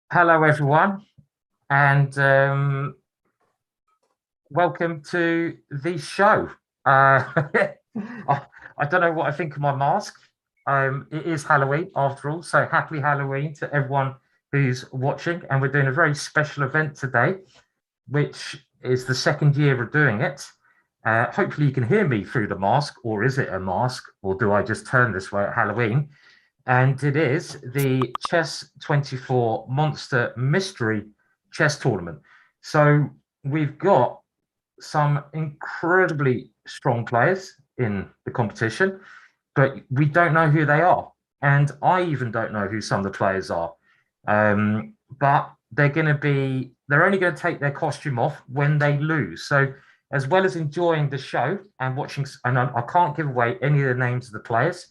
Hello, everyone, and welcome to the show. I don't know what I think of my mask. It is Halloween after all, so happy Halloween to everyone who's watching. And we're doing a very special event today, which is the second year of doing it. Hopefully, you can hear me through the mask, or is it a mask, or do I just turn this way at Halloween? And it is the Chess 24 Monster Mystery Chess Tournament. So we've got some incredibly strong players in the competition, but we don't know who they are. And I even don't know who some of the players are. But they're only going to take their costume off when they lose. So, as well as enjoying the show and watching, and I can't give away any of the names of the players,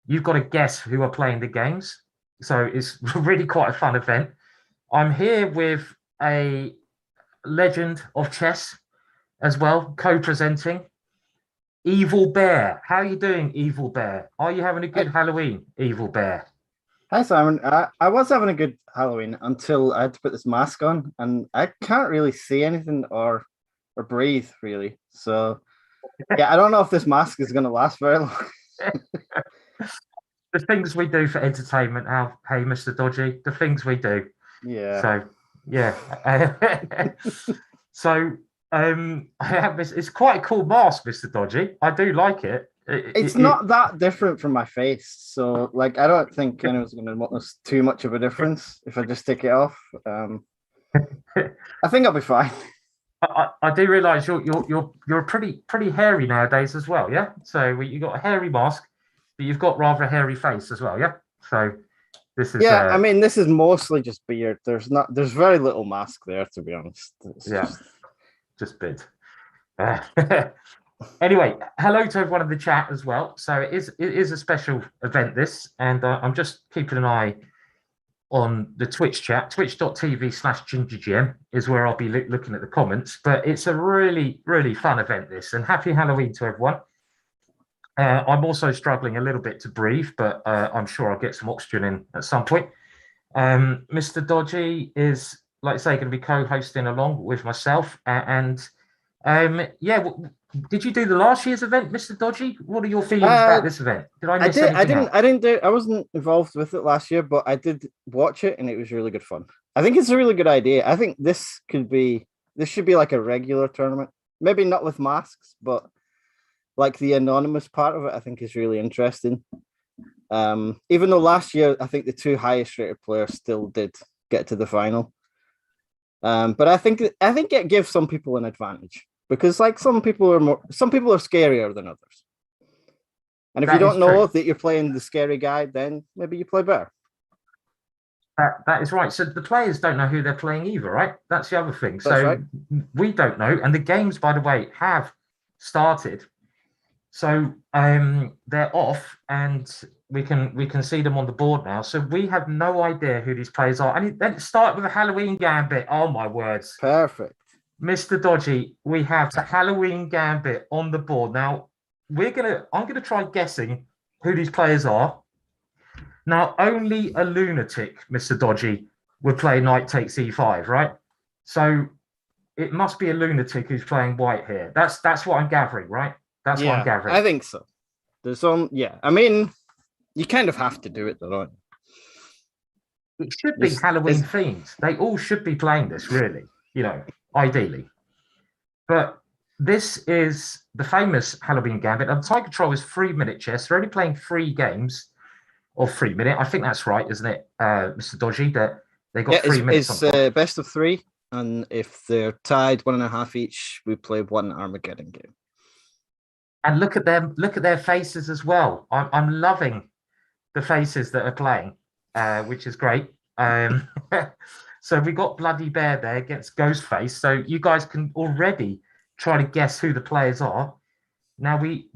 you've got to guess who are playing the games. So it's really quite a fun event. I'm here with a legend of chess as well, co-presenting. Evil Bear. How are you doing, Evil Bear? Are you having a good Hi, Halloween, Evil Bear? hi, Simon. I was having a good Halloween until I had to put this mask on, and I can't really see anything or breathe really. So yeah, I don't know if this mask is going to last very long. The things we do for entertainment, how hey, Mr. Dodgy, the things we do. Yeah, So yeah. So I have this. It's quite a cool mask, Mr. Dodgy. I do like it. it's not that different from my face, so like I don't think anyone's going to notice too much of a difference if I just take it off. I think I'll be fine. I do realise you're pretty hairy nowadays as well, yeah. So you got a hairy mask, but you've got rather a hairy face as well, yeah. So this is Yeah, I mean this is mostly just beard. There's very little mask there to be honest. It's yeah, just just bit. Uh, anyway, hello to everyone in the chat as well. So it is a special event this, and I'm just keeping an eye on the Twitch chat. Twitch.tv/gingergm is where I'll be looking at the comments. But it's a really fun event this, and happy Halloween to everyone. I'm also struggling a little bit to breathe, but I'm sure I'll get some oxygen in at some point. Mr. Dodgy is, like I say, going to be co-hosting along with myself. And yeah, did you do the last year's event, Mr. Dodgy? What are your feelings uh about this event? Did I I miss did. anything out? I wasn't involved with it last year, but I did watch it, and it was really good fun. I think it's a really good idea. I think this should be like a regular tournament. Maybe not with masks, but like the anonymous part of it, I think is really interesting. Even though last year I think the two highest rated players still did get to the final. But I think it gives some people an advantage because like some people are scarier than others. And if you That is don't know true. that you're playing the scary guy, then maybe you play better. That is right. So the players don't know who they're playing either, right? That's the other thing. That's So right. we don't know, and the games, by the way, have started. So they're off, and we can see them on the board now. So we have no idea who these players are. And then start with a Halloween Gambit. Oh my words, Perfect. Mr. Dodgy, we have the Halloween Gambit on the board now. I'm gonna try guessing who these players are. Now, only a lunatic, Mr. Dodgy, would play knight takes e5, right? So it must be a lunatic who's playing white here. That's what I'm gathering, right? That's what I'm Yeah, gathering. I think so. There's some. Yeah, I mean, you kind of have to do it, though, don't It should you? be It's, Halloween it's themed. They all should be playing this, really, ideally. But this is the famous Halloween Gambit. And Tiger Troll is 3 minute chess. They're only playing 3 games of 3 minute. I think that's right, isn't it, Mr. Dodgy? That they got yeah, 3 minutes on it's the clock. best of three, and if they're tied 1.5 each, we play one Armageddon game. And look at them, look at their faces as well. I'm loving the faces that are playing, which is great. So we got Bloody Bear there against Ghostface. So you guys can already try to guess who the players are. Now we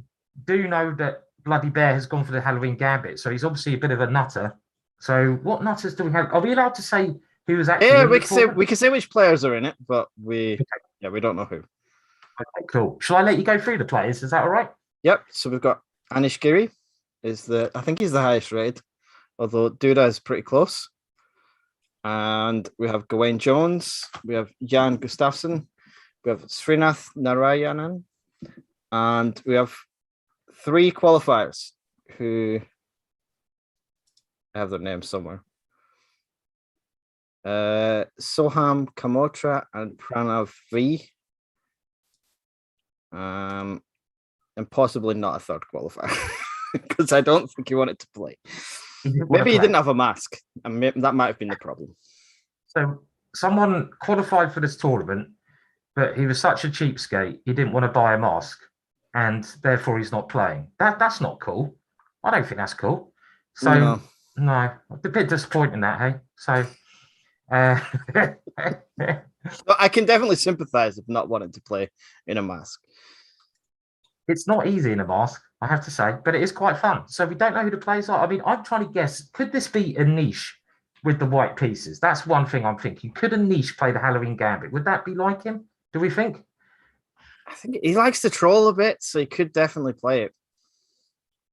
do know that Bloody Bear has gone for the Halloween Gambit, so he's obviously a bit of a nutter. So what nutters do we have? Are we allowed to say who was actually Yeah, in we the can say tournament? we can say which players are in it, but we don't know who. Okay, cool. Shall I let you go through the players? Is that all right? Yep. So we've got Anish Giri I think he's the highest rated, although Duda is pretty close. And we have Gawain Jones, we have Jan Gustafsson, we have Srinath Narayanan, and we have 3 qualifiers who I have their names somewhere. Soham Kamotra and Pranav V. And possibly not a third qualifier because I don't think he wanted to play. Maybe he didn't have a mask, and that might have been the problem. So someone qualified for this tournament, but he was such a cheapskate, he didn't want to buy a mask, and therefore he's not playing. That's not cool. I don't think that's cool. So no, a bit disappointing that, hey. So I can definitely sympathize with not wanting to play in a mask. It's not easy in a mask, I have to say, but it is quite fun. So we don't know who the players are. I mean, I'm trying to guess, could this be a niche with the white pieces? That's one thing I'm thinking. Could a niche play the Halloween Gambit? Would that be like him? Do we think? I think he likes to troll a bit, so he could definitely play it.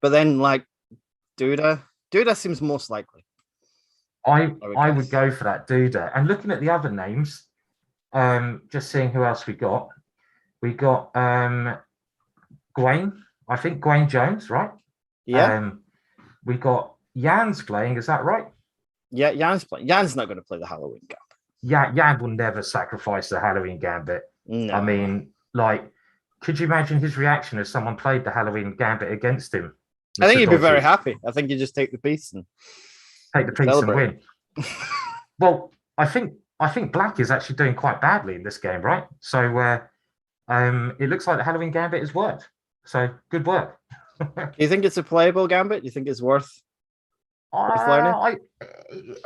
But then, like, Duda seems most likely. I would go for that Duda. And looking at the other names, just seeing who else we got. We got Gawain, I think Gawain Jones, right? Yeah. We got Jan's playing, is that right? Yeah, Jan's playing. Jan's not going to play the Halloween Gambit. Yeah, Jan will never sacrifice the Halloween Gambit. No. I mean, like, could you imagine his reaction if someone played the Halloween Gambit against him? I think he'd be very happy. I think you just take the piece and win. Well, I think Black is actually doing quite badly in this game, right? So it looks like the Halloween Gambit has worked. So good work. Do you think it's a playable Gambit? Do you think it's worth learning?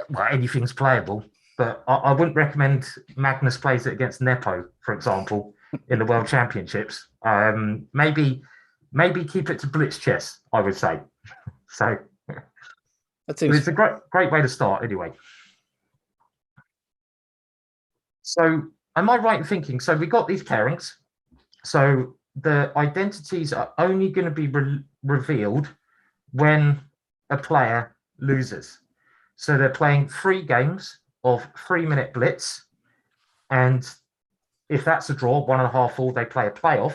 Well, anything's playable, but I wouldn't recommend Magnus plays it against Nepo, for example, in the World Championships. Maybe keep it to Blitz chess, I would say. So it's a great way to start anyway. So am I right in thinking, so we got these pairings, so the identities are only going to be revealed when a player loses. So they're playing 3 games of 3-minute blitz, and if that's a draw, 1.5 all, they play a playoff.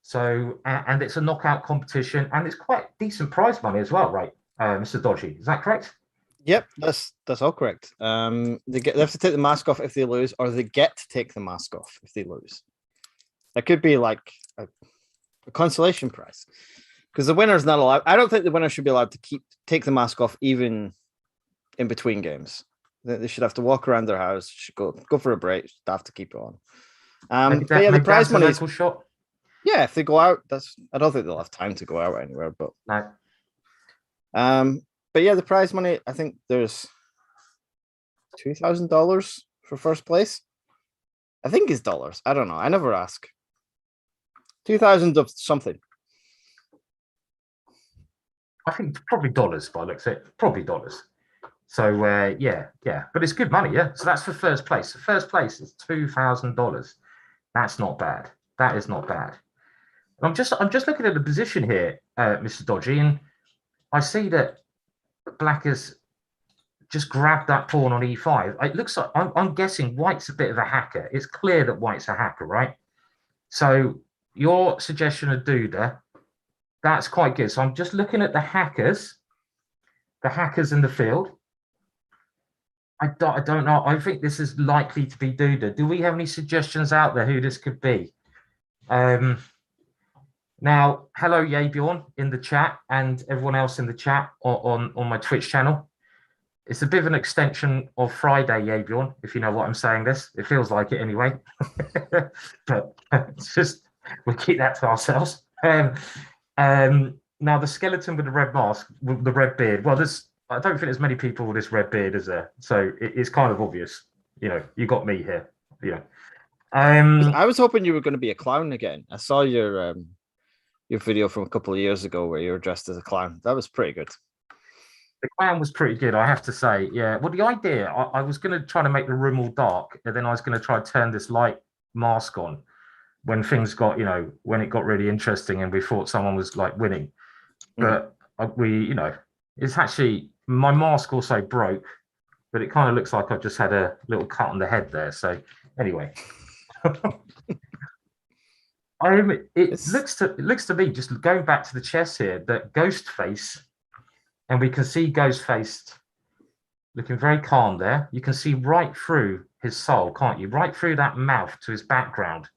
So and it's a knockout competition, and it's quite decent prize money as well, right, Mr. Dodgy? Is that correct? Yep, that's all correct. They have to take the mask off if they lose, or they get to take the mask off if they lose. That could be like a consolation prize, because the winner's not allowed. I don't think the winner should be allowed to take the mask off even in between games. They should have to walk around their house, should go for a break, have to keep it on. But yeah, the prize money is shot. Yeah, if they go out, I don't think they'll have time to go out anywhere, but no. But yeah, the prize money, I think there's $2,000 for first place. I think it's dollars. I don't know. I never ask. 2,000 of something. I think probably dollars by looks at it. Probably dollars. So yeah. But it's good money, yeah. So that's for first place. The first place is $2,000. That's not bad. That is not bad. I'm just looking at the position here, Mr. Dodgy, and I see that Black has just grabbed that pawn on e5. It looks like I'm guessing White's a bit of a hacker. It's clear that White's a hacker, right? So your suggestion of Duda, that's quite good. So I'm just looking at the hackers in the field. I don't know. I think this is likely to be Duda. Do we have any suggestions out there who this could be? Now, hello, Yabjorn in the chat and everyone else in the chat on my Twitch channel. It's a bit of an extension of Friday, Yabjorn, if you know what I'm saying this. It feels like it anyway. But it's just, we'll keep that to ourselves. Now, the skeleton with the red mask, with the red beard, well, I don't think there's many people with this red beard, is there? So it's kind of obvious. You know, you got me here. Yeah. I was hoping you were going to be a clown again. I saw your video from a couple of years ago where you were dressed as a clown. That was pretty good. The clown was pretty good, I have to say. Yeah. Well, the idea, I was going to try to make the room all dark, and then I was going to try to turn this light mask on when things got, when it got really interesting and we thought someone was like winning. But it's actually, my mask also broke but it kind of looks like I've just had a little cut on the head there. So anyway, it looks to me, just going back to the chess here, that Ghostface, and we can see Ghostface looking very calm there. You can see right through his soul, can't you? Right through that mouth to his background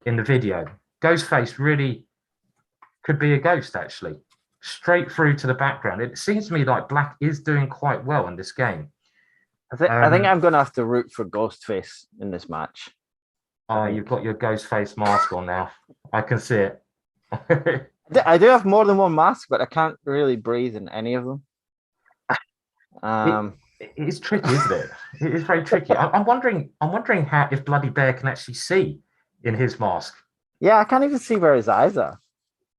in the video. Ghostface really could be a ghost, actually, straight through to the background. It seems to me like Black is doing quite well in this game. I think I'm going to have to root for Ghostface in this match. Oh, you've got your Ghostface mask on now. I can see it. I do have more than one mask, but I can't really breathe in any of them. It's tricky, isn't it? It is very tricky. I'm wondering how if Bloody Bear can actually see in his mask. Yeah, I can't even see where his eyes are.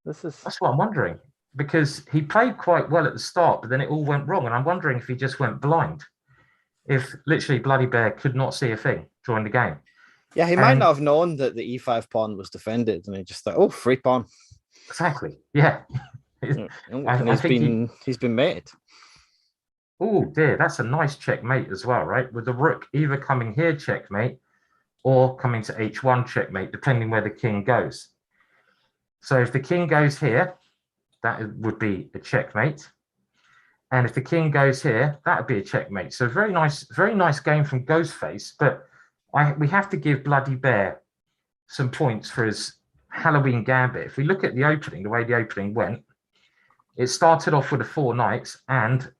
That's what I'm wondering, because he played quite well at the start, but then it all went wrong, and I'm wondering if he just went blind. If literally Bloody Bear could not see a thing during the game. Yeah, he might not have known that the e5 pawn was defended, and he just thought, "Oh, free pawn." Exactly. Yeah. He's been made. Oh dear, that's a nice checkmate as well, right? With the rook either coming here checkmate or coming to h1 checkmate, depending where the king goes. So if the king goes here, that would be a checkmate. And if the king goes here, that would be a checkmate. So very nice game from Ghostface. But we have to give Bloody Bear some points for his Halloween gambit. If we look at the opening, the way the opening went, it started off with the 4 knights, and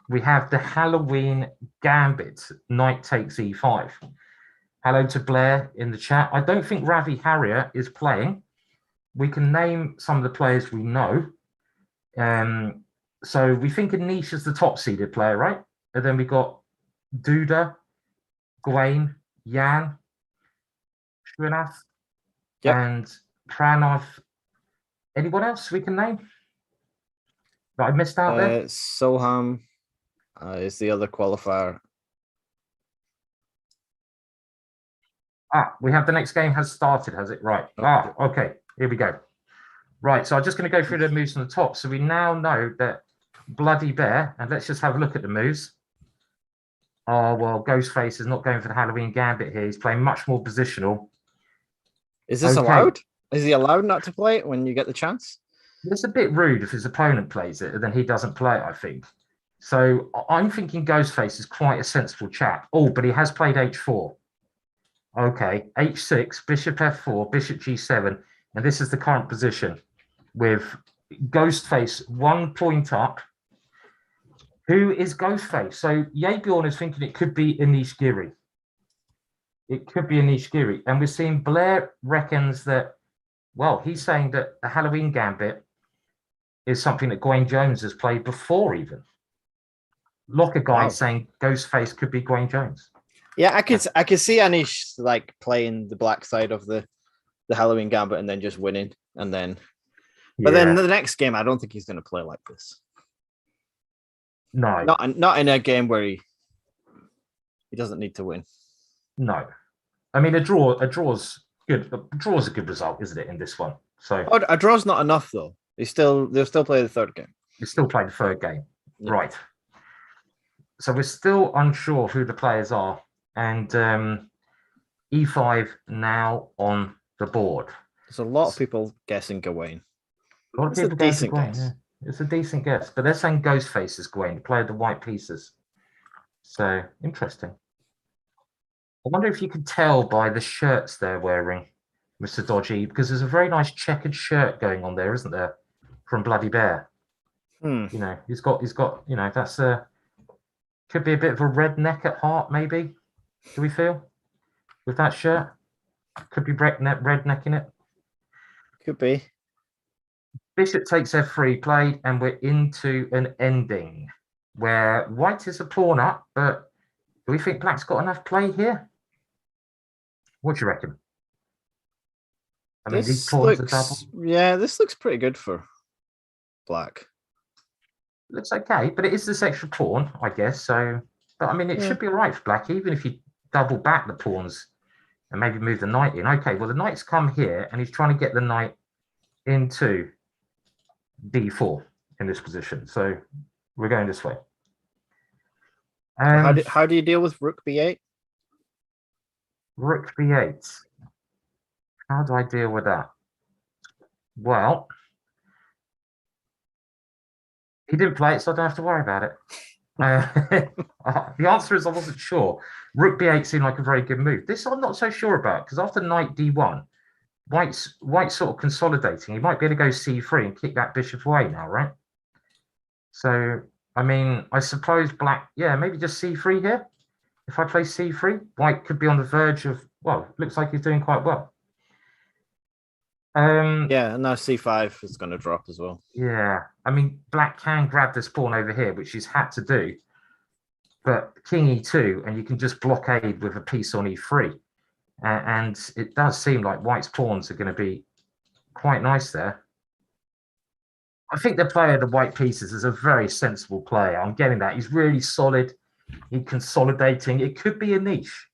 we have the Halloween gambit, knight takes e5. Hello to Blair in the chat. I don't think Ravi Harrier is playing. We can name some of the players we know. So we think Anish is the top seeded player, right? And then we got Duda, Gwaine, Jan, Srinath, and Pranav. Anyone else we can name that I missed out there? Soham is the other qualifier. We have the next game has started, has it? Right. Okay. Here we go. Right. So I'm just going to go through the moves on the top. So we now know that Bloody Bear, and let's just have a look at the moves. Oh, well, Ghostface is not going for the Halloween gambit here. He's playing much more positional. Is this allowed? Is he allowed not to play it when you get the chance? It's a bit rude if his opponent plays it and then he doesn't play it, I think. So I'm thinking Ghostface is quite a sensible chap. Oh, but he has played h4. Okay, h6, bishop f4, bishop g7, and this is the current position with Ghostface 1 point up. Who is Ghostface? So Yabjorn is thinking it could be Anish Giri. It could be Anish Giri. And we're seeing Blair reckons that, well, he's saying that the Halloween gambit is something that Gwaine Jones has played before even. Locker guy saying Ghostface could be Gwaine Jones. Yeah, I could see Anish like playing the black side of the Halloween gambit and then just winning, and then but then the next game I don't think he's going to play like this. No, not in a game where he doesn't need to win. No, I mean a draw's good. A draw's a good result, isn't it, in this one? So a draw's not enough though. They'll still play the third game. They still play the third game, right? So we're still unsure who the players are, and e5 now on the board. There's a lot of people guessing Gawain. A lot of people guessing Gawain. Yeah. It's a decent guess, but they're saying Ghostface is Gawain, played the white pieces. So interesting. I wonder if you could tell by the shirts they're wearing, Mr. Dodgy, because there's a very nice checkered shirt going on there, isn't there, from Bloody Bear? You know, he's got, you know, that's could be a bit of a redneck at heart, maybe. Do we feel with that shirt? Could be redneck in it. Could be. Bishop takes f3 played, and we're into an ending where white is a pawn up, but do we think black's got enough play here? What do you reckon? I mean, these pawns are double. Yeah, this looks pretty good for black. Looks okay, but it is this extra pawn, I guess. So, but I mean, it should be all right for black, even if you double back the pawns and maybe move the knight in. Okay, well, the knight's come here, and he's trying to get the knight into d4 in this position. So we're going this way. How do you deal with rook b8? Rook b8. How do I deal with that? Well, he didn't play it, so I don't have to worry about it. The answer is I wasn't sure. Rook b8 seemed like a very good move. This I'm not so sure about because after knight d1, White's sort of consolidating. He might be able to go c3 and kick that bishop away now, right? So I mean, I suppose black, yeah, maybe just c3 here. If I play c3, White could be on the verge of, well, looks like he's doing quite well. Yeah, and now c5 is going to drop as well. Yeah, I mean, black can grab this pawn over here, which he's had to do. But king e2, and you can just blockade with a piece on e3. And it does seem like White's pawns are going to be quite nice there. I think the player, the white pieces, is a very sensible player. I'm getting that. He's really solid. He's consolidating. It could be a niche.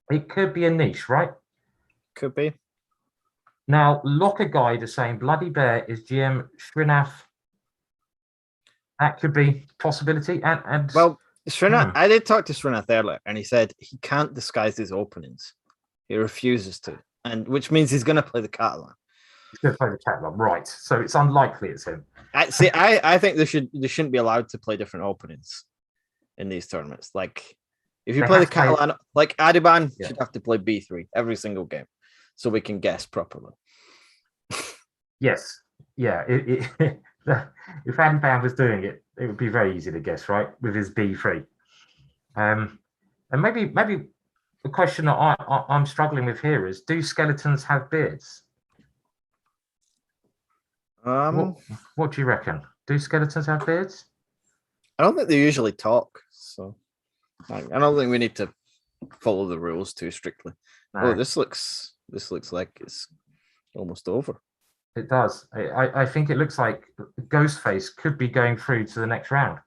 It could be a niche, right? Could be. Now, Locker Guide is saying Bloody Bear is GM Srinath. That could be a possibility. And well, Srinath, I did talk to Srinath earlier, and he said he can't disguise his openings. He refuses to, and which means he's going to play the Catalan. He's going to play the Catalan, right? So it's unlikely it's him. I think they shouldn't be allowed to play different openings in these tournaments. Like if you play the Catalan, like Adiban should have to play b3 every single game, so we can guess properly. Yes, yeah. If Adiban was doing it, it would be very easy to guess, right? With his b3, and maybe the question that I'm struggling with here is: do skeletons have beards? What do you reckon? Do skeletons have beards? I don't think they usually talk, so I don't think we need to follow the rules too strictly. No. Oh, this looks like it's almost over. It does. I think it looks like Ghostface could be going through to the next round.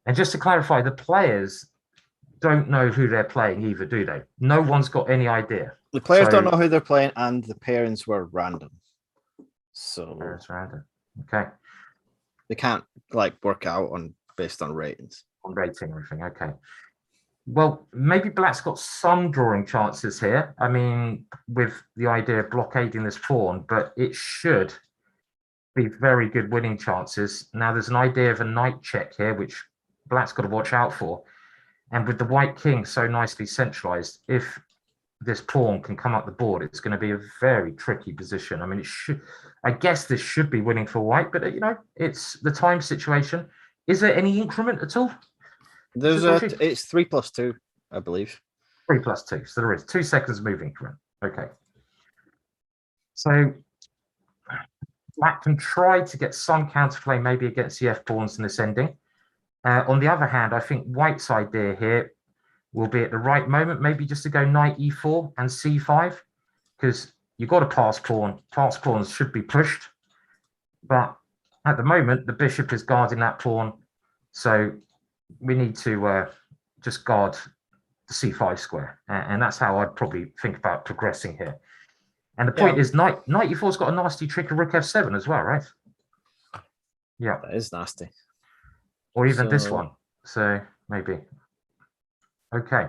And just to clarify, the players don't know who they're playing either, do they? No one's got any idea. The players don't know who they're playing, and the pairings were random. So it's random. Okay. They can't like work out based on ratings. On rating or everything. Okay. Well, maybe Black's got some drawing chances here. I mean, with the idea of blockading this pawn, but it should be very good winning chances. Now, there's an idea of a knight check here, which Black's got to watch out for. And with the white king so nicely centralized, if this pawn can come up the board, it's going to be a very tricky position. I mean, I guess this should be winning for white, but it's the time situation. Is there any increment at all? It's 3+2, I believe. 3+2. So there is 2 seconds move increment. Okay. So Black can try to get some counterplay maybe against the F pawns in this ending. On the other hand, I think White's idea here will be at the right moment, maybe just to go knight e4 and c5, because you've got a pass pawn. Pass pawns should be pushed. But at the moment, the bishop is guarding that pawn. So we need to just guard the c5 square. And that's how I'd probably think about progressing here. And the point is knight e4's got a nasty trick of rook f7 as well, right? Yeah. That is nasty. Or even this one. So maybe. Okay.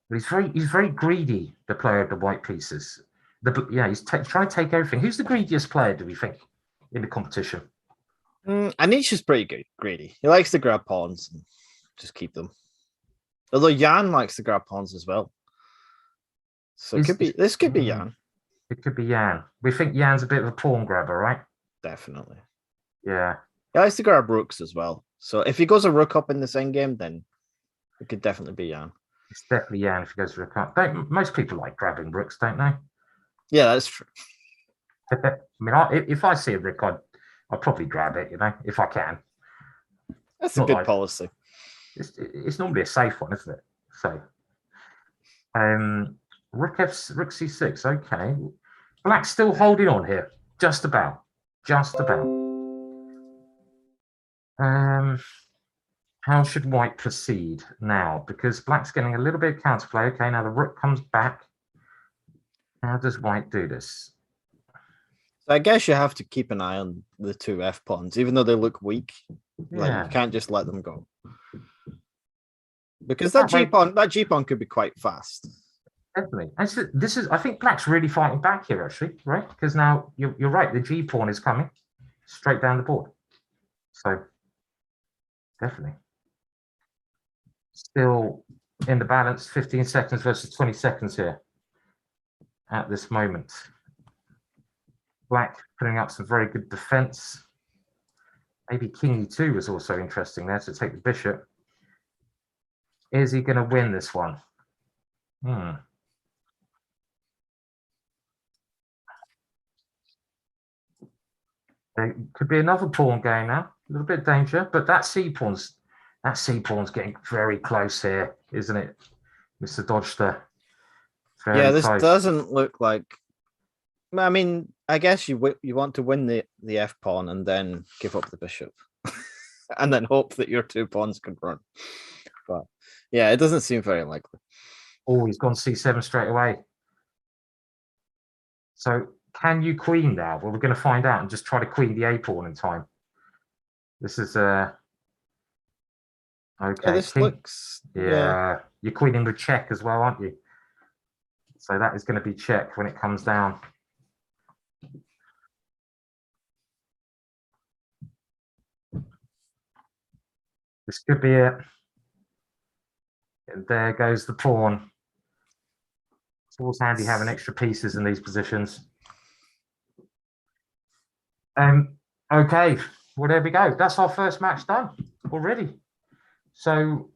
But he's very greedy, the player of the white pieces. He's trying to take everything. Who's the greediest player, do we think, in the competition? Anish is pretty good, greedy. He likes to grab pawns and just keep them. Although Jan likes to grab pawns as well. So this could be Jan. It could be Jan. We think Jan's a bit of a pawn grabber, right? Definitely. Yeah. He likes to grab rooks as well. So if he goes a rook up in this endgame, then it could definitely be Jan. It's definitely Jan if he goes rook up. Most people like grabbing rooks, don't they? Yeah, that's true. I mean, if I see a rook, I'll probably grab it, if I can. That's a good policy. It's normally a safe one, isn't it? So, rook c6. Okay, Black's still holding on here, just about. How should White proceed now? Because Black's getting a little bit of counterplay. Okay, now the rook comes back. How does White do this? So I guess you have to keep an eye on the two F pawns, even though they look weak. Yeah. Like you can't just let them go. Because that G-pawn could be quite fast. Definitely. And so this is, I think Black's really fighting back here, actually, right? Because now you're right, the G pawn is coming straight down the board. So definitely. Still in the balance, 15 seconds versus 20 seconds here at this moment. Black putting up some very good defense. Maybe King E2 was also interesting there to take the bishop. Is he going to win this one? There could be another pawn going now. A little bit of danger, but that C pawn's getting very close here, isn't it, Mr. Dodgster? Yeah, this doesn't look like. I mean, I guess you want to win the F pawn and then give up the bishop, and then hope that your 2 pawns can run. But yeah, it doesn't seem very likely. Oh, he's gone C7 straight away. So can you queen now? Well, we're going to find out and just try to queen the A pawn in time. This is okay. Yeah, this looks. Yeah, you're queening with check as well, aren't you? So that is going to be check when it comes down. This could be it. And there goes the pawn. It's always handy having extra pieces in these positions. Okay, well, there we go. That's our first match done already. So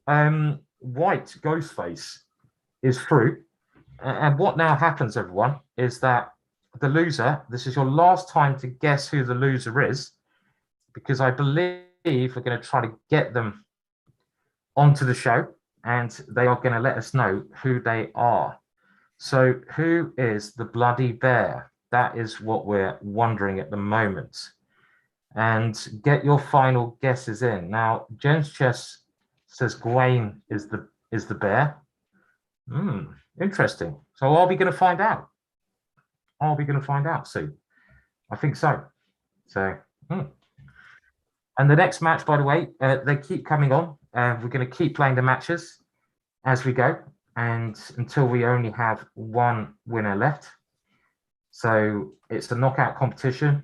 white Ghostface is through. And what now happens, everyone, is that the loser, this is your last time to guess who the loser is, because I believe we're going to try to get them onto the show and they are going to let us know who they are. So who is the Bloody Bear? That is what we're wondering at the moment. And get your final guesses in. Now, Jen's Chess says Gawain is the bear. Interesting. So are we going to find out? Are we going to find out soon? I think so. So, and the next match, by the way, they keep coming on. We're going to keep playing the matches as we go, and until we only have one winner left. So it's a knockout competition,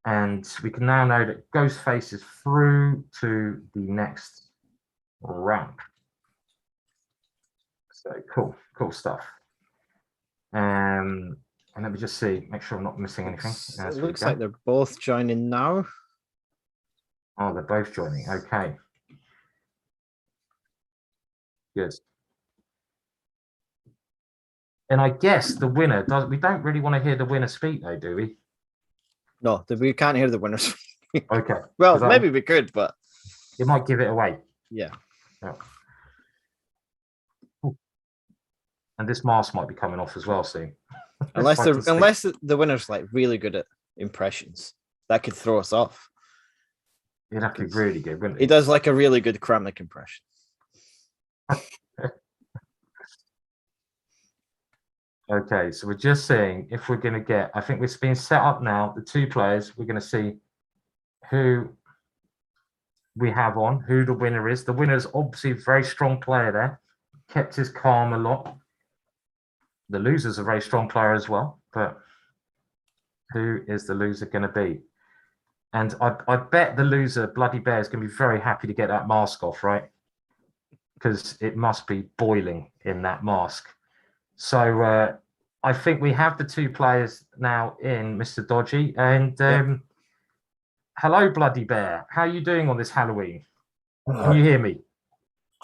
and we can now know that Ghostface is through to the next round. So cool stuff. And let me just see, make sure I'm not missing anything. It looks like they're both joining now. Oh, they're both joining. Okay. Good. And I guess the winner does. We don't really want to hear the winner speak, though, do we? No, we can't hear the winner speak. Okay. Well, maybe we could, but it might give it away. Yeah. And this mask might be coming off as well soon. unless the winner's like really good at impressions, that could throw us off. It'd have to be really good, wouldn't it? He does like a really good Kramnik impression. Okay, so we're just seeing if we're going to get, I think it's been set up now, the 2 players, we're going to see who we have on, who the winner is. The winner is obviously a very strong player there, kept his calm a lot. The loser's a very strong player as well, but who is the loser going to be? And I bet the loser, Bloody Bear, is going to be very happy to get that mask off, right? Because it must be boiling in that mask. So I think we have the 2 players now in, Mr. Dodgy. And hello, Bloody Bear. How are you doing on this Halloween? Can you hear me?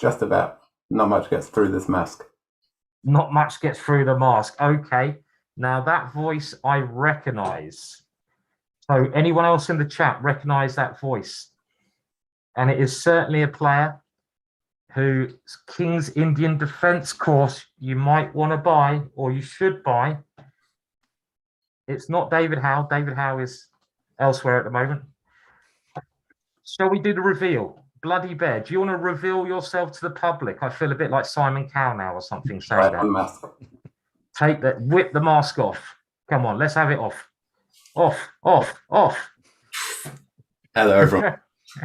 Just about. Not much gets through this mask. Not much gets through the mask. Okay. Now that voice I recognize. So anyone else in the chat recognize that voice? And it is certainly a player whose King's Indian Defense course you might want to buy, or you should buy. It's not David Howe. David Howe is elsewhere at the moment. Shall we do the reveal? Bloody Bear, do you want to reveal yourself to the public? I feel a bit like Simon Cowell now or something saying that. Mask. Take that, whip the mask off. Come on, let's have it off. Off. Hello, everyone.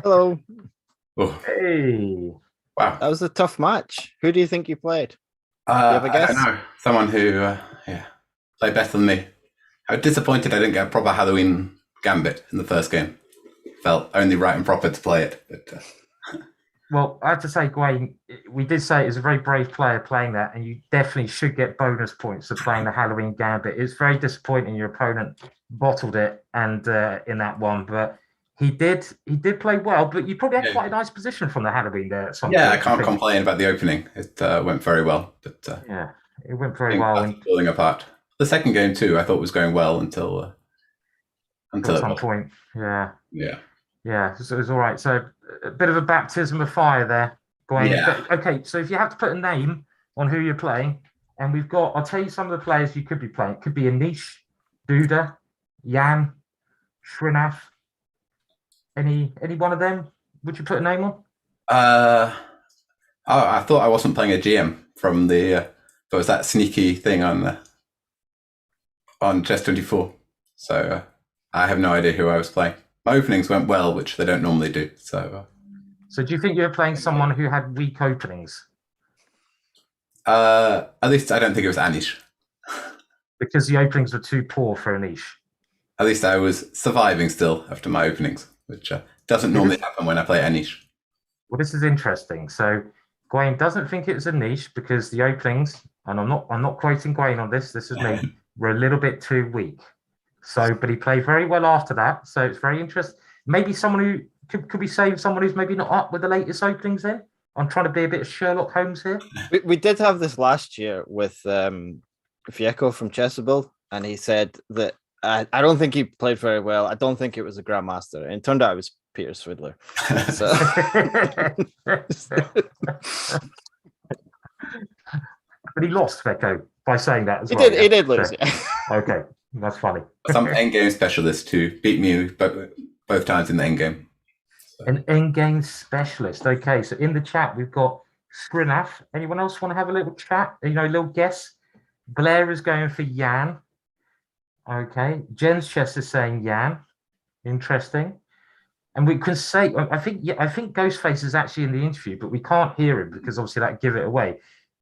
Hello. Oh. Hey. Wow. That was a tough match. Who do you think you played? you have a I guess? don't know. Someone who, played better than me. I was disappointed I didn't get a proper Halloween gambit in the first game. Felt only right and proper to play it. But, Well, I have to say, Gawain, we did say it's a very brave player playing that, and you definitely should get bonus points for playing the Halloween Gambit. It's very disappointing your opponent bottled it and in that one, but he did play well. But you probably had Yeah. quite a nice position from the Halloween there at some yeah, point. I can't complain about the opening. It went very well. But Yeah, it went very well and falling apart. The second game too, I thought was going well until at it some wasn't. point. Yeah. Yeah. Yeah, so it was all right. So a bit of a baptism of fire there, Gawain. Yeah. But, okay, so if you have to put a name on who you're playing, and I'll tell you some of the players you could be playing. It could be Anish, Duda, Jan, Shrinath. Any one of them? Would you put a name on? I thought I wasn't playing a GM from the. There was that sneaky thing on Chess24. So I have no idea who I was playing. My openings went well, which they don't normally do. So So do you think you were playing someone who had weak openings? at least I don't think it was Anish. Because the openings were too poor for Anish. At least I was surviving still after my openings, which doesn't normally happen when I play Anish. Well, this is interesting. So Gawain doesn't think it was a niche because the openings, and I'm not quoting Gawain on this. This is me. Were a little bit too weak. So, but he played very well after that. So it's very interesting. Maybe someone who could we say someone who's maybe not up with the latest openings. Then I'm trying to be a bit of Sherlock Holmes here. We did have this last year with Fieko from Chessable, and he said that I don't think he played very well. I don't think it was a Grandmaster. And it turned out it was Peter Swidler. So But he lost Vecco by saying that as well. he did lose. So, Yeah. okay, that's funny. Some endgame specialist who beat me both times in the endgame. An endgame specialist. Okay, so in the chat we've got Shrinath. Anyone else want to have a little chat? A little guess? Blair is going for Jan. Okay, Jen's Chess is saying Jan. Interesting. And we can say, I think Ghostface is actually in the interview, but we can't hear him because obviously that'd give it away.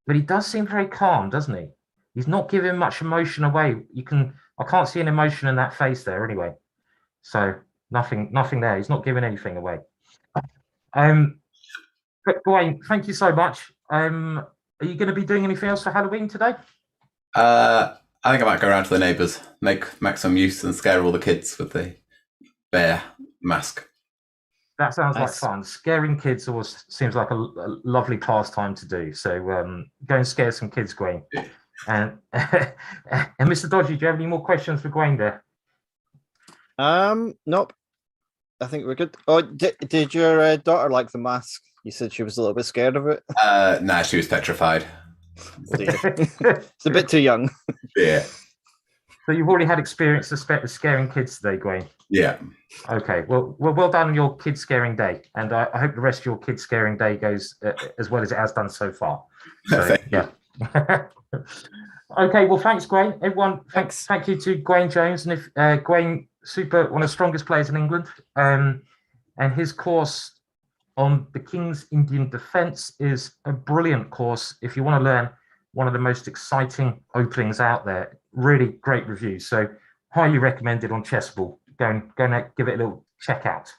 But he does seem very calm, doesn't he? He's not giving much emotion away. I can't see an emotion in that face there anyway. So nothing there. He's not giving anything away. But Gawain, thank you so much. Are you going to be doing anything else for Halloween today? I think I might go around to the neighbours, make some use and scare all the kids with the bear mask. That sounds Nice. like fun. Scaring kids always seems like a lovely pastime to do. So go and scare some kids, Gawain. And Mr. Dodgy, do you have any more questions for Gawain there? Nope. I think we're good. Oh, did your daughter like the mask? You said she was a little bit scared of it. Nah, she was petrified. It's a bit too young. Yeah. So you've already had experience of scaring kids today, Gawain. Yeah. Okay, well done on your kid scaring day, and I hope the rest of your kid scaring day goes as well as it has done so far. So, yeah. Okay, well, thanks, Gawain. Everyone, thank you to Gawain Jones, and if Gawain, one of the strongest players in England, and his course on the King's Indian Defence is a brilliant course if you want to learn one of the most exciting openings out there. Really great reviews, so highly recommended on Chessable. Go and give it a little check out.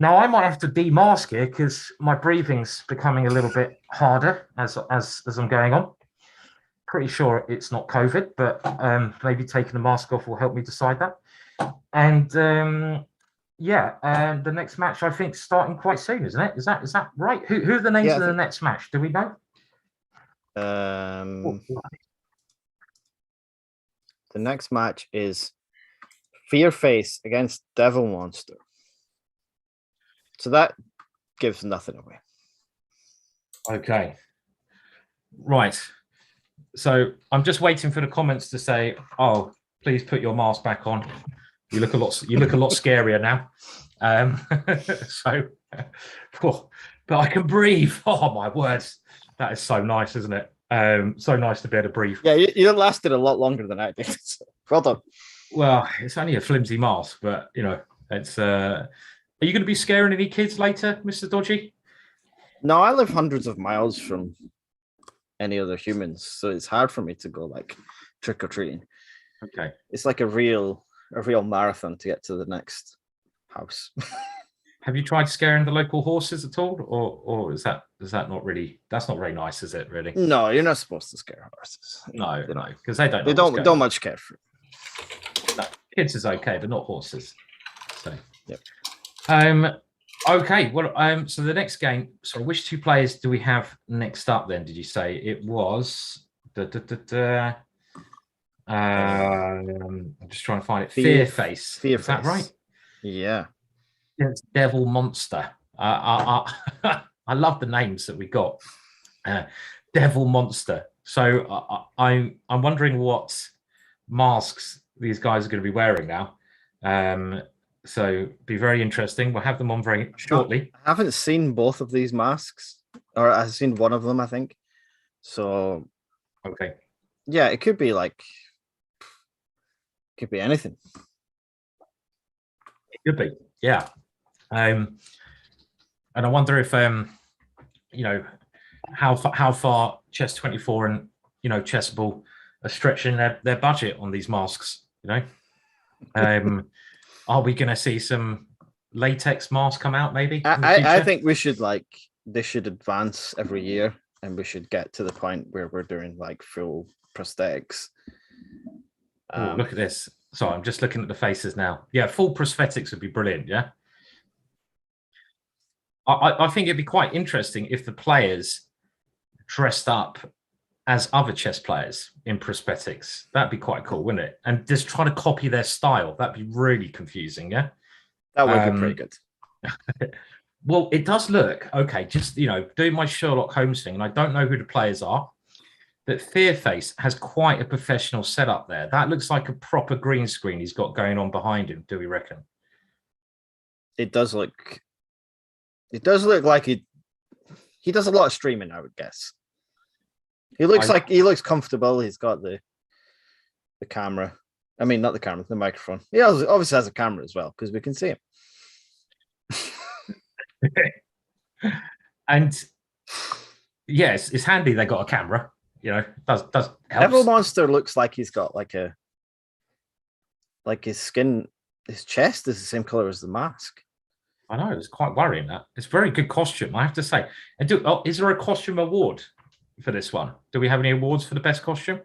Now I might have to demask here because my breathing's becoming a little bit harder as I'm going on. Pretty sure it's not COVID, but maybe taking the mask off will help me decide that. And the next match I think starting quite soon, isn't it? Is that right? Who are the names of the next match? Do we know? The next match is Fearface against Devil Monster. So that gives nothing away. Okay. Right. So I'm just waiting for the comments to say, "Oh, please put your mask back on. You look a lot scarier now." But I can breathe. Oh my words. That is so nice, isn't it? So nice to be able to breathe. Yeah, you lasted a lot longer than I did. So, well done. Well, it's only a flimsy mask, but it's. Are you going to be scaring any kids later, Mr. Dodgy? No, I live hundreds of miles from any other humans, so it's hard for me to go like trick or treating. Okay. It's like a real marathon to get to the next house. Have you tried scaring the local horses at all, or is that not really? That's not very nice, is it? Really? No, you're not supposed to scare horses. No, They no, don't. because they don't. They know what's don't going on. much care for it. No, kids is okay, but not horses. So, Yep. Okay. Well, so the next game. So, which two players do we have next up? Then did you say it was? I'm just trying to find it. Fearface. Is that right? Yeah. It's Devil Monster. I love the names that we got. Devil Monster. So I'm wondering what masks these guys are going to be wearing now. So be very interesting. We'll have them on very shortly. I haven't seen both of these masks, or I've seen one of them, I think. So okay. Yeah, it could be anything. It could be, yeah. And I wonder if how far Chess 24 and Chessable are stretching their budget on these masks. Are we going to see some latex masks come out? Maybe I think we should they should advance every year, and we should get to the point where we're doing like full prosthetics. Look at this. Sorry, I'm just looking at the faces now. Yeah, full prosthetics would be brilliant. Yeah. I think it'd be quite interesting if the players dressed up as other chess players in prosthetics. That'd be quite cool, wouldn't it? And just try to copy their style. That'd be really confusing, yeah? That would be pretty good. Well, it does look, okay, just, doing my Sherlock Holmes thing, and I don't know who the players are, but Fearface has quite a professional setup there. That looks like a proper green screen he's got going on behind him, do we reckon? It does look like he does a lot of streaming, I would guess. He looks comfortable. He's got the camera. I mean, not the camera, the microphone. He obviously has a camera as well, because we can see him. And yes, it's handy they got a camera. Does help. Devil Monster looks like he's got his skin, his chest is the same color as the mask. I know, it's quite worrying. That it's a very good costume, I have to say. And is there a costume award for this one? Do we have any awards for the best costume?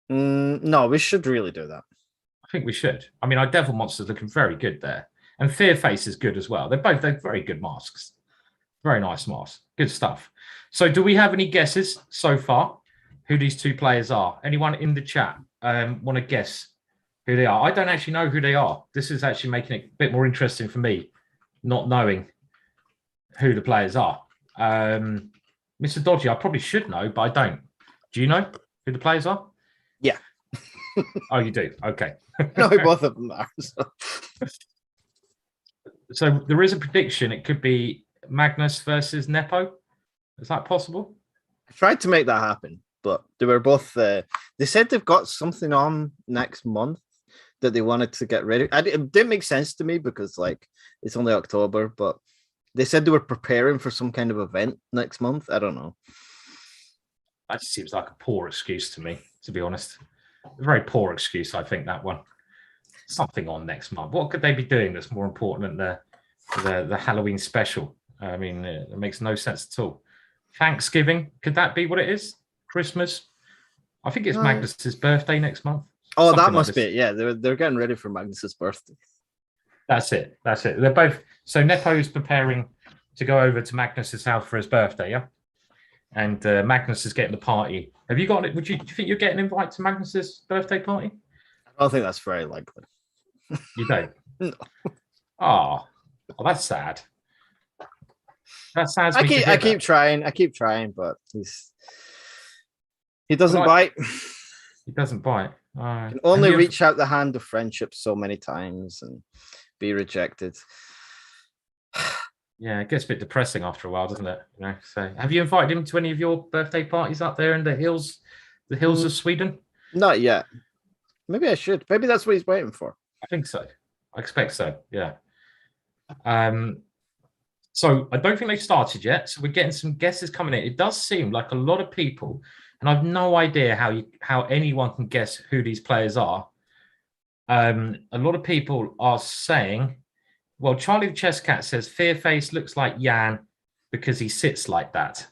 No, we should really do that. I think we should. I mean, our Devil Monster's looking very good there, and Fearface is good as well. They're very good masks. Very nice masks. Good stuff. So, do we have any guesses so far who these two players are? Anyone in the chat want to guess who they are? I don't actually know who they are. This is actually making it a bit more interesting for me, not knowing who the players are. Mr. Dodgy, I probably should know, but I don't. Do you know who the players are? Yeah. Oh, you do? Okay. No, both of them are. So there is a prediction. It could be Magnus versus Nepo. Is that possible? I tried to make that happen, but they were both. They said they've got something on next month that they wanted to get ready. It didn't make sense to me because it's only October, but they said they were preparing for some kind of event next month. I don't know. That just seems like a poor excuse to me, to be honest. A very poor excuse, I think, that one. Something on next month. What could they be doing that's more important than the Halloween special? I mean, it makes no sense at all. Thanksgiving, could that be what it is? Christmas? I think it's Magnus's birthday next month. Oh, that must be it. Yeah, they're getting ready for Magnus's birthday. That's it. They're both. So Nepo's preparing to go over to Magnus's house for his birthday, yeah? And Magnus is getting the party. Have you got it? Do you think you're getting an invite to Magnus's birthday party? I don't think that's very likely. You don't? No. Oh, that's sad. That's sad. I keep trying, but he doesn't bite. He doesn't bite. Can only reach out the hand of friendship so many times and be rejected. Yeah, it gets a bit depressing after a while, doesn't it? So, have you invited him to any of your birthday parties up there in the hills of Sweden? Not yet. Maybe I should. Maybe that's what he's waiting for. I think so. I expect so. Yeah. So I don't think they've started yet. So we're getting some guesses coming in. It does seem like a lot of people, and I've no idea how anyone can guess who these players are. A lot of people are saying, well, Charlie the Chess Cat says Fearface looks like Jan because he sits like that.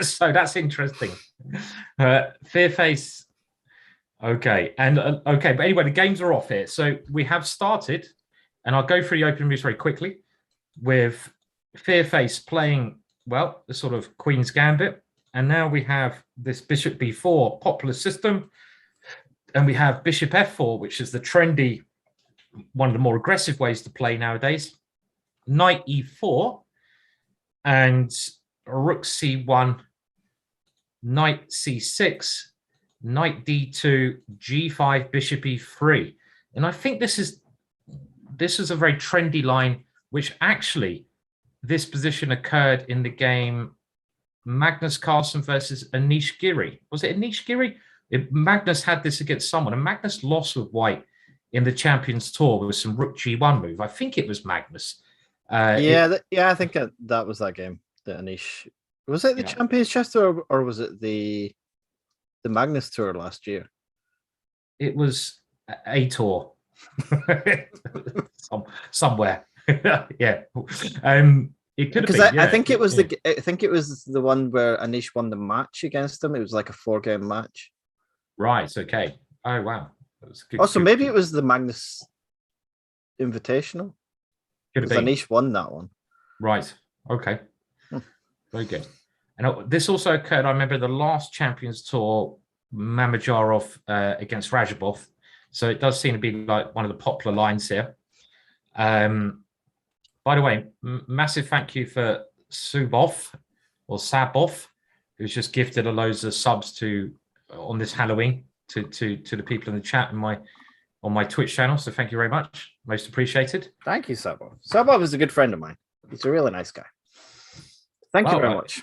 So that's interesting. Fearface. Okay. And okay. But anyway, the games are off here. So we have started, and I'll go through the opening moves very quickly with Fearface playing, well, the sort of Queen's Gambit. And now we have this Bishop B4 popular system. And we have Bishop F4, which is the trendy, one of the more aggressive ways to play nowadays. Knight E4 and Rook C1, Knight C6, Knight D2, G5, Bishop E3. And I think this is a very trendy line, which actually this position occurred in the game Magnus Carlsen versus Anish Giri. Was it Anish Giri? Magnus had this against someone, and Magnus lost with white in the Champions Tour with some Rook G1 move. I think it was Magnus. I think that was that game. The Anish, was it the Champions Chess Tour or was it the Magnus Tour last year? It was a tour somewhere. Yeah. It could have been. I think it was the one where Anish won the match against him. It was like a 4-game match. Right. Okay. Oh wow. Maybe it was the Magnus Invitational. Because Anish won that one. Right. Okay. Very good. And this also occurred, I remember, the last Champions Tour, Mamajarov against Rajabov. So it does seem to be like one of the popular lines here. By the way, massive thank you for Subov or Sabov, who's just gifted a loads of subs on this Halloween to the people in the chat and on my Twitch channel. So thank you very much. Most appreciated. Thank you, Sabov. Sabov is a good friend of mine. He's a really nice guy. Thank you very much.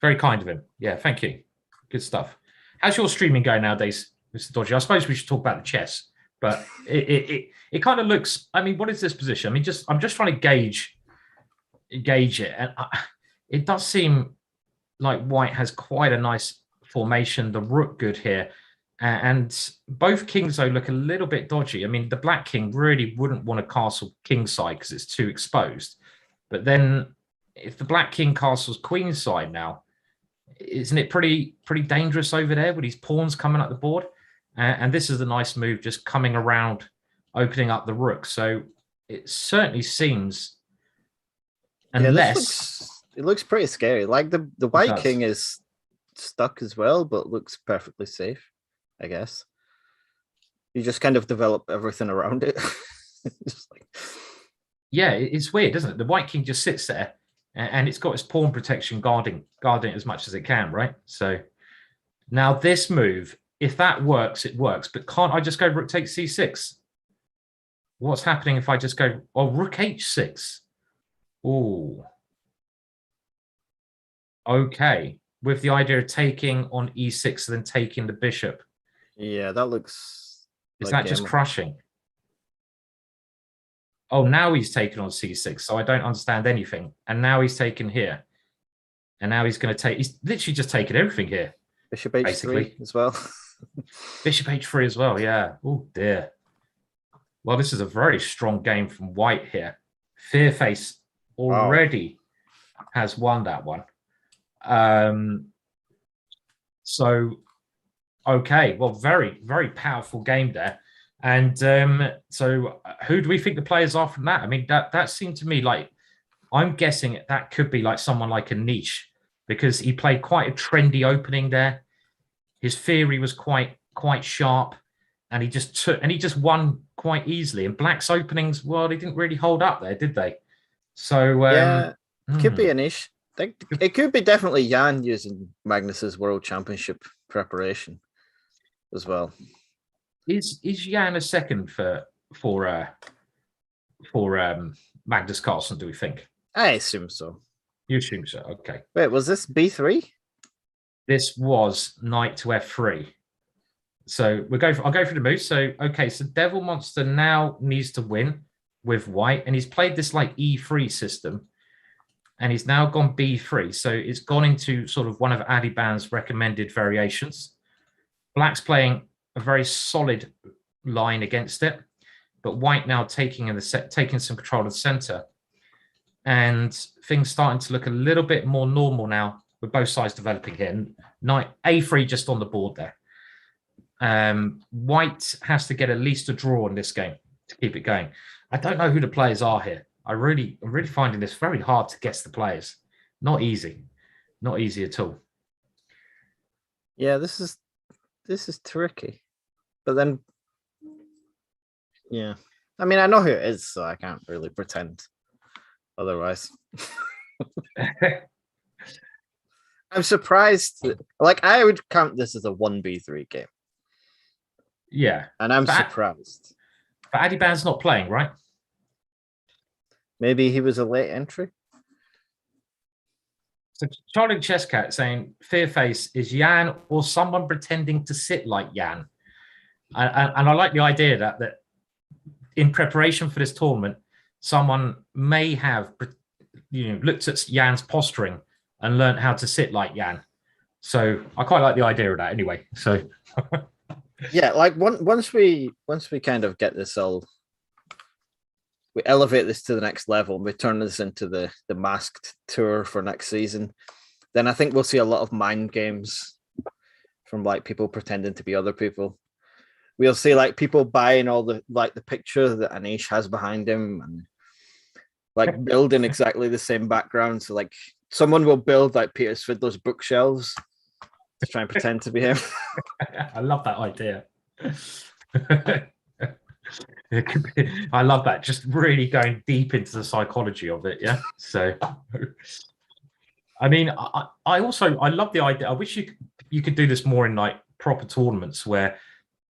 Very kind of him. Yeah, thank you. Good stuff. How's your streaming going nowadays, Mr. Dodgy? I suppose we should talk about the chess, but it kind of looks. I mean, what is this position? I mean, I'm just trying to gauge it, and it does seem like White has quite a nice formation. The rook good here, and both kings though look a little bit dodgy. I mean, the black king really wouldn't want to castle kingside because it's too exposed, but then if the black king castles queenside now, isn't it pretty dangerous over there with these pawns coming up the board? And this is a nice move, just coming around, opening up the rook. So it certainly seems, unless it looks pretty scary. Like the white king is stuck as well, but looks perfectly safe, I guess. You just kind of develop everything around it. Yeah, it's weird, isn't it? The white king just sits there, and it's got its pawn protection guarding it as much as it can, right? So now this move, if that works, it works. But can't I just go rook takes c6? What's happening if I just go, rook h6? Oh, okay. With the idea of taking on e6 and then taking the bishop. Yeah, that looks. Is that just crushing? Oh, now he's taken on c6, so I don't understand anything. And now he's taken here. And now he's going to take, he's literally just taken everything here. Bishop h3 basically. As well. Bishop h3 as well, yeah. Oh, dear. Well, this is a very strong game from White here. Fearface already has won that one. So, okay. Well, very, very powerful game there. And so who do we think the players are from that? I mean, that seemed to me like, I'm guessing that could be like someone like a niche, because he played quite a trendy opening there. His theory was quite sharp, and he just won quite easily. And Black's openings, well, they didn't really hold up there, did they? So could be a niche. It could be definitely Jan using Magnus's World Championship preparation as well. Is Jan a second for Magnus Carlsen, do we think? I assume so. You assume so, okay. Wait, was this B3? This was knight to F3. So I'll go for the move. So okay, so Devil Monster now needs to win. with white, and he's played this like E3 system, and he's now gone B3. So it's gone into sort of one of Adiban's recommended variations. Black's playing a very solid line against it, but white now taking some control of the center, and things starting to look a little bit more normal now with both sides developing here. Knight A3 just on the board there. White has to get at least a draw in this game to keep it going. I don't know who the players are here. I'm really finding this very hard to guess the players. Not easy at all. Yeah, this is tricky, but then, yeah, I mean, I know who it is, so I can't really pretend otherwise. I'm surprised. Like, I would count this as a 1v3 game. Yeah, and I'm surprised. But Adiban's not playing, right? Maybe he was a late entry. So Charlie Chesscat saying Fearface is Jan or someone pretending to sit like Jan. And I like the idea that in preparation for this tournament, someone may have looked at Jan's posturing and learned how to sit like Jan. So I quite like the idea of that anyway. So yeah, like once we kind of get this all, we elevate this to the next level and we turn this into the masked tour for next season, then I think we'll see a lot of mind games from like people pretending to be other people. We'll see like people buying all the picture that Anish has behind him and like building exactly the same background. So like someone will build like Peter Svidler's bookshelves to try and pretend to be him. I love that idea. It could be, I love that. Just really going deep into the psychology of it. Yeah. So, I mean, I love the idea. I wish you could do this more in like proper tournaments where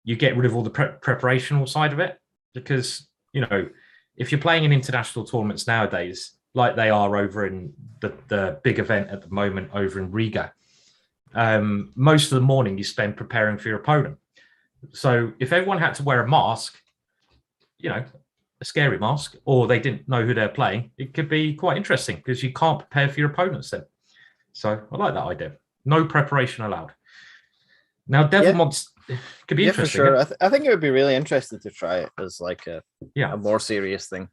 you get rid of all the preparational side of it, because if you're playing in international tournaments nowadays, like they are over in the big event at the moment over in Riga, most of the morning you spend preparing for your opponent. So if everyone had to wear a mask, a scary mask, or they didn't know who they're playing, it could be quite interesting because you can't prepare for your opponents then. So I like that idea. No preparation allowed. Now, Devil Monster could be interesting. For sure. I think it would be really interesting to try it as like a more serious thing,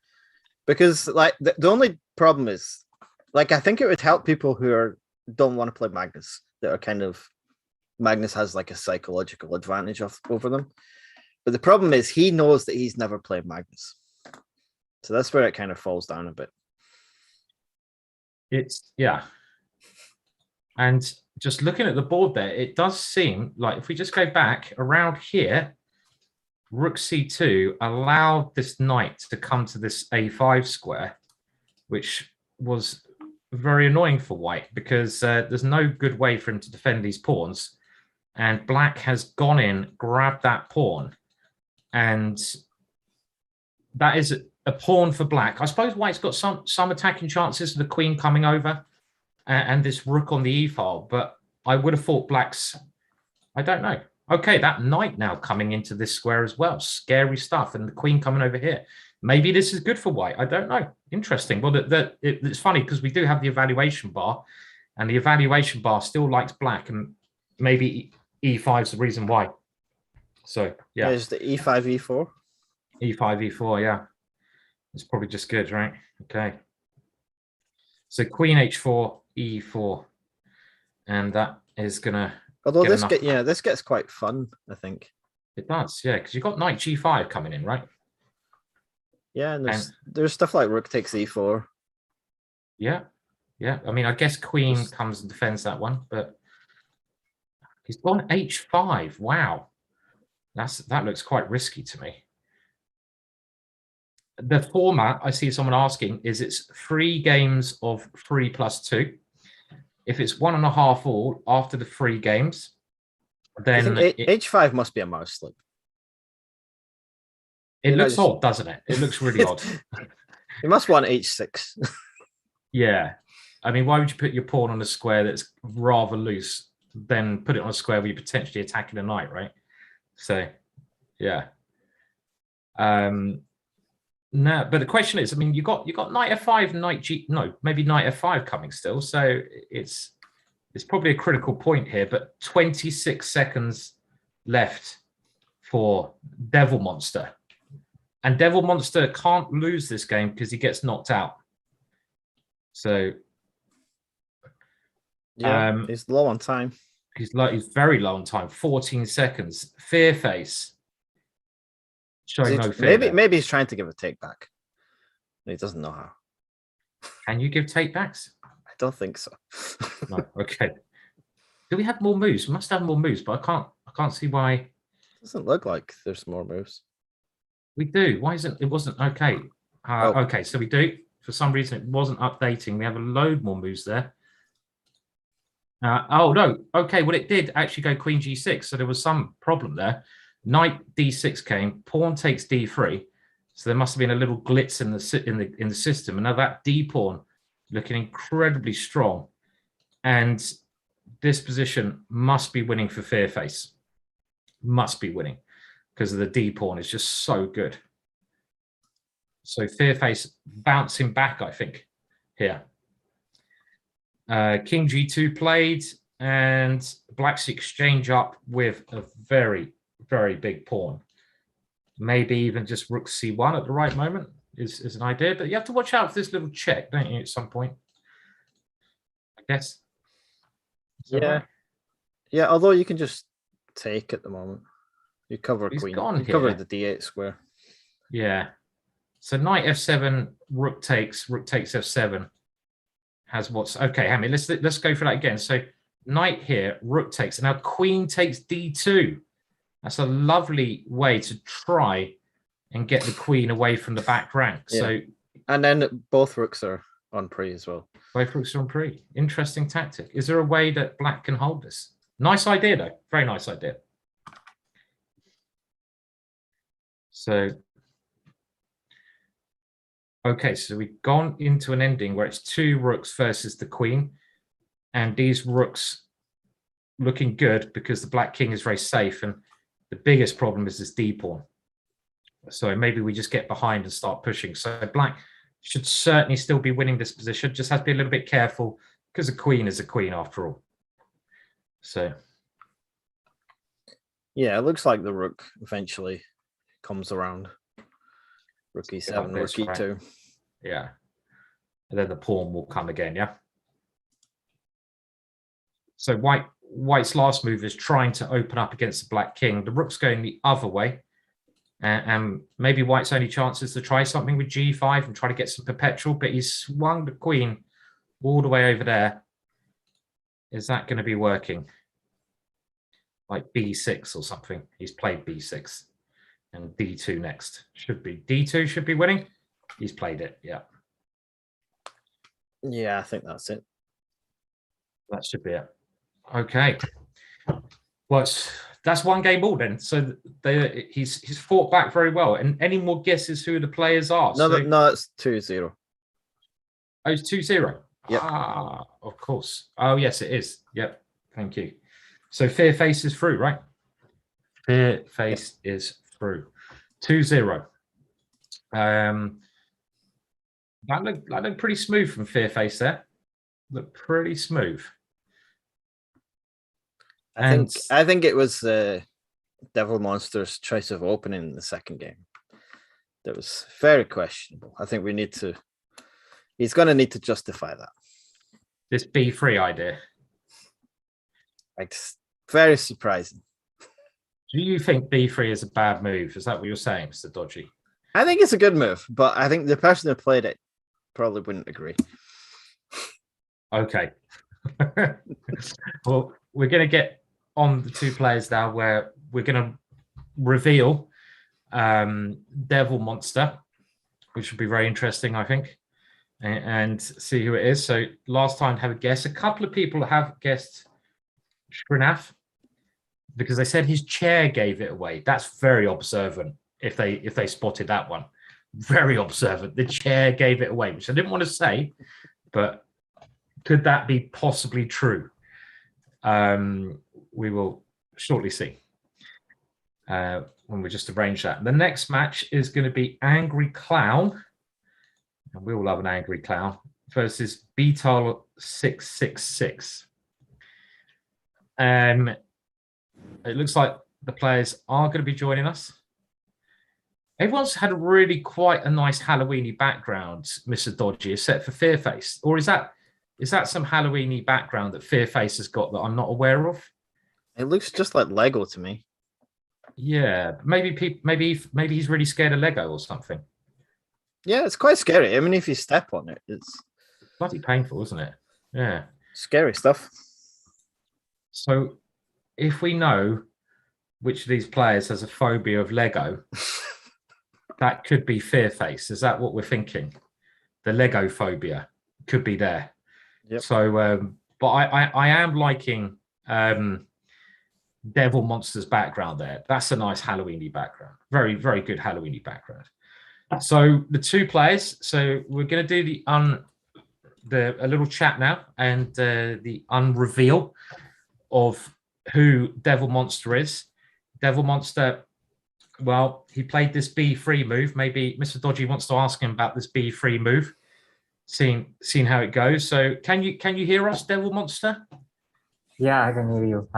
because like the only problem is, like, I think it would help people who don't want to play Magnus, that are kind of, Magnus has like a psychological advantage over them. But the problem is he knows that he's never played Magnus. So that's where it kind of falls down a bit. And just looking at the board there, it does seem like if we just go back around here, Rook C2 allowed this knight to come to this A5 square, which was very annoying for white because there's no good way for him to defend these pawns. And black has gone in, grabbed that pawn. And that is a pawn for black. I suppose white's got some attacking chances of the queen coming over and this rook on the e file, but I would have thought black's, I don't know. Okay, that knight now coming into this square as well. Scary stuff. And the queen coming over here. Maybe this is good for white. I don't know. Interesting. Well, it's funny because we do have the evaluation bar, and the evaluation bar still likes black, and maybe E5 is the reason why. So, yeah. There's the E5, E4. E5, E4, yeah. It's probably just good, right? Okay. So queen H4, E4. And that is going to... Although this gets quite fun, I think. It does, yeah, because you've got knight G5 coming in, right? Yeah, and there's stuff like rook takes E4. Yeah, yeah. I mean, I guess queen comes and defends that one, but he's gone H5. Wow. That looks quite risky to me. The format, I see someone asking, is it's 3 games of 3+2. If it's 1.5 all after the 3 games, then H5 must be a mouse slip. It looks odd, doesn't it? It looks really odd. You must want H6. Yeah. I mean, why would you put your pawn on a square that's rather loose, then put it on a square where you're potentially attacking a knight, right? So, yeah. No, but the question is, I mean, you got knight f5 and knight g, no, maybe knight f5 coming still. So it's probably a critical point here, but 26 seconds left for Devil Monster. And Devil Monster can't lose this game because he gets knocked out. So yeah, he's low on time. He's very low on time. 14 seconds. Fear face. Showing no fear. Maybe he's trying to give a take back. He doesn't know how. Can you give take backs? I don't think so. No. Okay. Do we have more moves? We must have more moves, but I can't see why. Doesn't look like there's more moves. We do. Why isn't it? Wasn't okay. Okay, so we do. For some reason, it wasn't updating. We have a load more moves there. Oh no. Okay. Well, it did actually go Queen G6, so there was some problem there. Knight D6 came. Pawn takes D3. So there must have been a little glitch in the system. And now that D pawn looking incredibly strong, and this position must be winning for Fear face. Must be winning because of the D pawn is just so good. So Fear face bouncing back, I think, here. King G2 played, and Black's exchange up with a very, very big pawn. Maybe even just Rook C1 at the right moment is an idea, but you have to watch out for this little check, don't you, at some point? I guess. Yeah. Right? Yeah, although you can just take at the moment. You cover queen. You cover the D8 square. Yeah. So knight F7, rook takes F7. Has what's okay, Hammy. Let's go for that again. So knight here, rook takes, and now queen takes D2. That's a lovely way to try and get the queen away from the back rank. Yeah. So and then both rooks are on pre as well. Both rooks are on pre. Interesting tactic. Is there a way that Black can hold this? Nice idea though. Very nice idea. So okay, so we've gone into an ending where it's two rooks versus the queen, and these rooks looking good because the black king is very safe, and the biggest problem is this D pawn. So maybe we just get behind and start pushing. So Black should certainly still be winning this position, just has to be a little bit careful because a queen is a queen after all. So yeah, it looks like the rook eventually comes around. Rook E7, rook E2. Right? Yeah. And then the pawn will come again, yeah? So White's last move is trying to open up against the black king. The rook's going the other way. And maybe White's only chance is to try something with G5 and try to get some perpetual, but he's swung the queen all the way over there. Is that going to be working? Like B6 or something. He's played B6. And D2 next. Should be. D2 should be winning. He's played it, yeah. Yeah, I think that's it. That should be it. Okay. Well, that's one game all then. So he's fought back very well. And any more guesses who the players are? No, no, it's 2-0. Oh, it's 2-0. Yeah. Ah, of course. Oh, yes, it is. Yep. Thank you. So Fear Face is through, right? Fear Face is through. 2-0. That looked pretty smooth from Fear Face there. Looked pretty smooth. I think it was Devil Monster's choice of opening in the second game. That was very questionable. I think he's going to need to justify that. This B3 idea. It's very surprising. Do you think B3 is a bad move? Is that what you're saying, Mr. Dodgy? I think it's a good move, but I think the person who played it probably wouldn't agree. Okay. Well, we're going to get on the two players now where we're going to reveal Devil Monster, which will be very interesting, I think, and see who it is. So last time, have a guess. A couple of people have guessed Shrinath because they said his chair gave it away. That's very observant if they spotted that one. Very observant. The chair gave it away, which I didn't want to say, but could that be possibly true? We will shortly see. We'll And we just arrange that. The next match is going to be Angry Clown, and we all love an angry clown, versus Beetle 666. It looks like the players are going to be joining us. Everyone's had really quite a nice Halloweeny background, Mr. Dodgy, except for Fearface. Or is that some Halloweeny background that Fearface has got that I'm not aware of? It looks just like Lego to me. Yeah, maybe he's really scared of Lego or something. Yeah, it's quite scary. I mean, if you step on it, it's Bloody painful, isn't it? Yeah. scary stuff. So if we know which of these players has a phobia of Lego, that could be Fearface. Is that what we're thinking? The Lego phobia could be there. Yep. So, but I am liking Devil Monster's background there. That's a nice Halloweeny background. Very, very good Halloweeny background. So the two players. So we're going to do a little chat now and the unreveal of who Devil Monster is. Devil Monster, well, he played this B3 move. Maybe Mr. Dodgy wants to ask him about this B3 move, seeing how it goes. So can you hear us, Devil Monster? Yeah, I can hear you.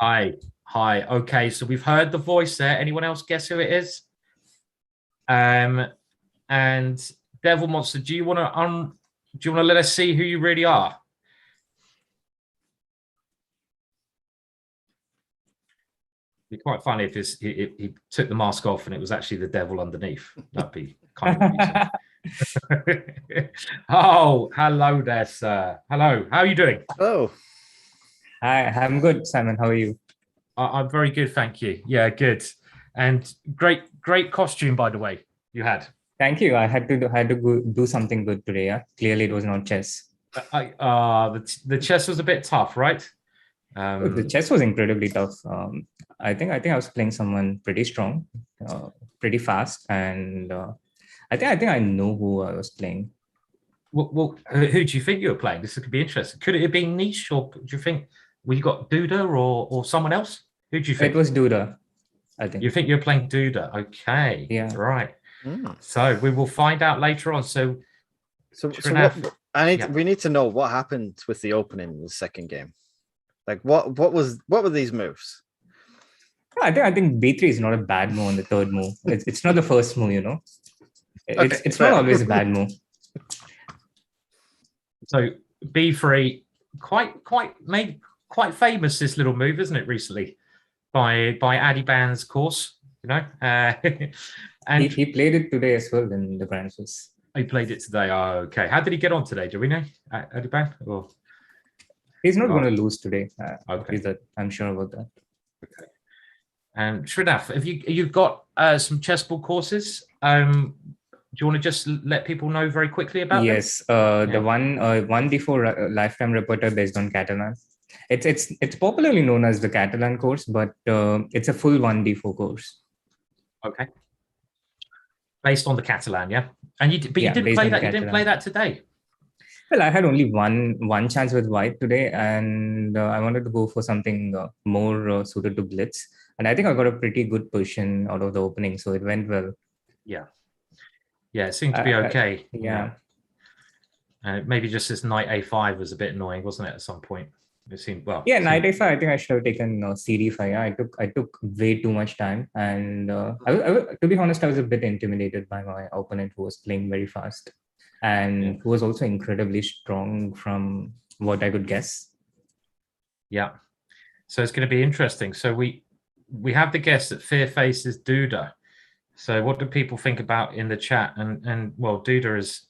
Hi. Okay, so we've heard the voice there. Anyone else guess who it is? And Devil Monster, do you want to let us see who you really are? It'd be quite funny if he took the mask off and it was actually the devil underneath. That'd be kind of amusing. Oh, hello there, sir. Hello. How are you doing? Oh, Hi, I'm good, Simon. How are you? I'm very good, thank you. Yeah, good. And great costume, by the way, you had. Thank you. I had to go do something good today. Yeah, clearly it was not chess. The chess was a bit tough, right? The chess was incredibly tough. I think I was playing someone pretty strong, pretty fast, and I think I know who I was playing. Well, who do you think you were playing? This could be interesting. Could it have been Niche, or do you think you got Duda or someone else? Who do you think? It was Duda, I think. You think you're playing Duda? Okay, Yeah. Right. So we will find out later on. So we need to know what happened with the opening in the second game. Like what were these moves? I think B3 is not a bad move on the third move. It's not the first move, you know. It's not always a bad move. So B3 made quite famous, this little move, isn't it, recently by Adiban's course, you know. And he played it today as well in the Grand Swiss. He played it today. Oh, okay. How did he get on today? Do we know, Adiban? Or he's not going to lose today. Okay, I'm sure about that. Okay. And Srinaf, have you've got some chessboard courses? Do you want to just let people know very quickly about Yes, the 1d4 lifetime repertoire based on Catalan. It's popularly known as the Catalan course, but it's a full 1d4 course. Okay. Based on the Catalan, yeah. And you didn't play that. You didn't play that today. Well, I had only one chance with White today, and I wanted to go for something more suited to Blitz. And I think I got a pretty good position out of the opening, so it went well. Yeah. Yeah, it seemed to be okay. Yeah. Maybe just this knight A5 was a bit annoying, wasn't it? At some point, it seemed well. Yeah, knight A5. I think I should have taken CD5. Yeah, I took way too much time, and to be honest, I was a bit intimidated by my opponent who was playing very fast, and who was also incredibly strong from what I could guess. Yeah. So it's going to be interesting. So we have the guess that Fearface is Duda. So what do people think about in the chat? And well, Duda is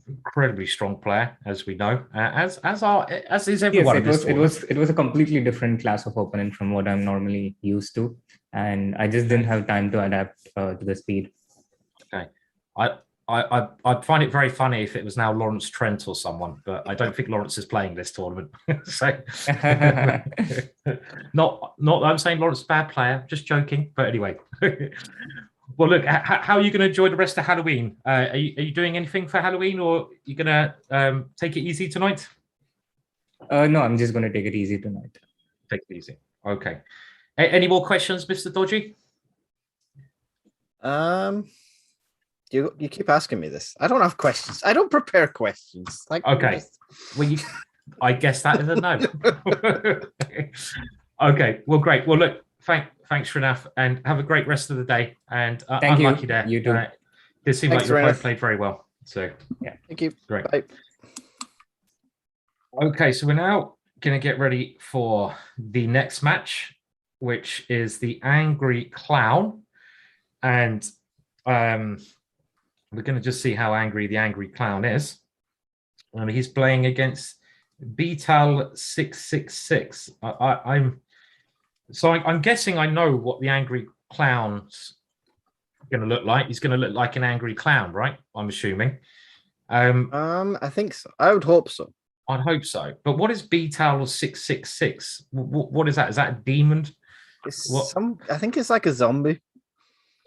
incredibly strong player, as we know, as is everyone. Yes, it was a completely different class of opponent from what I'm normally used to, and I just didn't have time to adapt to the speed. Okay, I'd find it very funny if it was now Lawrence Trent or someone, but I don't think Lawrence is playing this tournament. So not that I'm saying Lawrence is a bad player, just joking. But anyway. Well, look, how are you going to enjoy the rest of Halloween? Are you doing anything for Halloween, or are you going to take it easy tonight? No, I'm just going to take it easy tonight. Take it easy. Okay. Any more questions, Mr. Dodgy? You keep asking me this. I don't have questions. I don't prepare questions. Like Okay. Well, I guess that is a no. Okay. Well, great. Well, look, thanks for enough, and have a great rest of the day. And Thank you. unlucky there. You too. It seemed Thanks, like you both Reneth. played very well. So yeah, Thank you. great. Bye. Okay, so we're now going to get ready for the next match, which is the Angry Clown, and we're going to just see how angry the Angry Clown is. And he's playing against Betal 666. I'm guessing I know what the Angry Clown's going to look like. He's going to look like an angry clown, right? I'm assuming. I think so. I would hope so. I'd hope so. But what is Betal 666? What is that? Is that a demon? I think it's like a zombie.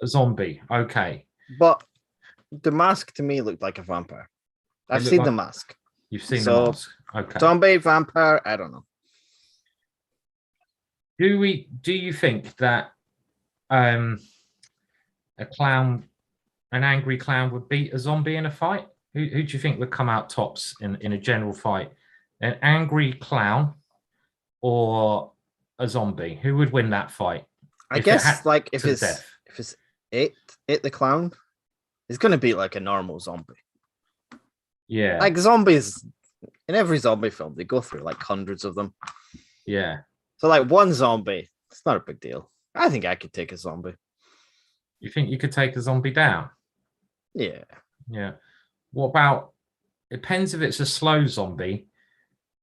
A zombie. Okay. But the mask to me looked like a vampire. I've seen the mask. You've seen the mask. Okay. Zombie, vampire, I don't know. Do you think that an angry clown would beat a zombie in a fight? Who do you think would come out tops in a general fight? An angry clown or a zombie? Who would win that fight? I guess like if it's it the clown, it's gonna be like a normal zombie. Yeah. Like zombies in every zombie film, they go through like hundreds of them. Yeah. So like one zombie, it's not a big deal. I think I could take a zombie. You think you could take a zombie down? Yeah. Yeah. What about, it depends if it's a slow zombie,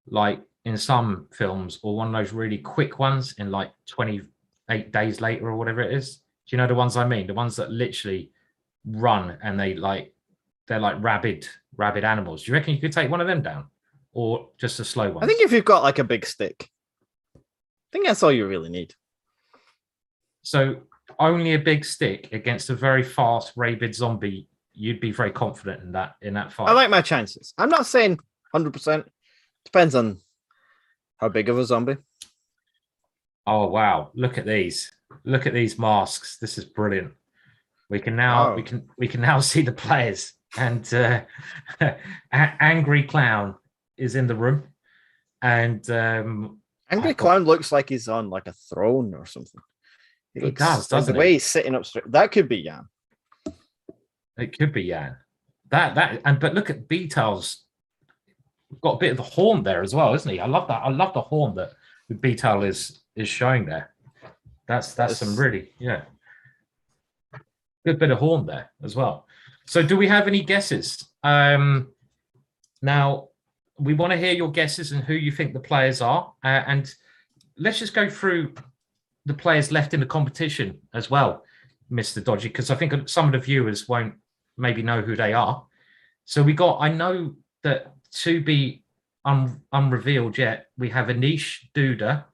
like in some films, or one of those really quick ones in like 28 days later or whatever it is. Do you know the ones I mean? The ones that literally run and they're like rabid animals. Do you reckon you could take one of them down? Or just a slow one? I think if you've got like a big stick, I think that's all you really need. So only a big stick against a very fast rabid zombie, you'd be very confident in that fight. I like my chances. I'm not saying 100%. Depends on how big of a zombie. Oh wow! Look at these. Look at these masks. This is brilliant. We can now we can now see the players, and Angry Clown is in the room, and Angry Clown looks like he's on like a throne or something. He does, doesn't the way he's sitting up straight. That could be Jan. It could be Jan. But look at Beetal's got a bit of the horn there as well, isn't he? I love that. I love the horn that Beetal is showing there. That's some really good bit of horn there as well. So do we have any guesses? Now we want to hear your guesses and who you think the players are, and let's just go through the players left in the competition as well, Mr. Dodgy, because I think some of the viewers won't maybe know who they are. So I know that to be unrevealed yet, we have Anish, Duda,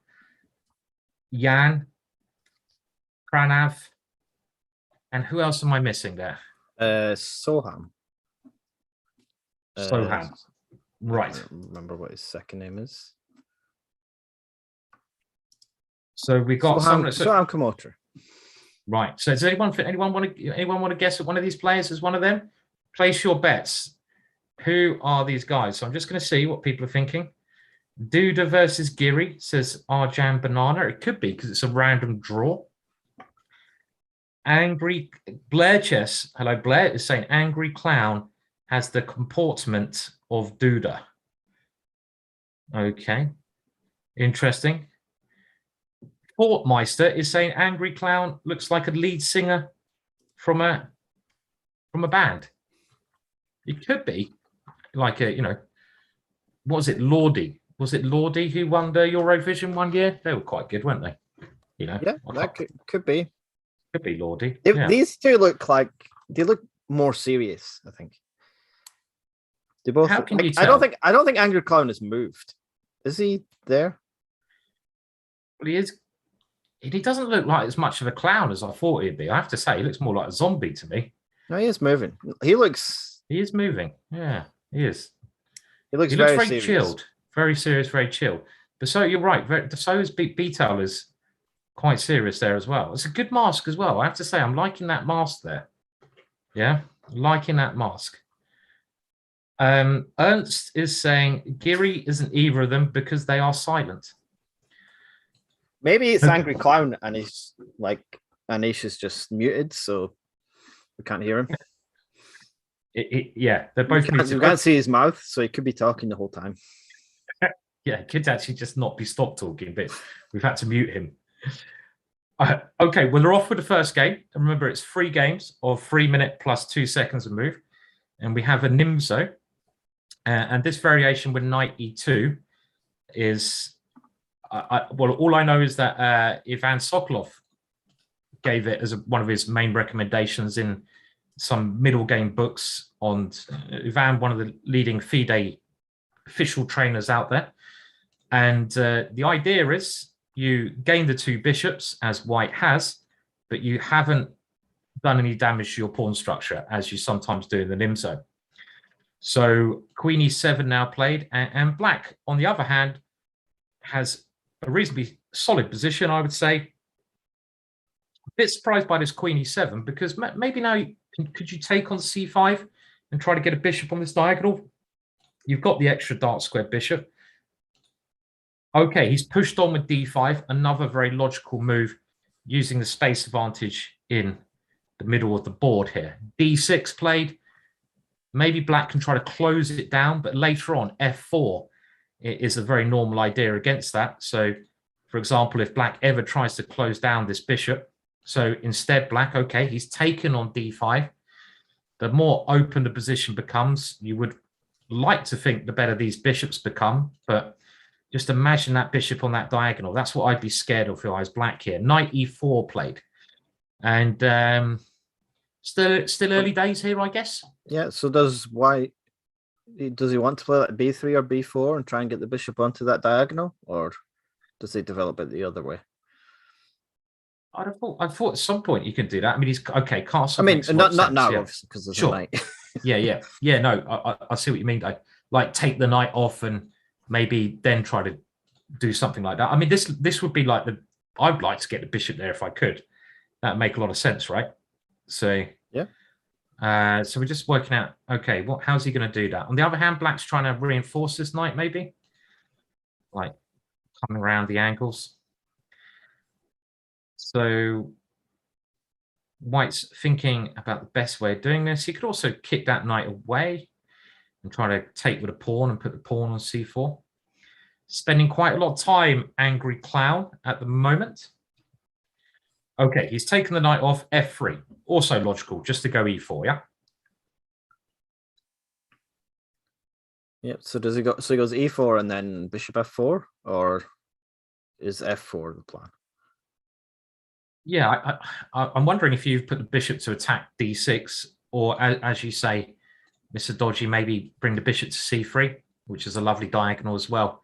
Jan, Pranav, and who else am I missing there? Soham. Soham. Right. I don't remember what his second name is. So we got Soham Kamotra. Right. So does anyone want to guess at one of these players as one of them? Place your bets. Who are these guys? So I'm just going to see what people are thinking. Duda versus Giri, says Arjan Banana. It could be because it's a random draw. Angry Blair Chess. Hello, Blair is saying Angry Clown has the comportment of Duda. Okay. Interesting. Portmeister is saying Angry Clown looks like a lead singer from a band. It could be like what was it, Lordi? Was it Lordi who won the Eurovision one year? They were quite good, weren't they? Yeah, that could be. Could be Lordi. These two look more serious, I think. They both. How can you tell? I don't think Angry Clown has moved. Is he there? Well, he is. He doesn't look like as much of a clown as I thought he'd be. I have to say, he looks more like a zombie to me. No, he is moving. He is moving. Yeah, he is. He looks very serious. Chilled. Very serious, very chilled. But so you're right. So is Beetal is quite serious there as well. It's a good mask as well. I have to say, I'm liking that mask there. Yeah, liking that mask. Ernst is saying Giri isn't either of them because they are silent. Maybe it's Okay. Angry Clown and he's like Anish is just muted, so we can't hear him. Yeah, they're both We muted. can't see his mouth, so he could be talking the whole time. Yeah, could actually just not be stopped talking, but we've had to mute him. Okay, well, we're off with the first game. And remember, it's 3 games of 3 minute plus 2 seconds of move. And we have a Nimzo. And this variation with knight e2 is, well, all I know is that Ivan Sokolov gave it as one of his main recommendations in some middle game books on Ivan, one of the leading FIDE official trainers out there. And the idea is you gain the 2 bishops, as white has, but you haven't done any damage to your pawn structure, as you sometimes do in the Nimzo. So queen e7 now played, and black, on the other hand, has a reasonably solid position, I would say. A bit surprised by this queen e7, because maybe now could you take on c5 and try to get a bishop on this diagonal? You've got the extra dark square bishop. Okay, he's pushed on with d5, another very logical move, using the space advantage in the middle of the board here. d6 played. Maybe black can try to close it down, but later on, f4 is a very normal idea against that. So, for example, if black ever tries to close down this bishop, so instead black, okay, he's taken on d5. The more open the position becomes, you would like to think the better these bishops become, but just imagine that bishop on that diagonal. That's what I'd be scared of if I was black here. Knight e4 played. And still early days here, I guess. Yeah, so does white, does he want to play like b3 or b4 and try and get the bishop onto that diagonal, or does he develop it the other way? I thought at some point you can do that. I mean, he's okay. Castle. I mean, makes a lot of not sense, now, yeah. obviously, because there's Sure. a knight. Yeah. No, I see what you mean. Like take the knight off and maybe then try to do something like that. I mean, this would be like I'd like to get the bishop there if I could. That'd make a lot of sense, right? So yeah. So we're just working out. Okay, how's he going to do that? On the other hand, black's trying to reinforce this knight, maybe like coming around the angles. So white's thinking about the best way of doing this. He could also kick that knight away and try to take with a pawn and put the pawn on c4. Spending quite a lot of time, Angry Clown, at the moment. Okay, he's taken the knight off f3. Also logical, just to go e4, yeah? Yep. So does he go? So he goes e4 and then bishop f4, or is f4 the plan? Yeah, I'm wondering if you've put the bishop to attack d6, or as you say, Mr. Dodgy, maybe bring the bishop to c3, which is a lovely diagonal as well.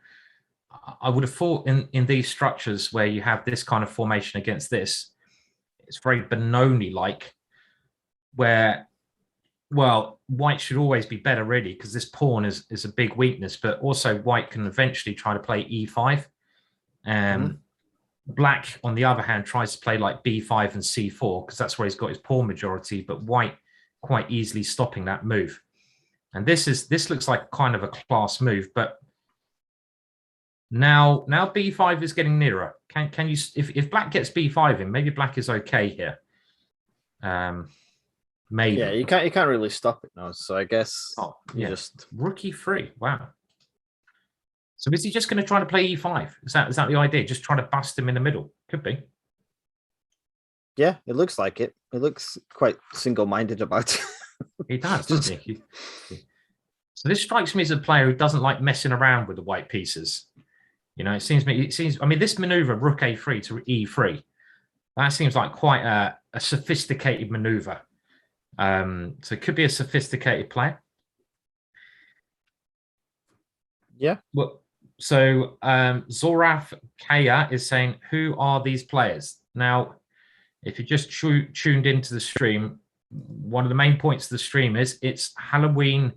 I would have thought in these structures where you have this kind of formation against this, it's very Benoni-like, where, well, white should always be better, really, because this pawn is a big weakness, but also white can eventually try to play e5. Black, on the other hand, tries to play like b5 and c4, because that's where he's got his pawn majority, but white quite easily stopping that move. And this looks like kind of a class move, but now b5 is getting nearer. Can you, if black gets b5 in, maybe black is okay here. Maybe. Yeah, you can't really stop it now. So I guess just rookie free. Wow. So is he just going to try to play e5? Is that the idea? Just try to bust him in the middle? Could be. Yeah, it looks like it. It looks quite single-minded about it. He does, doesn't he? So this strikes me as a player who doesn't like messing around with the white pieces. You know, it seems. I mean, this maneuver, rook a3 to e3, that seems like quite a sophisticated maneuver. So it could be a sophisticated player. Yeah. Well, so Zoraf Kaya is saying, who are these players? Now, if you just tuned into the stream, one of the main points of the stream is it's Halloween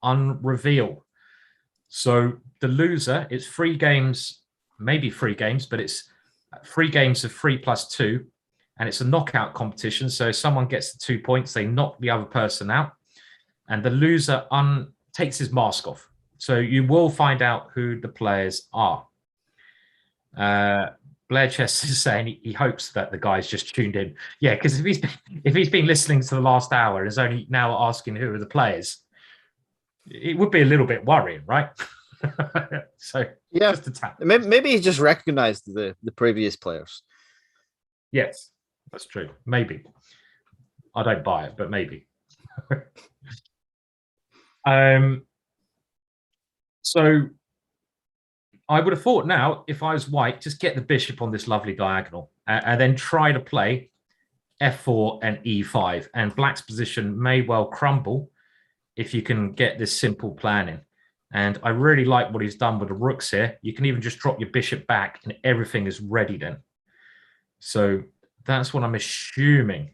Unreveal. So the loser, it's 3 games, maybe 3 games, but it's 3 games of 3+2, and it's a knockout competition. So someone gets the 2 points, they knock the other person out, and the loser takes his mask off. So you will find out who the players are. Blair Chess is saying he hopes that the guy's just tuned in. Yeah, because if he's been listening to the last hour and is only now asking who are the players, it would be a little bit worrying, right? So Yeah, just a tap. Maybe he just recognized the previous players. Yes, that's true. Maybe. I don't buy it, but maybe. So I would have thought now, if I was white, just get the bishop on this lovely diagonal and then try to play f4 and e5. And black's position may well crumble if you can get this simple planning. And I really like what he's done with the rooks here. You can even just drop your bishop back and everything is ready then. So that's what I'm assuming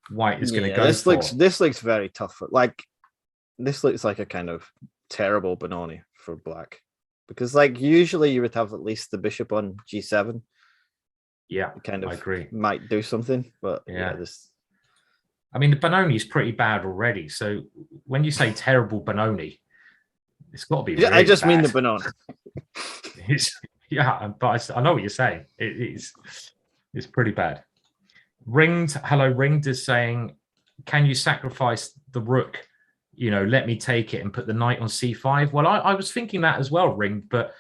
white is going to go for. This looks very tough. Like, this looks like a kind of terrible Benoni for black. Because, like, usually you would have at least the bishop on g7. Yeah, kind of I agree. Might do something, but this. I mean, the Benoni is pretty bad already. So when you say terrible Benoni, it's got to be. Really I just bad. mean the Benoni. Yeah, but I know what you're saying. It's pretty bad. Ringed is saying, can you sacrifice the rook? You know, let me take it and put the knight on c5. Well, I was thinking that as well, Ringed, but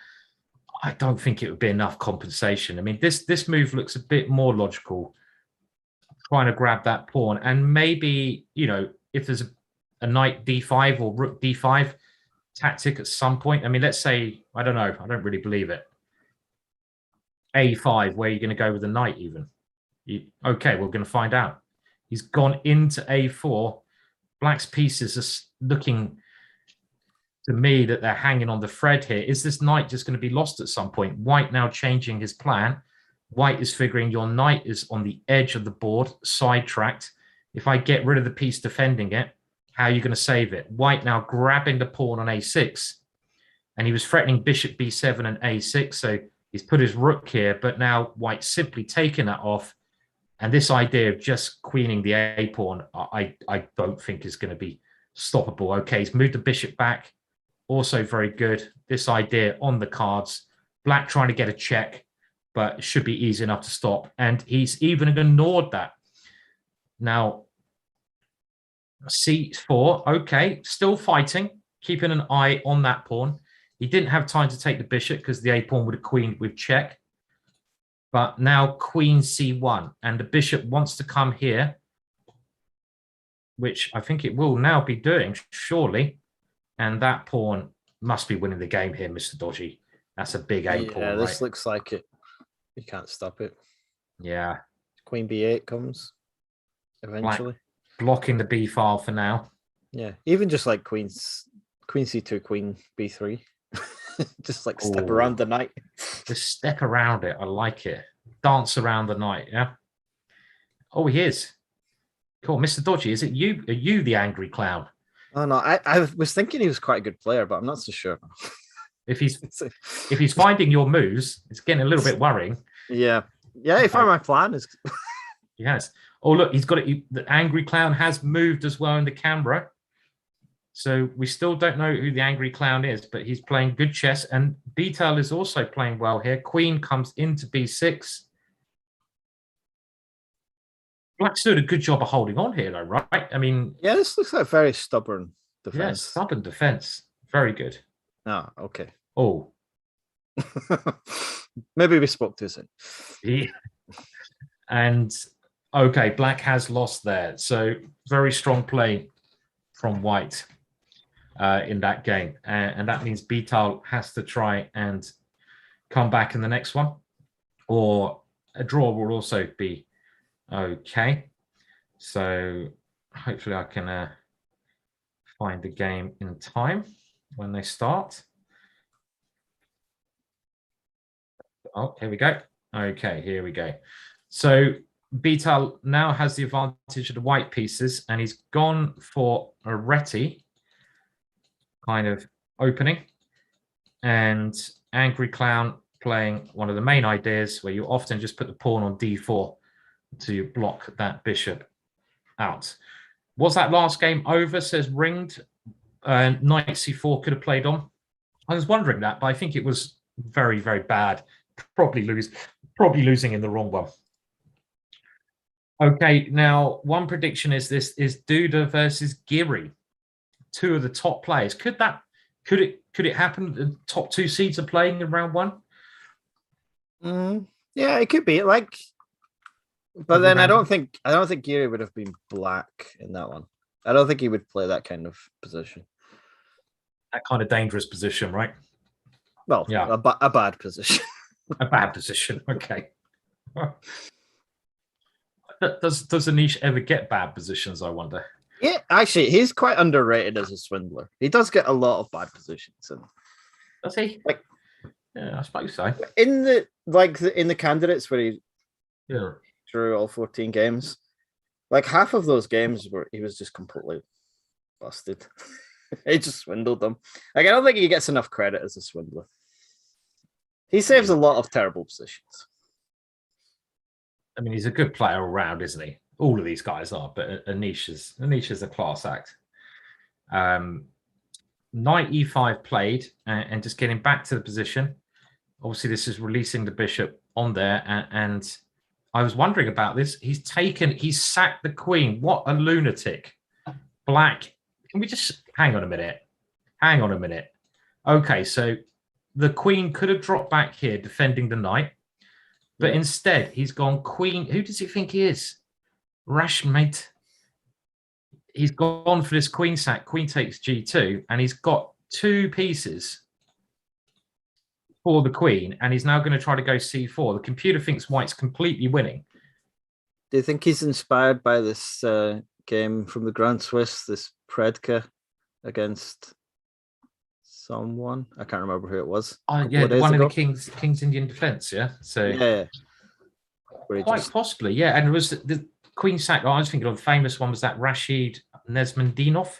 I don't think it would be enough compensation. I mean, this move looks a bit more logical, trying to grab that pawn. And maybe, you know, if there's a knight d5 or rook d5 tactic at some point. I mean, let's say, I don't know, I don't really believe it. a5, where you're going to go with the knight even. Okay, we're going to find out. He's gone into a4. Black's pieces are looking to me that they're hanging on the thread here. Is this knight just going to be lost at some point? White now changing his plan. White is figuring your knight is on the edge of the board, sidetracked. If I get rid of the piece defending it, how are you going to save it? White now grabbing the pawn on a6. And he was threatening bishop b7 and a6. So he's put his rook here, but now White's simply taking that off. And this idea of just queening the a pawn, I don't think is going to be stoppable. Okay, he's moved the bishop back. Also very good. This idea on the cards. Black trying to get a check, but it should be easy enough to stop. And he's even ignored that. Now, c4, okay, still fighting, keeping an eye on that pawn. He didn't have time to take the bishop because the a pawn would have queened with check. But now queen c1, and the bishop wants to come here, which I think it will now be doing, surely. And that pawn must be winning the game here, Mr. Dodgy. That's a big a pawn, Yeah, this right? looks like it. You can't stop it. Yeah. Queen b8 comes eventually. Black blocking the b file for now. Yeah, even just like queen c2, queen b3. Just like step around the knight. Just step around it. I like it. Dance around the knight, yeah? Oh, he is. Cool. Mr. Dodgy, is it you? Are you the angry clown? Oh, no, I was thinking he was quite a good player, but I'm not so sure. If he's finding your moves, it's getting a little bit worrying. Yeah. Yeah, if my plan is... Yes. Oh, look, he's got it. The angry clown has moved as well in the camera. So we still don't know who the angry clown is, but he's playing good chess. And Beetle is also playing well here. Queen comes into b6. Black's doing a good job of holding on here, though, right? I mean... Yeah, this looks like very stubborn defense. Yeah, stubborn defense. Very good. Oh, okay. Oh. Maybe we spoke too soon. Yeah. And, okay, Black has lost there. So, very strong play from White in that game. And that means Beetle has to try and come back in the next one. Or a draw will also be okay. So, hopefully I can find the game in time when they start. Oh, here we go. Okay, here we go. So Beetle now has the advantage of the white pieces, and he's gone for a Reti kind of opening. And Angry Clown playing one of the main ideas where you often just put the pawn on d4 to block that bishop out. Was that last game over? Says Ringed. Knight c4 could have played on. I was wondering that, but I think it was very, very bad. Probably losing in the wrong one. Okay, now one prediction is this is Duda versus Giri, two of the top players. Could it happen? The top two seeds are playing in round one. Yeah, it could be like, but then I don't think Giri would have been black in that one. I don't think he would play that kind of position. That kind of dangerous position, right? Well, yeah, a bad position. A bad position. Okay. Does Anish ever get bad positions, I wonder? Yeah, actually, he's quite underrated as a swindler. He does get a lot of bad positions. And does he? Like, yeah, I suppose so. In the candidates where he drew all 14 games, like half of those games where he was just completely busted. He just swindled them. Like, I don't think he gets enough credit as a swindler. He saves a lot of terrible positions. I mean, he's a good player all round, isn't he? All of these guys are, but Anish is a class act. Knight e5 played, and just getting back to the position. Obviously, this is releasing the bishop on there, and I was wondering about this. He's sacked the queen. What a lunatic. Black. Can we just hang on a minute? Hang on a minute. Okay, so the queen could have dropped back here defending the knight, but instead he's gone queen. Who does he think he is? Rash mate. He's gone for this queen sack. Queen takes g2, and he's got two pieces for the queen, and he's now going to try to go c4. The computer thinks white's completely winning. Do you think he's inspired by this game from the Grand Swiss, this Predka against someone? I can't remember who it was. Yeah, one of the King's Indian Defense. Yeah, so yeah, quite possibly, yeah. And it was the queen sack. I was thinking of the famous one was that Rashid Nesmandinov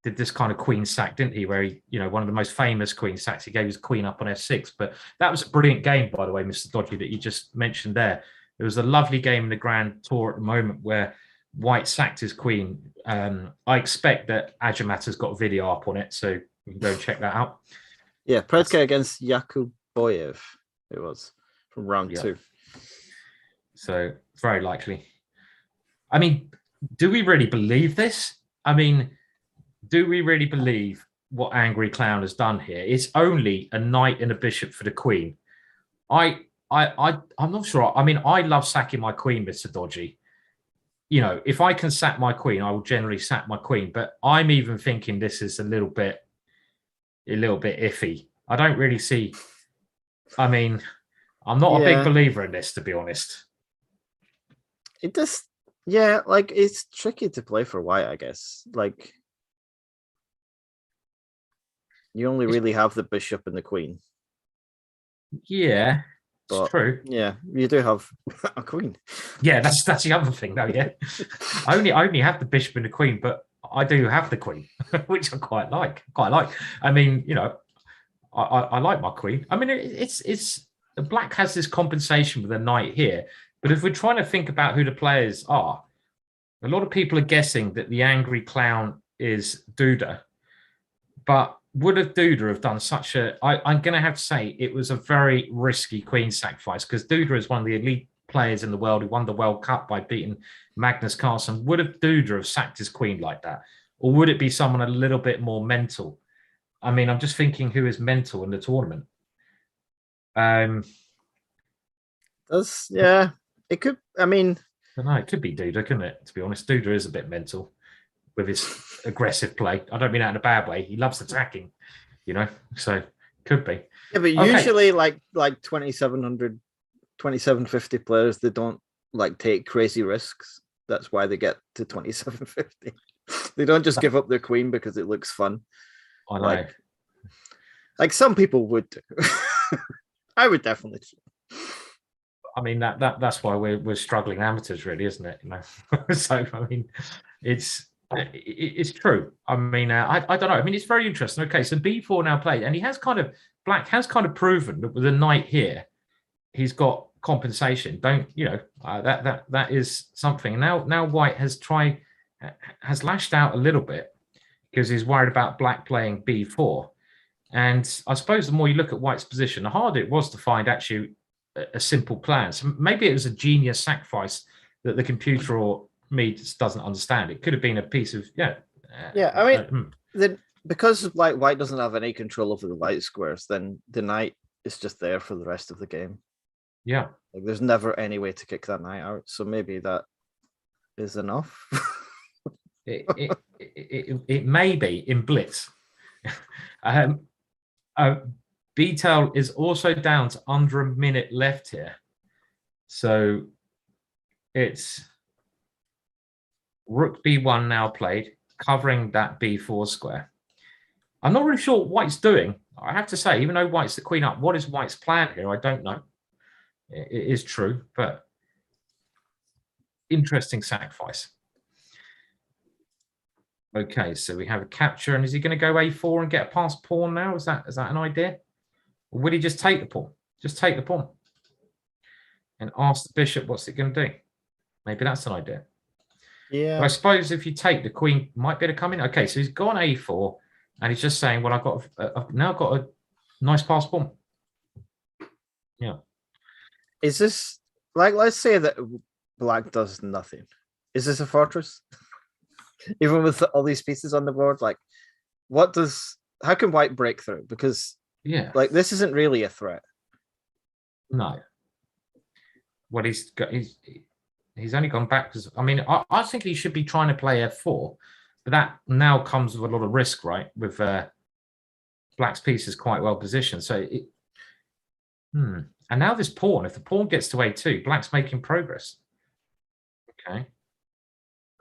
did this kind of queen sack, didn't he? Where he, one of the most famous queen sacks. He gave his queen up on f6. But that was a brilliant game, by the way, Mr. Dodgy, that you just mentioned there. It was a lovely game in the Grand Tour at the moment where white sacked his queen. I expect that Ajamat has got a video up on it, so you can go and check that out. Yeah, Predka against Yakuboyev. It was from round 2. So very likely. I mean, do we really believe this? I mean, do we really believe what Angry Clown has done here? It's only a knight and a bishop for the queen. I'm not sure. I mean, I love sacking my queen, Mr. Dodgy. If I can sack my queen, I will generally sack my queen. But I'm even thinking this is a little bit iffy. I don't really see. I mean, I'm not a big believer in this, to be honest. It just, like it's tricky to play for white, I guess. Like, you only really have the bishop and the queen. Yeah. It's true. Yeah, you do have a queen. Yeah, that's the other thing, though. Yeah, I only have the bishop and the queen, but I do have the queen, which I quite like. I mean, I like my queen. I mean, it's black has this compensation with a knight here, but if we're trying to think about who the players are, a lot of people are guessing that the Angry Clown is Duda, but would have Duda have done such a... I'm going to have to say it was a very risky queen sacrifice because Duda is one of the elite players in the world who won the World Cup by beating Magnus Carlsen. Would have Duda have sacked his queen like that? Or would it be someone a little bit more mental? I mean, I'm just thinking who is mental in the tournament. It could... I mean... I don't know, it could be Duda, couldn't it? To be honest, Duda is a bit mental with his aggressive play. I don't mean that in a bad way. He loves attacking, so could be. Yeah, but usually like 2700, 2750 players, they don't like take crazy risks. That's why they get to 2750. They don't just give up their queen because it looks fun. I know. Like some people would do. I would definitely. I mean that's why we're struggling amateurs, really, isn't it? So I mean, it's true. I mean, I don't know. I mean, it's very interesting. Okay, so B4 now played, and he has kind of Black has kind of proven that with a knight here, he's got compensation. Don't that is something. Now White has lashed out a little bit because he's worried about Black playing b4. And I suppose the more you look at White's position, the harder it was to find actually a simple plan. So maybe it was a genius sacrifice that the computer or me just doesn't understand. It could have been a piece of I mean, because like White doesn't have any control over the light squares, then the knight is just there for the rest of the game. Yeah, like there's never any way to kick that knight out. So maybe that is enough. it may be in Blitz. B-Tail is also down to under a minute left here. So it's Rook B1 now played, covering that B4 square. I'm not really sure what White's doing. I have to say, even though White's the queen up, what is White's plan here? I don't know. It is true, but interesting sacrifice. Okay, so we have a capture, and is he going to go A4 and get a past pawn now? Is that an idea? Or would he just take the pawn? Just take the pawn and ask the bishop what's it going to do? Maybe that's an idea. Yeah. But I suppose if you take, the queen might be able to come in. Okay, so he's gone A4, and he's just saying, well, I've now got a nice past pawn. Yeah. Is this, like, let's say that Black does nothing. Is this a fortress? Even with all these pieces on the board, like, how can White break through? Because, like, this isn't really a threat. No. What he's only gone back because, I mean, I think he should be trying to play F4, but that now comes with a lot of risk, right? With Black's piece is quite well positioned. So, and now this pawn, if the pawn gets to A2, Black's making progress. Okay.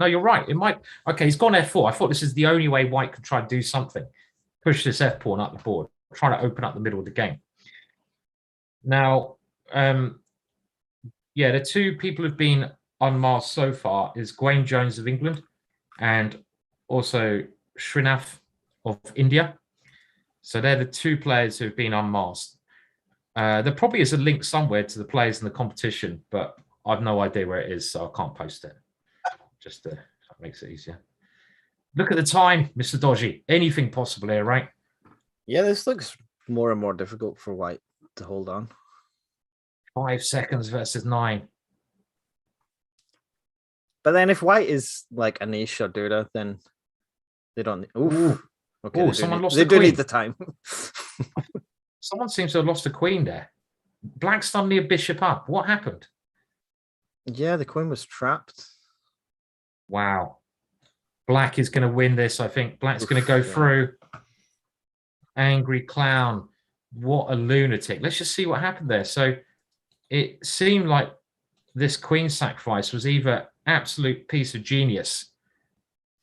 No, you're right. It might. Okay, he's gone F4. I thought this is the only way White could try to do something. Push this F pawn up the board, trying to open up the middle of the game. Now, the two people who've been unmasked so far is Gwaine Jones of England and also Srinath of India. So they're the two players who've been unmasked. There probably is a link somewhere to the players in the competition, but I've no idea where it is, so I can't post it. Just that makes it easier. Look at the time, Mr. Dodgy. Anything possible here, right? Yeah, this looks more and more difficult for White to hold on. 5 seconds versus 9. But then if White is like Anish or Dura, then they don't. Oof. Okay, they do need the time. Someone seems to have lost a queen there. Black suddenly a bishop up. What happened? Yeah, the queen was trapped. Wow. Black is going to win this, I think. Black's going to go through. Angry clown. What a lunatic. Let's just see what happened there. So it seemed like this queen sacrifice was either absolute piece of genius,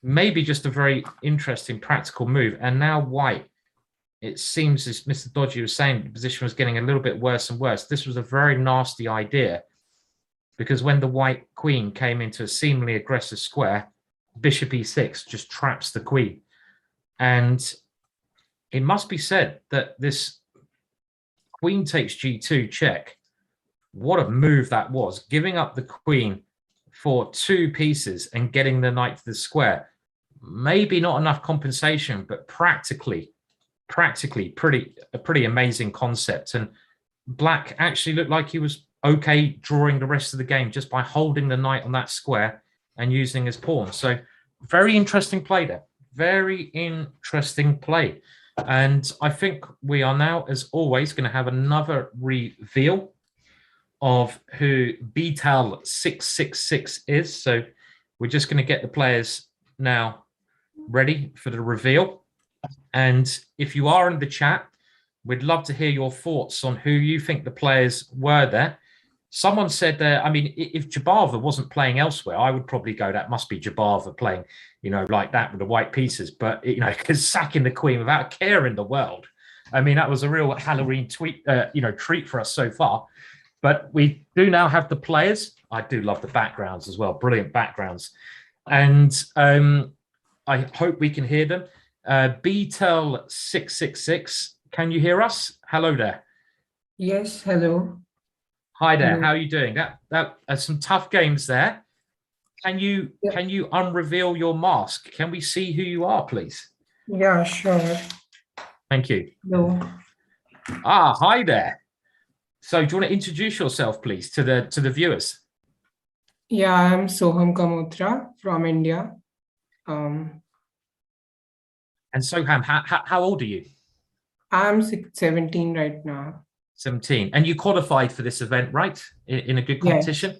maybe just a very interesting practical move. And now White, it seems, as Mr. Dodgy was saying, the position was getting a little bit worse and worse. This was a very nasty idea because when the White queen came into a seemingly aggressive square, bishop e6 just traps the queen. And it must be said that this queen takes g2 check. What a move that was, giving up the queen for 2 pieces and getting the knight to the square. Maybe not enough compensation, but practically a pretty amazing concept. And Black actually looked like he was okay drawing the rest of the game just by holding the knight on that square and using his pawn. So very interesting play there. Very interesting play. And I think we are now, as always, going to have another reveal of who BTAL 666 is. So we're just going to get the players now ready for the reveal. And if you are in the chat, we'd love to hear your thoughts on who you think the players were there. Someone said, I mean, if Jabava wasn't playing elsewhere, I would probably go, that must be Jabava playing, like that with the white pieces. But, because sacking the queen without a care in the world. I mean, that was a real Halloween treat for us so far. But we do now have the players. I do love the backgrounds as well. Brilliant backgrounds. And I hope we can hear them. BTEL 666 can you hear us? Hello there. Yes, hello. Hi there. Hello. How are you doing? That are some tough games there. Can you Yeah. unreveal your mask? Can we see who you are, please? Yeah, sure. Thank you. Hello. Hi there. So, do you want to introduce yourself, please, to the viewers? Yeah, I'm Soham Kamotra from India. Um, And Soham, how old are you? I'm 17 right now. 17. And you qualified for this event, right? In a good Yes. competition.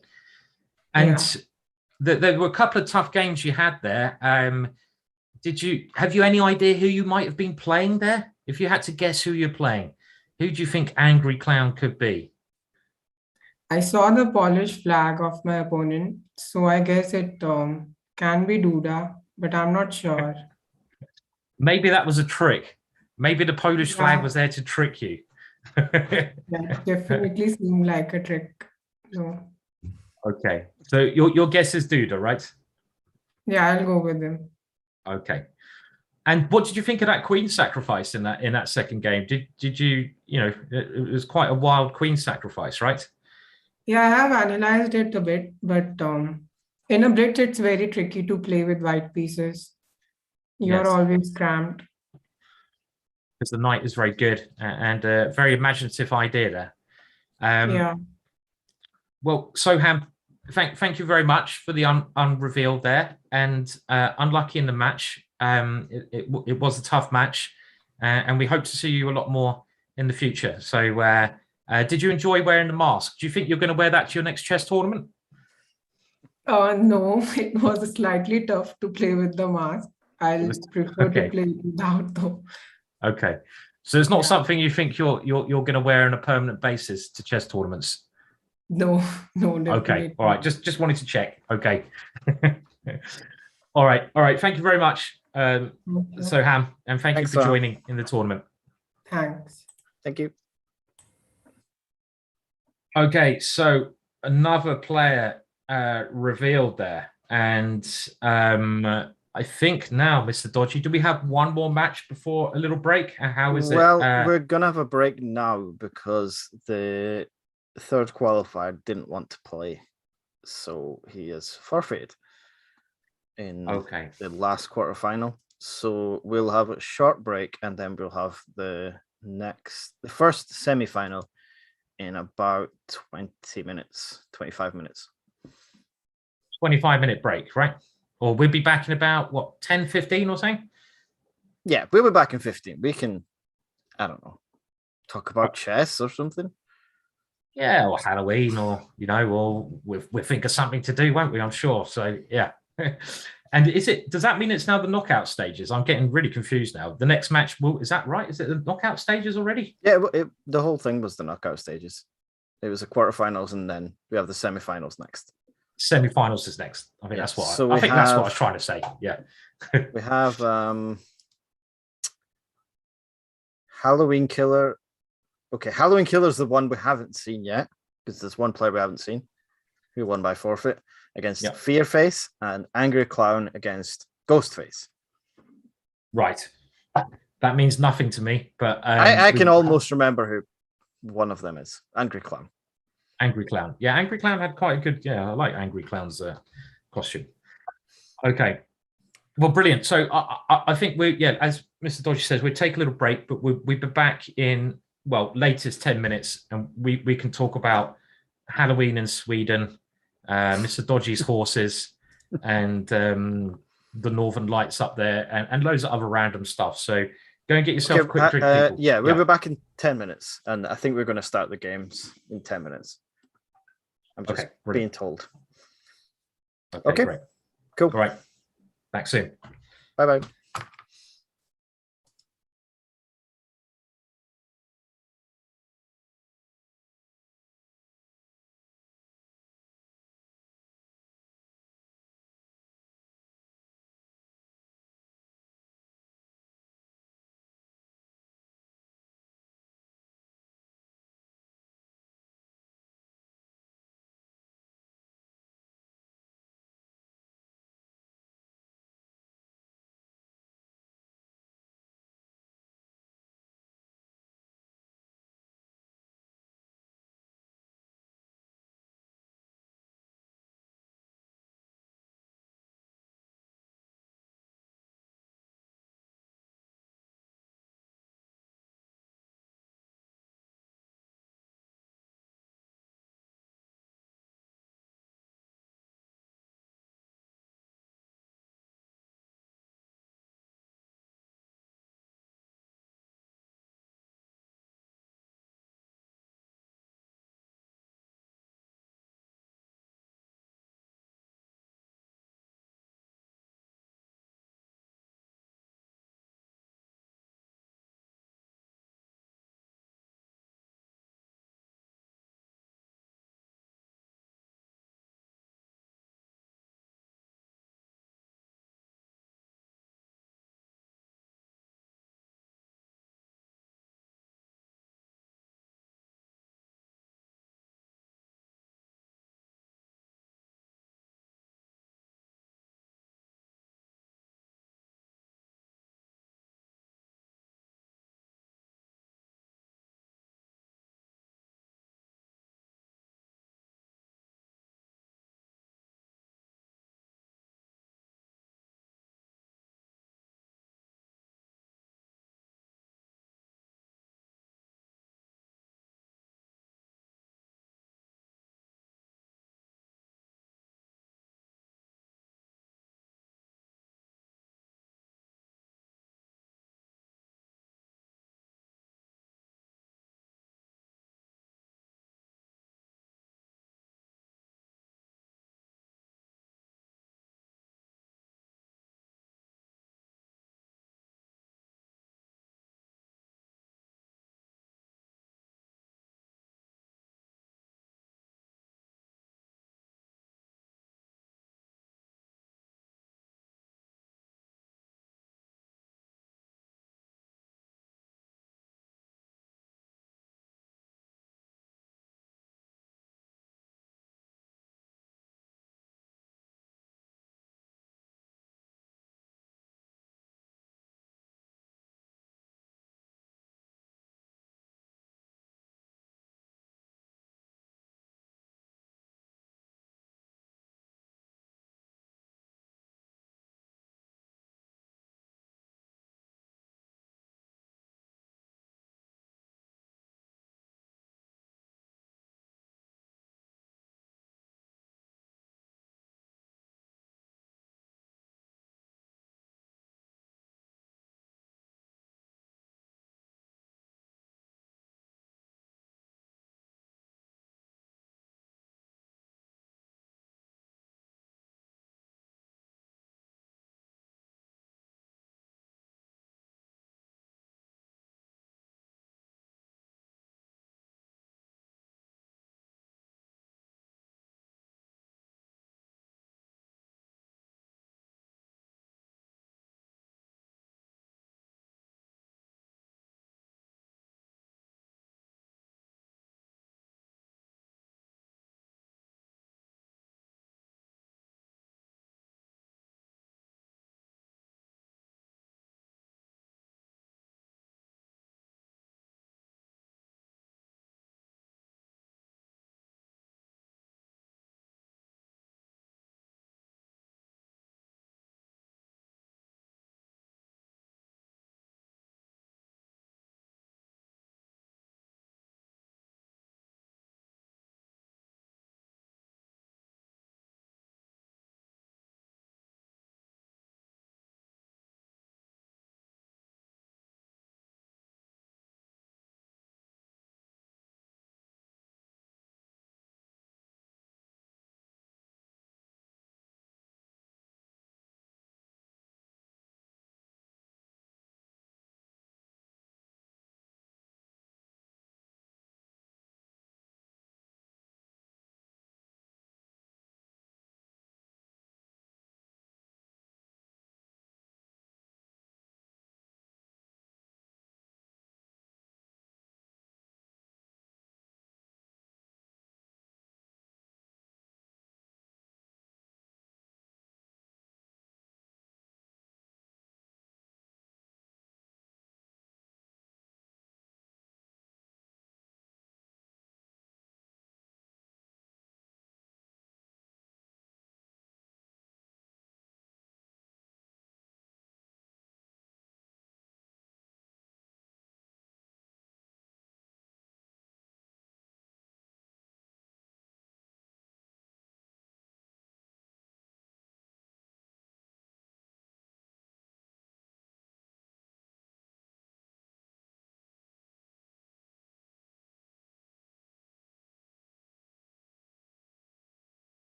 And Yeah. there were a couple of tough games you had there. Have you any idea who you might have been playing there? If you had to guess who you're playing, who do you think Angry Clown could be? I saw the Polish flag of my opponent, so I guess it can be Duda, but I'm not sure. Maybe that was a trick. Maybe the Polish flag Yeah, was there to trick you. that definitely seemed like a trick. No. Okay. So your guess is Duda, right? Yeah, I'll go with him. Okay. And what did you think of that queen sacrifice in that second game? Did you it was quite a wild queen sacrifice, right? Yeah, I have analyzed it a bit, but in a blitz, it's very tricky to play with white pieces. You're Yes, always cramped. because the knight is very good and a very imaginative idea there. Yeah. Well, Soham, thank you very much for the unrevealed there, and unlucky in the match. It was a tough match, and we hope to see you a lot more in the future. So, did you enjoy wearing the mask? Do you think you're going to wear that to your next chess tournament? No, it was slightly tough to play with the mask. I'll prefer to Okay. play without though. Okay. So it's not Yeah. something you think you're going to wear on a permanent basis to chess tournaments? No, definitely. Okay. All right. Just wanted to check. Okay. All right. Thank you very much, Okay. Soham, and thank Thanks, you for Soham. joining in the tournament. Thanks. Thank you. Okay, so another player revealed there, and I think now, Mr.Dodgy, do we have one more match before a little break? And how is Well, it? we're gonna have a break now because the third qualifier didn't want to play, so he is forfeited in Okay. the last quarterfinal. So we'll have a short break, and then we'll have the first semi-final in about 20 minutes, 25 minutes. 25-minute break, right? Or we'll be back in about, what, 10, 15 or something? Yeah, we'll be back in 15. We can, I don't know, talk about chess or something. Yeah, or Halloween, or, or we'll think of something to do, won't we? I'm sure. So, yeah. And does that mean it's now the knockout stages? I'm getting really confused now. The next match, is that right? Is it the knockout stages already? Yeah, the whole thing was the knockout stages. It was the quarterfinals, and then we have the semifinals next. Semi-finals is next. I think that's what So that's what I was trying to say. Yeah. We have Halloween Killer. Okay, Halloween Killer is the one we haven't seen yet, because there's one player we haven't seen who won by forfeit against Fear Face, and Angry Clown against Ghostface. Right. That means nothing to me, but I can almost remember who one of them is. Angry Clown. Angry Clown. Yeah, Angry Clown had quite a good. Yeah, I like Angry Clown's costume. Okay. Well, brilliant. So I think as Mr. Dodgy says, we'll take a little break, but we'll be back in, latest 10 minutes, and we can talk about Halloween in Sweden, Mr. Dodgy's horses, and the Northern Lights up there, and loads of other random stuff. So go and get yourself a quick drink, people. Yeah, we'll be back in 10 minutes, and I think we're going to start the games in 10 minutes. I'm just being told. Okay. Great. Cool. All right. Back soon. Bye-bye.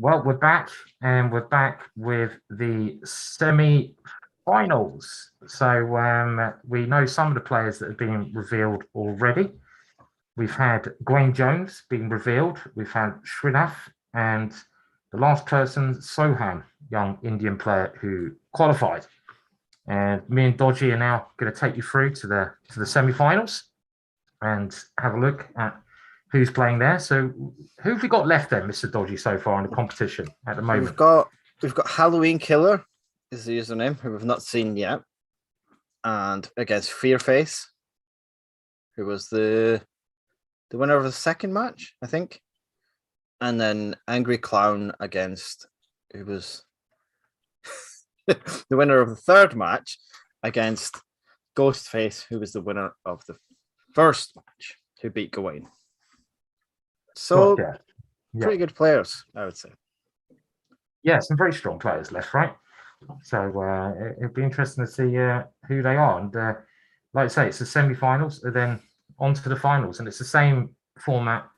Well, we're back, and we're back with the semi-finals. So we know some of the players that have been revealed already. We've had Gwen Jones being revealed. We've had Srinath, and the last person, Sohan, young Indian player who qualified. And me and Dodgy are now going to take you through to the semi-finals and have a look at who's playing there. So who have we got left then, Mr. Dodgy, so far in the competition at the moment? We've got Halloween Killer is the username, who we've not seen yet, and against Fearface, who was the winner of the second match, I think, and then Angry Clown against who was the winner of the third match against Ghostface, who was the winner of the first match, who beat Gawain. So, Gotcha. Yeah. pretty good players, I would say. Yeah, some very strong players left, right? So it'd be interesting to see who they are. And like I say, it's the semi-finals, and then on to the finals. And it's the same format,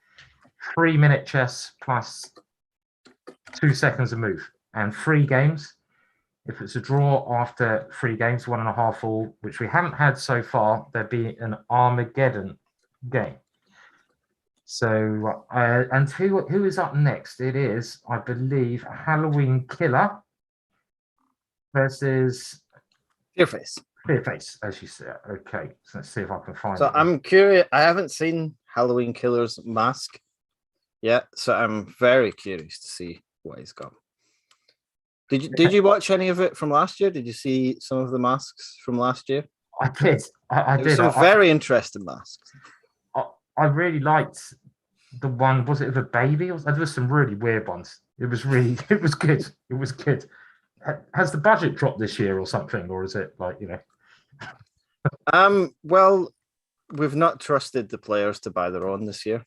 3-minute chess plus 2 seconds a move, and 3 games. If it's a draw after 3 games, 1.5 all, which we haven't had so far, there'd be an Armageddon game. So, and who is up next? It is, I believe, Halloween Killer versus Fearface. as you said. Okay, so let's see if I can find So it. I'm curious. I haven't seen Halloween Killer's mask yet, so I'm very curious to see what he's got. Did you watch any of it from last year? Did you see some of the masks from last year? I did. I There were did. some very interesting masks. I really liked the one. Was it of a baby? There was some really weird ones. It was good. It was good. Has the budget dropped this year or something, or is it like, you know? Well, we've not trusted the players to buy their own this year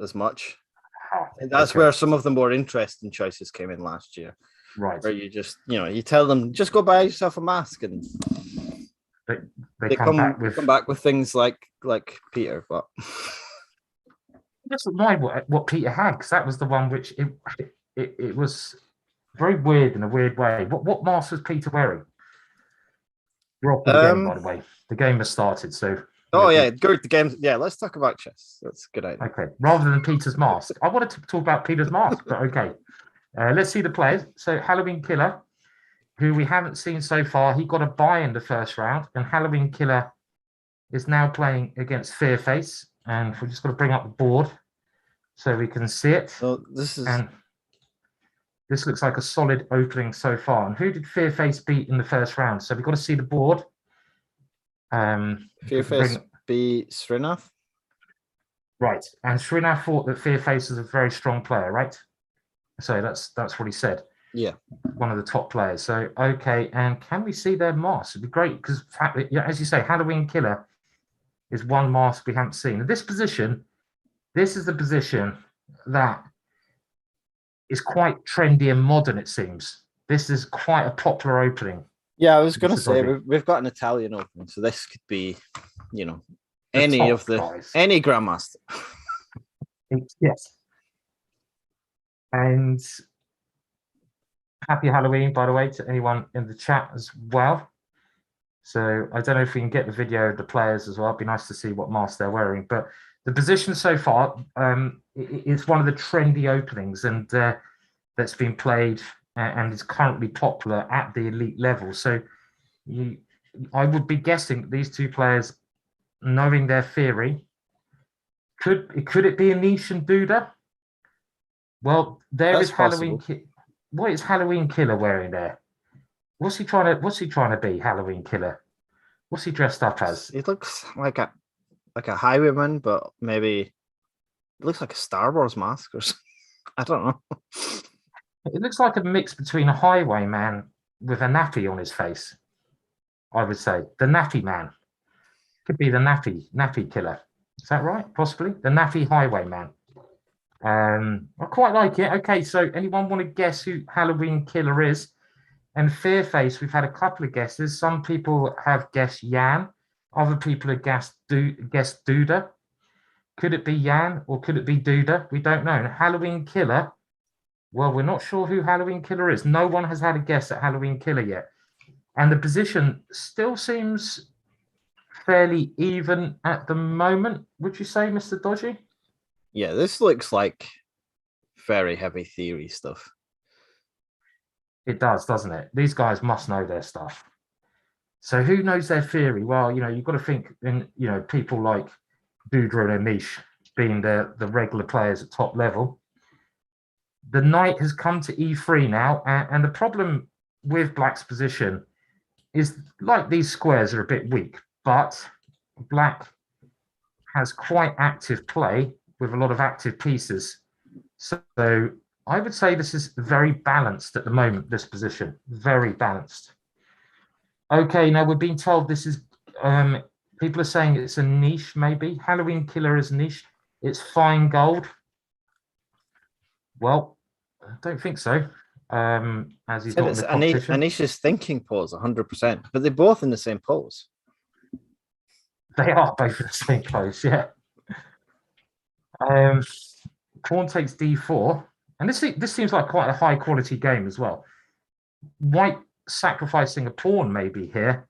as much. That's okay. where some of the more interesting choices came in last year. Right. Where you just, you tell them, just go buy yourself a mask, and They come back with things like Peter, but just remind what Peter had, because that was the one which it was very weird in a weird way. What mask was Peter wearing? We're off the game, by the way. The game has started, so. Oh yeah, go to the game. Yeah, let's talk about chess. That's a good idea. Okay, rather than Peter's mask, I wanted to talk about Peter's mask, but okay. Let's see the players. So Halloween Killer, who we haven't seen so far, he got a bye in the first round, and Halloween Killer is now playing against Fearface. And we're just going to bring up the board so we can see it. So this looks like a solid opening so far. And who did Fearface beat in the first round? So we've got to see the board. Fearface beat Srinath. Right. And Srinath thought that Fearface is a very strong player, right? So that's what he said. Yeah. One of the top players. So, okay. And can we see their masks? It'd be great because, as you say, Halloween Killer is one mask we haven't seen. In this position, this is the position that is quite trendy and modern, it seems. This is quite a popular opening. Yeah, I was going to say, we've got an Italian opening, so this could be, any Grandmaster. Yes. And happy Halloween, by the way, to anyone in the chat as well. So I don't know if we can get the video of the players as well. It'd be nice to see what mask they're wearing. But the position so far, it's one of the trendy openings, and that's been played and is currently popular at the elite level. So I would be guessing these two players, knowing their theory, could it be Anish and Duda? Well, that's Halloween. What is Halloween Killer wearing there? What's he trying to be? Halloween Killer. What's he dressed up as? He looks like a highwayman, but maybe it looks like a Star Wars mask or something. I don't know. It looks like a mix between a highwayman with a nappy on his face. I would say the nappy man could be the nappy killer. Is that right? Possibly the nappy highwayman. I quite like it. Okay, so anyone want to guess who Halloween Killer is? And Fearface, we've had a couple of guesses. Some people have guessed Yan. Other people have guessed Duda. Could it be Yan or could it be Duda? We don't know. And Halloween Killer, Well, we're not sure who Halloween Killer is. No one has had a guess at Halloween Killer yet. And the position still seems fairly even at the moment. Would you say, Mr. Dodgy? Yeah, this looks like very heavy theory stuff. It does, doesn't it? These guys must know their stuff. So who knows their theory? Well, you've got to think in, people like Dudra and Anish being the regular players at top level. The knight has come to e3 now, and the problem with Black's position is like these squares are a bit weak, but Black has quite active play with a lot of active pieces. So I would say this is very balanced at the moment, this position, very balanced. Okay, now we're being told this is, people are saying it's a niche, maybe. Halloween Killer is niche. It's fine gold. Well, I don't think so. As he's not in the competition. Anisha's thinking pose 100%, but they're both in the same pose. They are both in the same pose, yeah. Pawn takes d4, and this seems like quite a high quality game as well. White sacrificing a pawn maybe here,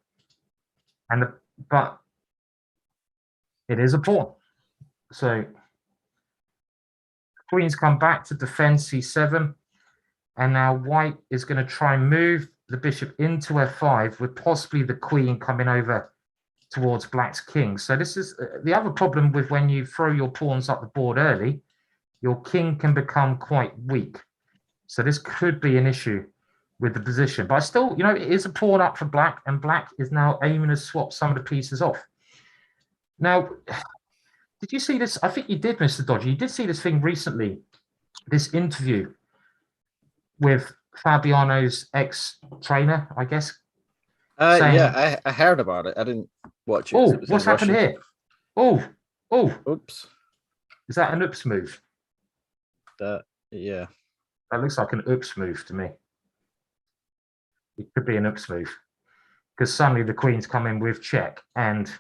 but it is a pawn. So queen's come back to defend c7, and now white is going to try and move the bishop into f5 with possibly the queen coming over towards black's king. So this is the other problem with when you throw your pawns up the board early, your king can become quite weak. So this could be an issue with the position. But still, it is a pawn up for black, and black is now aiming to swap some of the pieces off. Now, did you see this? I think you did, Mr. Dodgy. You did see this thing recently, this interview with Fabiano's ex-trainer, I guess. Yeah, I heard about it. I didn't watch it. Oh, what's happened here? Oh, oops. Is that an oops move? Yeah. That looks like an oops move to me. It could be an oops move because suddenly the queen's come in with check, and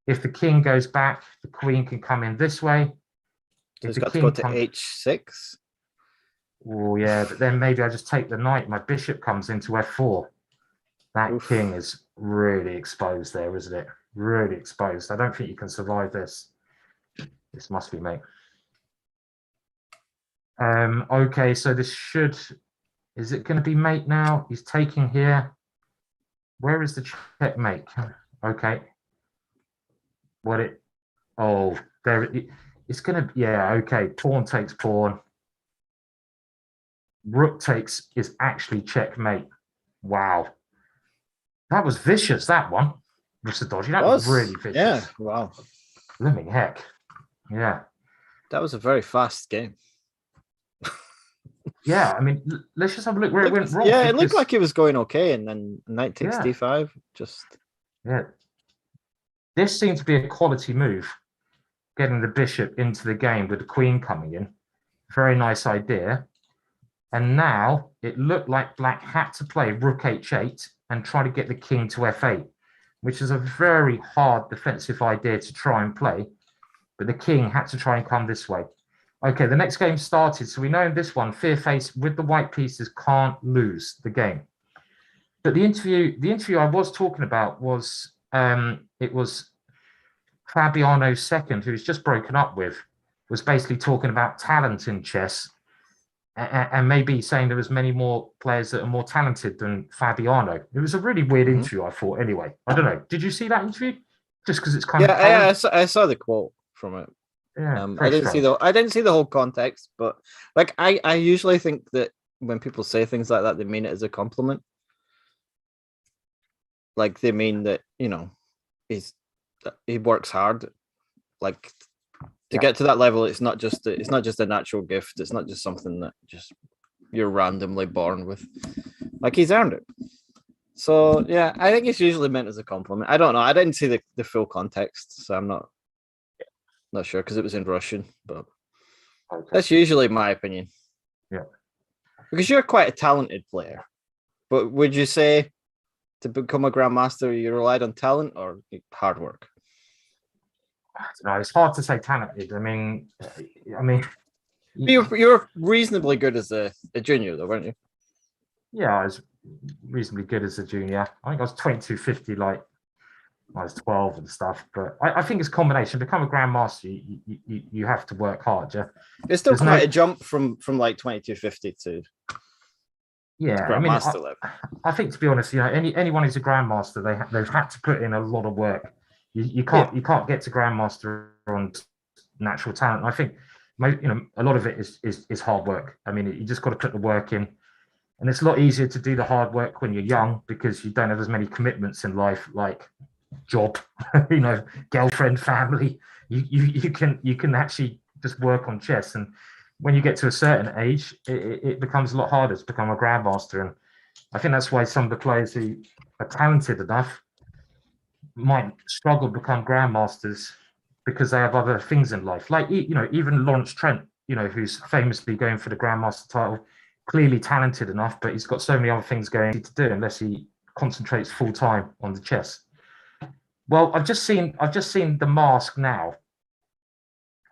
if the king goes back, the queen can come in this way. So it's got to go to h6. Oh yeah, but then maybe I just take the knight. My bishop comes into f4. That king is really exposed there, isn't it? Really exposed. I don't think you can survive this. This must be mate. Okay, so this should... Is it going to be mate now? He's taking here. Where is the checkmate? Okay. Oh, there. It's going to... Yeah, okay. Pawn takes pawn. Rook takes is actually checkmate. Wow. That was vicious, that one, Mr. Dodgy. That was really vicious. Yeah, wow. Blooming heck. Yeah. That was a very fast game. Yeah, I mean, let's just have a look where it went wrong. Yeah, it looked like it was going okay, and then knight takes d5. Yeah. This seemed to be a quality move, getting the bishop into the game with the queen coming in. Very nice idea. And now it looked like black had to play rook h8 and try to get the king to f8, which is a very hard defensive idea to try and play. But the king had to try and come this way. Okay, the next game started. So we know in this one, Fearface with the white pieces can't lose the game. But the interview I was talking about was, it was Fabiano's second, who he's just broken up with, was basically talking about talent in chess, and maybe saying there was many more players that are more talented than Fabiano. It was a really weird interview, I thought. Anyway, I don't know. Did you see that interview? Just because it's kind of I saw the quote from it. Yeah, I didn't see the whole context, but like I usually think that when people say things like that, they mean it as a compliment. Like they mean that he works hard, like to get to that level. It's not just a natural gift. It's not just something that just you're randomly born with. Like he's earned it. So yeah, I think it's usually meant as a compliment. I don't know. I didn't see the full context, so I'm not sure because it was in Russian, but that's usually my opinion. Yeah. Because you're quite a talented player. But would you say to become a grandmaster, you relied on talent or hard work? I don't know. It's hard to say talented. I mean, You were reasonably good as a junior, though, weren't you? Yeah, I was reasonably good as a junior. I think I was 2250, like I was 12 and stuff. But I think it's a combination. Become a grandmaster, you have to work hard. Yeah, It's still There's quite no- a jump from like 2250 to yeah. I mean, grandmaster level. I think, to be honest, anyone who's a grandmaster, they've had to put in a lot of work. You can't get to grandmaster on natural talent. And I think a lot of it is hard work. I mean, you just got to put the work in, and it's a lot easier to do the hard work when you're young because you don't have as many commitments in life, like job, girlfriend, family. You can actually just work on chess, and when you get to a certain age, it becomes a lot harder to become a grandmaster. And I think that's why some of the players who are talented enough might struggle to become grandmasters because they have other things in life. Like even Lawrence Trent, who's famously going for the grandmaster title, clearly talented enough, but he's got so many other things going to do unless he concentrates full time on the chess. Well, I've just seen the mask now.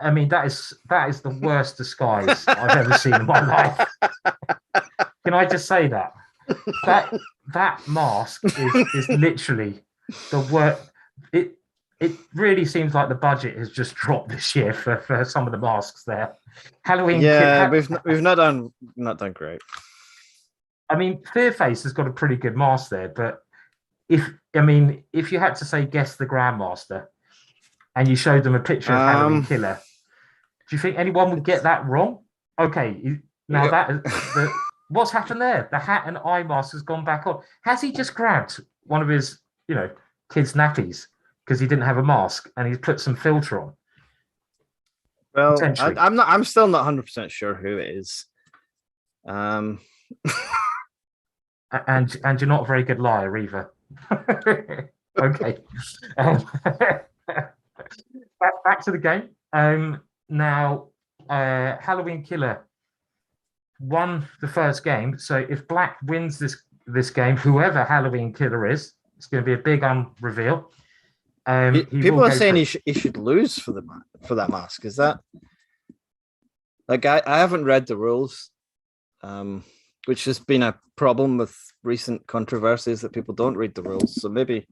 I mean, that is the worst disguise I've ever seen in my life. Can I just say that? That mask is literally the worst. It really seems like the budget has just dropped this year for some of the masks there. Halloween. Yeah, we've not done great. I mean, Fearface has got a pretty good mask there, but if you had to say guess the grandmaster, and you showed them a picture of Halloween Killer, do you think anyone would get that wrong? Okay, now what's happened there? The hat and eye mask has gone back on. Has he just grabbed one of his, kids' nappies because he didn't have a mask and he's put some filter on? Well, I'm still not 100% sure who it is. And you're not a very good liar either. Okay. Back to the game. Now, Halloween Killer won the first game. So if Black wins this game, whoever Halloween Killer is, it's going to be a big reveal. People are saying he should lose for that mask. Is that like I haven't read the rules, which has been a problem with recent controversies that people don't read the rules. So maybe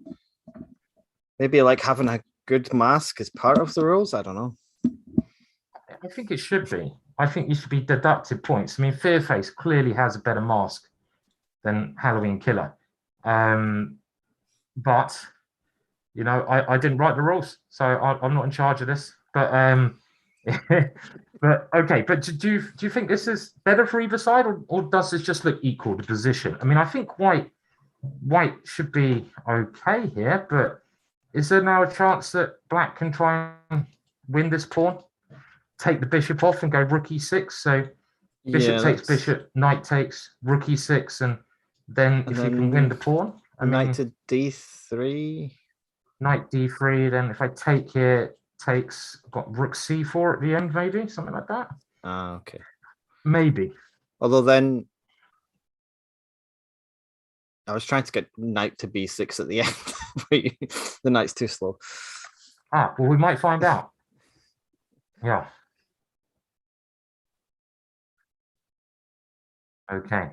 like having a good mask is part of the rules. I don't know. I think it should be. I think you should be deducted points. I mean, Fearface clearly has a better mask than Halloween Killer. But I didn't write the rules, so I'm not in charge of this. But but okay. But do you think this is better for either side, or does this just look equal to position? I mean, I think White should be okay here, but is there now a chance that Black can try and win this pawn, take the bishop off, and go rook e6? So bishop takes bishop, knight takes rook e6, and then if you can win the pawn, knight to d3. Knight d3, then if I take here, got rook c4 at the end, maybe something like that. Okay. Maybe. Although then I was trying to get knight to b6 at the end, but the knight's too slow. Well, we might find out. Yeah. Okay.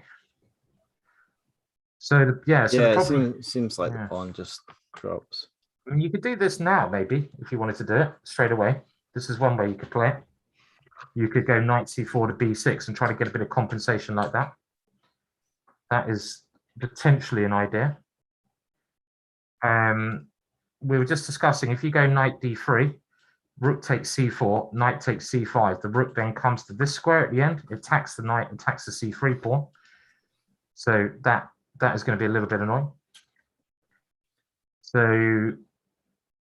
So it seems like the pawn just drops. I mean, you could do this now, maybe, if you wanted to do it straight away. This is one way you could play it. You could go knight c4 to b6 and try to get a bit of compensation like that. That is potentially an idea. We were just discussing, if you go knight d3, rook takes c4, knight takes c5, the rook then comes to this square at the end, attacks the knight, attacks the c3 pawn. So that is going to be a little bit annoying. So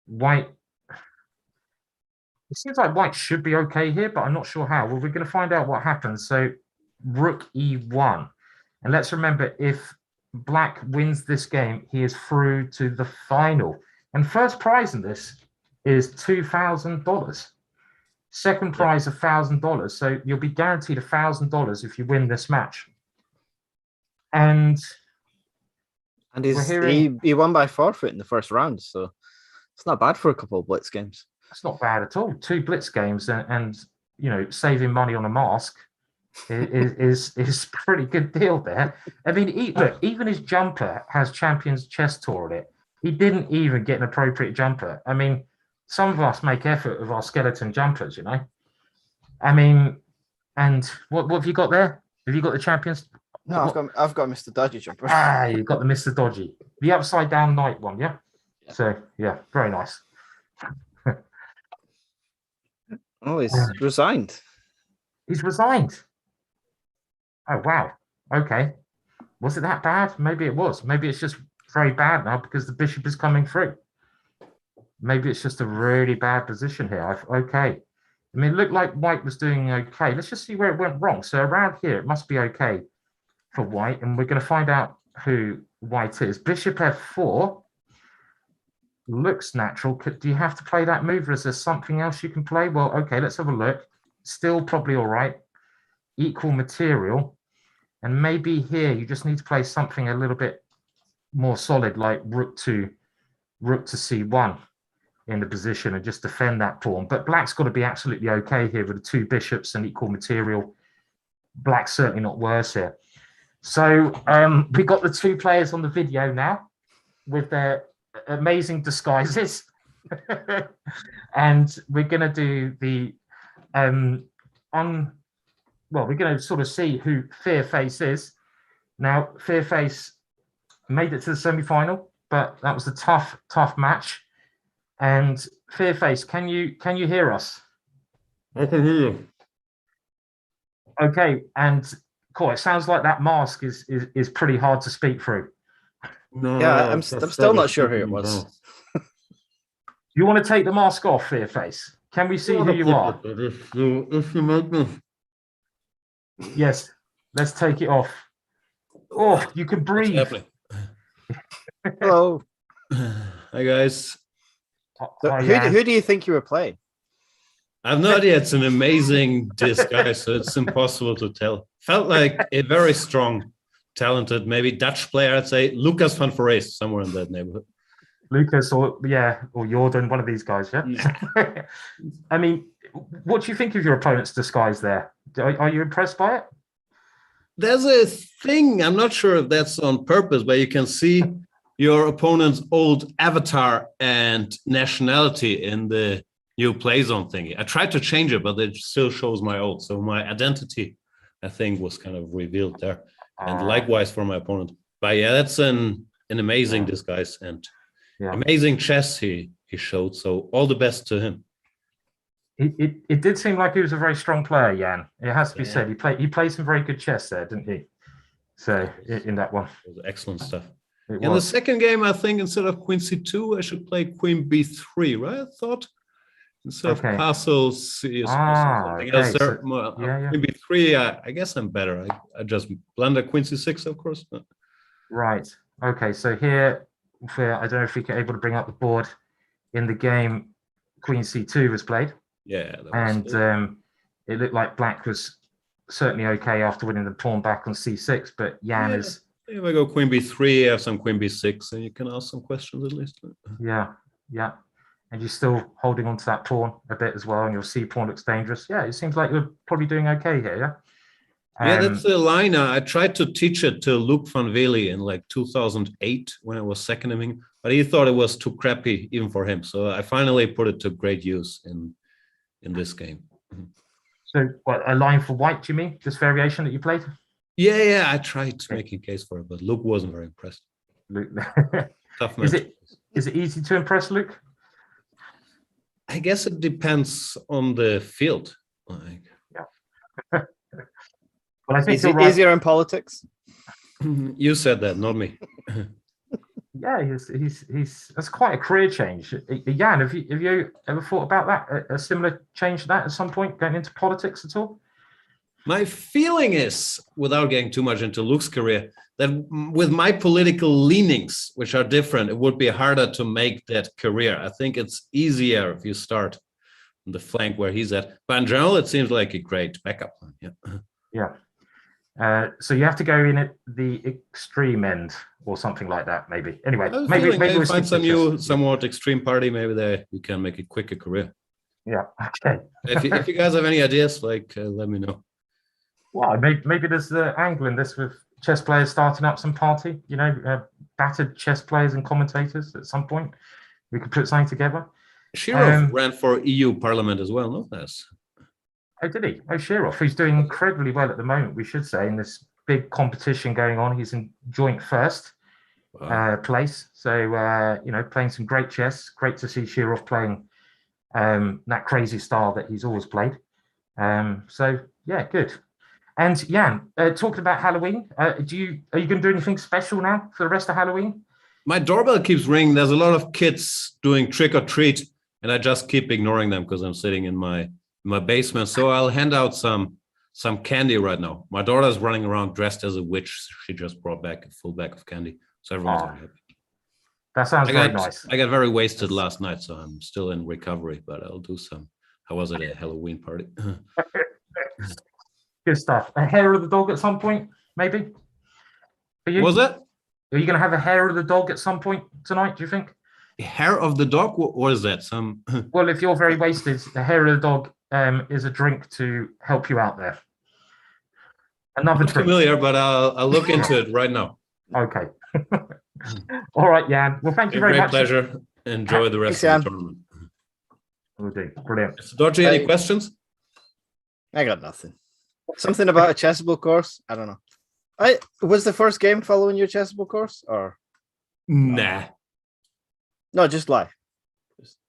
White, it seems like White should be okay here, but I'm not sure how. Well, we're going to find out what happens. So rook e1. And let's remember, if Black wins this game, he is through to the final. And first prize in this is $2,000. Second prize, $1,000. So you'll be guaranteed $1,000 if you win this match. And he won by forfeit in the first round, so it's not bad for a couple of Blitz games. It's not bad at all. 2 Blitz games, and saving money on a mask is pretty good deal there. I mean, look, even his jumper has Champions Chess Tour on it. He didn't even get an appropriate jumper. I mean, some of us make effort with our skeleton jumpers, I mean, and what have you got there? Have you got the Champions? No, I've got Mr. Dodgy jumper. You've got the Mr. Dodgy, the upside down knight one, yeah. So yeah, very nice. Oh, he's resigned. He's resigned. Oh wow. Okay. Was it that bad? Maybe it was. Maybe it's just very bad now because the bishop is coming through. Maybe it's just a really bad position here. Okay. I mean, it looked like white was doing okay. Let's just see where it went wrong. So around here, it must be okay for white. And we're going to find out who white is. Bishop f4 looks natural. Do you have to play that move, or is there something else you can play? Well, okay, let's have a look. Still probably all right. Equal material. And maybe here you just need to play something a little bit more solid, like rook to c1 in the position and just defend that pawn. But black's got to be absolutely okay here with the two bishops and equal material. Black's certainly not worse here. So we got the two players on the video now with their amazing disguises. And we're going to do the we're going to sort of see who Fearface is. Now, Fearface made it to the semi-final, but that was a tough match. And Fearface, can you hear us? I can hear you. Okay, and cool. It sounds like that mask is pretty hard to speak through. No, Yeah, I'm still not sure who it was. You want to take the mask off, Fearface? Can we see who you are? If you make me. Yes, let's take it off. Oh, you can breathe. Hello. Hi guys. So who do you think you were playing? I have no idea. It's an amazing disguise, so it's impossible to tell. Felt like a very strong, talented, maybe Dutch player. I'd say Lucas van Voorhees, somewhere in that neighborhood. Lucas or Jordan, one of these guys, yeah? I mean, what do you think of your opponent's disguise there? Are you impressed by it? There's a thing, I'm not sure if that's on purpose, but you can see your opponent's old avatar and nationality in the new play zone thingy. I tried to change it, but it still shows my old. So my identity, I think, was kind of revealed there. And likewise for my opponent. But yeah, that's an amazing disguise and amazing chess he showed. So all the best to him. It did seem like he was a very strong player, Jan. It has to be said. He played some very good chess there, didn't he? So in that one. It was excellent stuff. In the second game, I think instead of queen c2, I should play queen b3, right? I thought instead of castle c or something else there. Queen b3, I guess I'm better. I just blunder queen c6, of course. But. Right. Okay. So here, I don't know if we can able to bring up the board. In the game, queen c2 was played. Yeah. And it looked like black was certainly okay after winning the pawn back on c6, but Jan is. If I go queen b3, I have some queen b6, and you can ask some questions at least. Yeah. And you're still holding on to that pawn a bit as well, and your c pawn looks dangerous. Yeah, it seems like you're probably doing okay here, yeah? That's the line. I tried to teach it to Luc van Vele in like 2008 when I was seconding him, but he thought it was too crappy even for him. So I finally put it to great use in this game. So what, a line for white, do you mean? This variation that you played? Yeah, I tried to make a case for it, but Luke wasn't very impressed. Luke. Tough match. Is it easy to impress Luke? I guess it depends on the field. Well, I think is it easier in politics? You said that, not me. Yeah, he's that's quite a career change. Jan, have you ever thought about that? A similar change to that at some point, going into politics at all? My feeling is, without getting too much into Luke's career, that with my political leanings, which are different, it would be harder to make that career. I think it's easier if you start on the flank where he's at. But in general, it seems like a great backup plan. Yeah. So you have to go in at the extreme end or something like that, maybe. Anyway, maybe we'll find some new, somewhat extreme party. Maybe you can make a quicker career. Yeah. Okay. If you guys have any ideas, like let me know. Well, maybe there's the angle in this with chess players starting up some party. Battered chess players and commentators at some point. We could put something together. Shirov ran for EU Parliament as well, no? That's Oh, did he? Oh, Shirov, who's doing incredibly well at the moment, we should say, in this big competition going on. He's in joint first place. So, playing some great chess. Great to see Shirov playing that crazy style that he's always played. So, yeah, good. And Jan, talking about Halloween, are you going to do anything special now for the rest of Halloween? my doorbell keeps ringing. There's a lot of kids doing trick or treat, and I just keep ignoring them because I'm sitting in my basement. So I'll hand out some candy right now. My daughter's running around dressed as a witch. She just brought back a full bag of candy, so everyone's very happy. That sounds very nice. I got very wasted last night, so I'm still in recovery. But I'll do some. How was it, a Halloween party? Good stuff. A hair of the dog at some point, maybe? For you? Was it? Are you going to have a hair of the dog at some point tonight, do you think? Hair of the dog? What is that? Well, if you're very wasted, the hair of the dog is a drink to help you out there. Another drink. Familiar, but I'll look into it right now. Okay. All right, Jan. Well, thank you very much. Great pleasure. Enjoy the rest of the tournament. Will do. Brilliant. Mr.Dodgy, any questions? I got nothing. Something about a chessable course? I don't know. Was the first game following your chessable course, or Nah. no? Just live.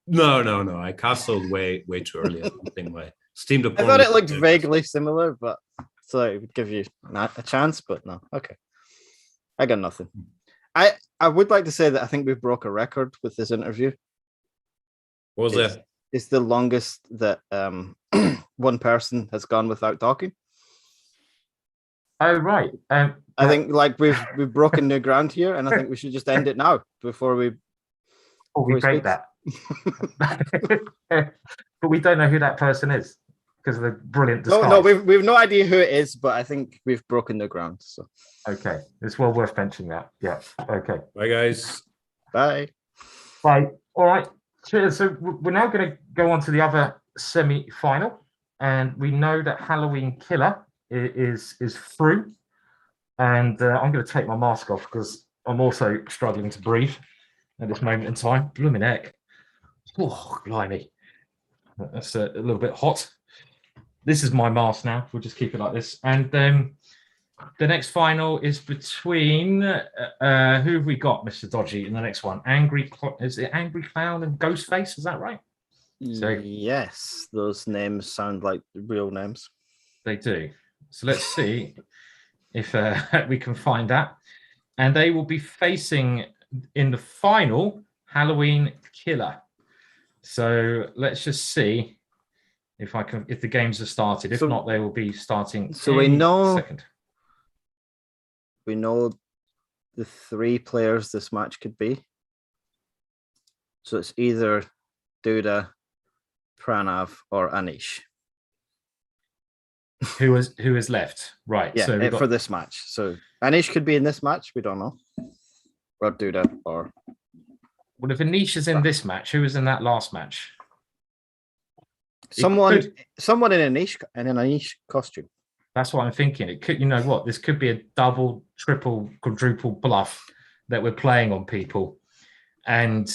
No. I castled way too early. I think my steamed opponent. I thought it looked vaguely similar, but so it would give you a chance, but no. Okay, I got nothing. I would like to say that I think we broke a record with this interview. What was that? It's the longest that one person has gone without talking. Oh, right. I think like we've broken new ground here, and I think we should just end it now before we break that. But we don't know who that person is because of the brilliant disguise. No, we've no idea who it is, but I think we've broken the ground. So okay, it's well worth mentioning that. Yeah. Okay. Bye, guys. Bye. Bye. All right. So we're now going to go on to the other semi-final, and we know that Halloween Killer is through, and I'm going to take my mask off because I'm also struggling to breathe at this moment in time. Blooming heck. Oh, blimey. That's a little bit hot. This is my mask now. We'll just keep it like this. And the next final is between who have we got, Mr. Dodgy, in the next one? Is it Angry Clown and Ghostface? Is that right? So, yes, those names sound like real names. They do. So let's see if we can find that. And they will be facing in the final Halloween Killer. So let's just see if the games are started. If not, they will be starting. So we know. Second. We know the three players this match could be. So it's either Duda, Pranav, or Anish. Who is left? Right. Yeah, so for this match. So Anish could be in this match. We don't know. Or Duda, or. Well, if Anish is in this match, who was in that last match? Someone in an Anish costume. That's what I'm thinking. It could, this could be a double, triple, quadruple bluff that we're playing on people, and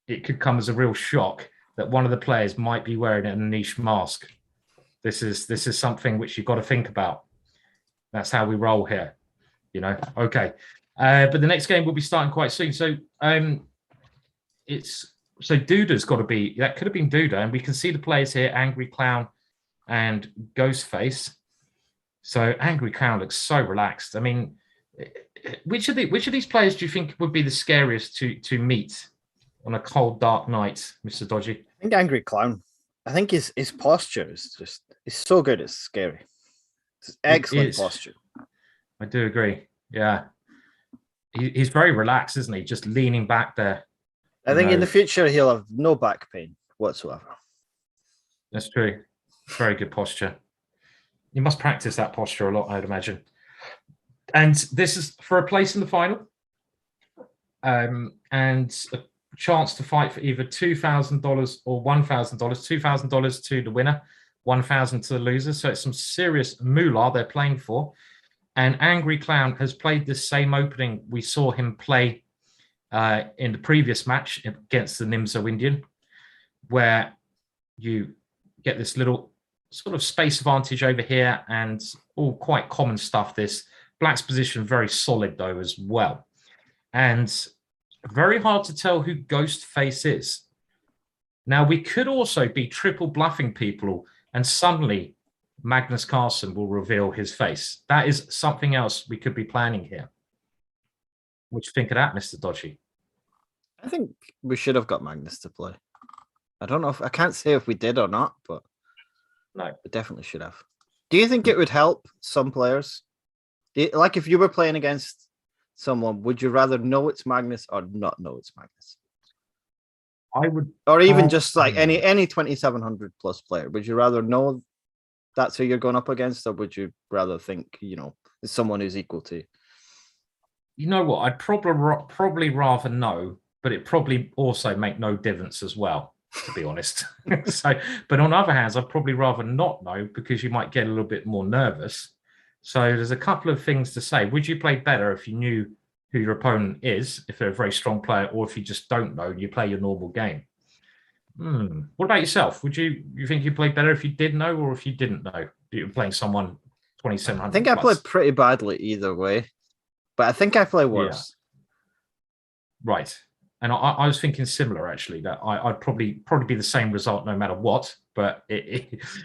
it could come as a real shock that one of the players might be wearing an Anish mask. This is something which you've got to think about. That's how we roll here, Okay, but the next game will be starting quite soon. So Duda's got to be. That could have been Duda, and we can see the players here: Angry Clown and Ghostface. So Angry Clown looks so relaxed. I mean, which of these players do you think would be the scariest to meet on a cold, dark night, Mr. Dodgy? I think Angry Clown. I think his posture is so good. It's scary. It's excellent posture. I do agree. Yeah, he's very relaxed, isn't he? Just leaning back there. I think in the future he'll have no back pain whatsoever. That's true. Very good posture. You must practice that posture a lot, I'd imagine. And this is for a place in the final. And chance to fight for either $2,000 or $1,000. $2,000 to the winner, 1,000 to the loser. So it's some serious moolah they're playing for. And Angry Clown has played the same opening we saw him play in the previous match against the Nimzo Indian, where you get this little sort of space advantage over here and all quite common stuff. This Black's position very solid though as well. And very hard to tell who Ghostface is. Now, we could also be triple bluffing people and suddenly Magnus Carlsen will reveal his face. That is something else we could be planning here. What do you think of that, Mr. Dodgy? I think we should have got Magnus to play. I don't know if I can't say if we did or not, but no, we definitely should have. Do you think it would help some players? Like if you were playing against someone, would you rather know it's Magnus or not know it's Magnus? I would, or even just like any 2,700 plus player. Would you rather know that's who you're going up against, or would you rather think it's someone who's equal to you? You know what? I'd probably rather know, but it probably also make no difference as well, to be honest. So, but on the other hand, I'd probably rather not know because you might get a little bit more nervous. So there's a couple of things to say. Would you play better if you knew who your opponent is, if they're a very strong player, or if you just don't know and you play your normal game? What about yourself? Would you think you played better if you did know, or if you didn't know you were playing someone 2,700? I think I played pretty badly either way, but I think I play worse. Yeah. Right. And I was thinking similar, actually, that I'd probably be the same result no matter what. But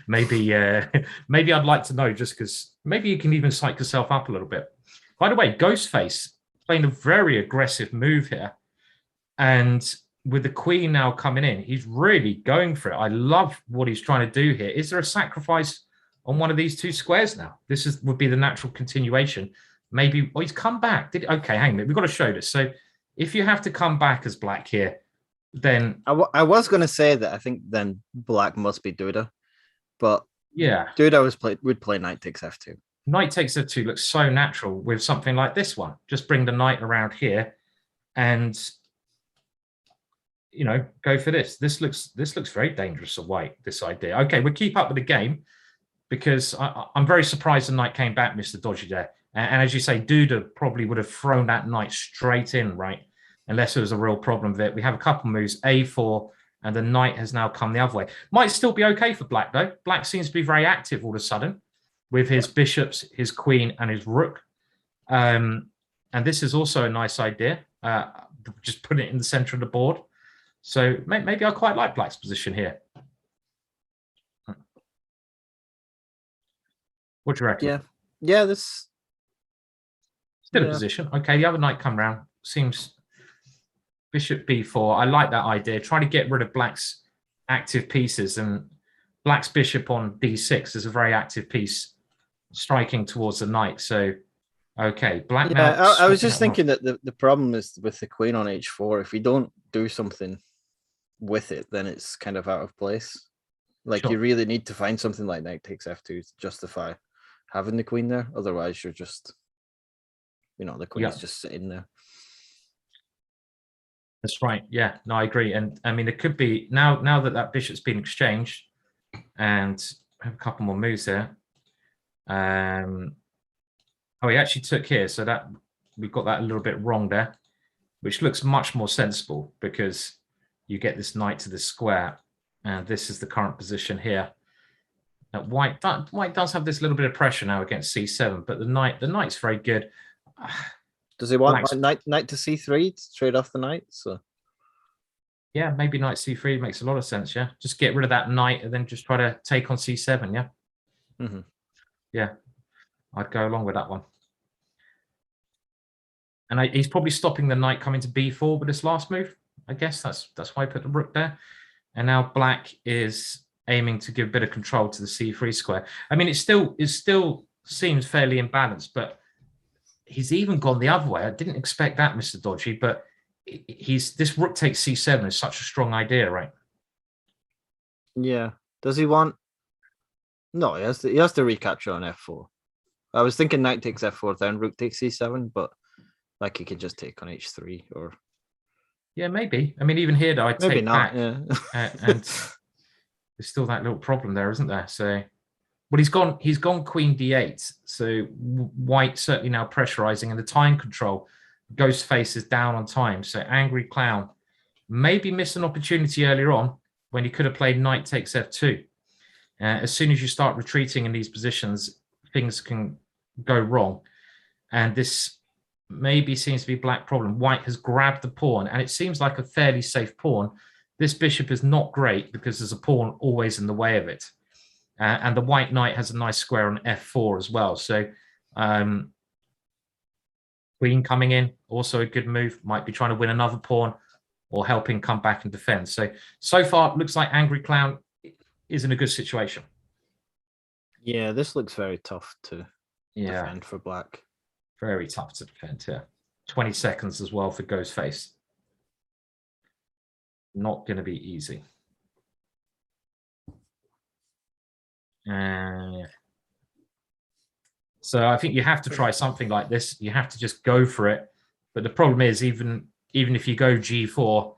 maybe I'd like to know, just because maybe you can even psych yourself up a little bit. By the way, Ghostface playing a very aggressive move here. And with the queen now coming in, he's really going for it. I love what he's trying to do here. Is there a sacrifice on one of these two squares now? This would be the natural continuation. Maybe, he's come back. Okay, hang on. We've got to show this. So if you have to come back as Black here, then I was going to say that I think then Black must be Duda, but yeah, Duda would play knight takes f2. Knight takes f2 looks so natural with something like this one. Just bring the knight around here, and go for this. This looks very dangerous for White. This idea. Okay, we'll keep up with the game because I'm very surprised the knight came back, Mr. Dodgy there. And as you say, Duda probably would have thrown that knight straight in, right? Unless there was a real problem with it. We have a couple moves, a4, and the knight has now come the other way. Might still be okay for Black, though. Black seems to be very active all of a sudden with his bishops, his queen, and his rook. And this is also a nice idea. Just put it in the center of the board. So maybe I quite like Black's position here. What do you reckon? Yeah, this... Still a position. Okay, the other knight come round. Seems bishop b4. I like that idea. Try to get rid of Black's active pieces, and Black's bishop on d6 is a very active piece, striking towards the knight. So, okay, Black now. I was just thinking that the problem is with the queen on h4. If we don't do something with it, then it's kind of out of place. Like you really need to find something like knight takes f2 to justify having the queen there. Otherwise, you're just the queen is just sitting there. That's right. Yeah, no, I agree. And I mean, it could be now that bishop's been exchanged, and I have a couple more moves there. He actually took here, so that we got that a little bit wrong there, which looks much more sensible because you get this knight to the square, and this is the current position here. Now, White does have this little bit of pressure now against c7, but the knight's very good. Does he want knight to c3 to trade off the knight? So yeah, maybe knight c3 makes a lot of sense. Yeah, just get rid of that knight and then just try to take on c7. Yeah, yeah, I'd go along with that one. And he's probably stopping the knight coming to b4 with this last move. I guess that's why I put the rook there. And now Black is aiming to give a bit of control to the c3 square. I mean, it still seems fairly imbalanced, but he's even gone the other way. I didn't expect that, Mr. Dodgy, but this rook takes c7 is such a strong idea, right? Yeah. Does he want? No, he has to recapture on f4. I was thinking knight takes f4, then rook takes c7, but like he could just take on h3 or Yeah, maybe. I mean, even here, though, I'd Maybe take not. back, Yeah. and there's still that little problem there, isn't there? So, but he's gone Queen D8. So White certainly now pressurizing, and the time control. Ghostface is down on time. So Angry Clown maybe missed an opportunity earlier on when he could have played Knight takes F2. As soon as you start retreating in these positions, things can go wrong. And this maybe seems to be a black problem. White has grabbed the pawn, and it seems like a fairly safe pawn. This bishop is not great because there's a pawn always in the way of it. And the white knight has a nice square on F4 as well. So queen coming in, also a good move. Might be trying to win another pawn or helping come back and defend. So far, it looks like Angry Clown is in a good situation. Yeah, this looks very tough to defend for black. Very tough to defend here. 20 seconds as well for Ghostface. Not going to be easy. So I think you have to try something like this. You have to just go for it. But the problem is, even if you go G4,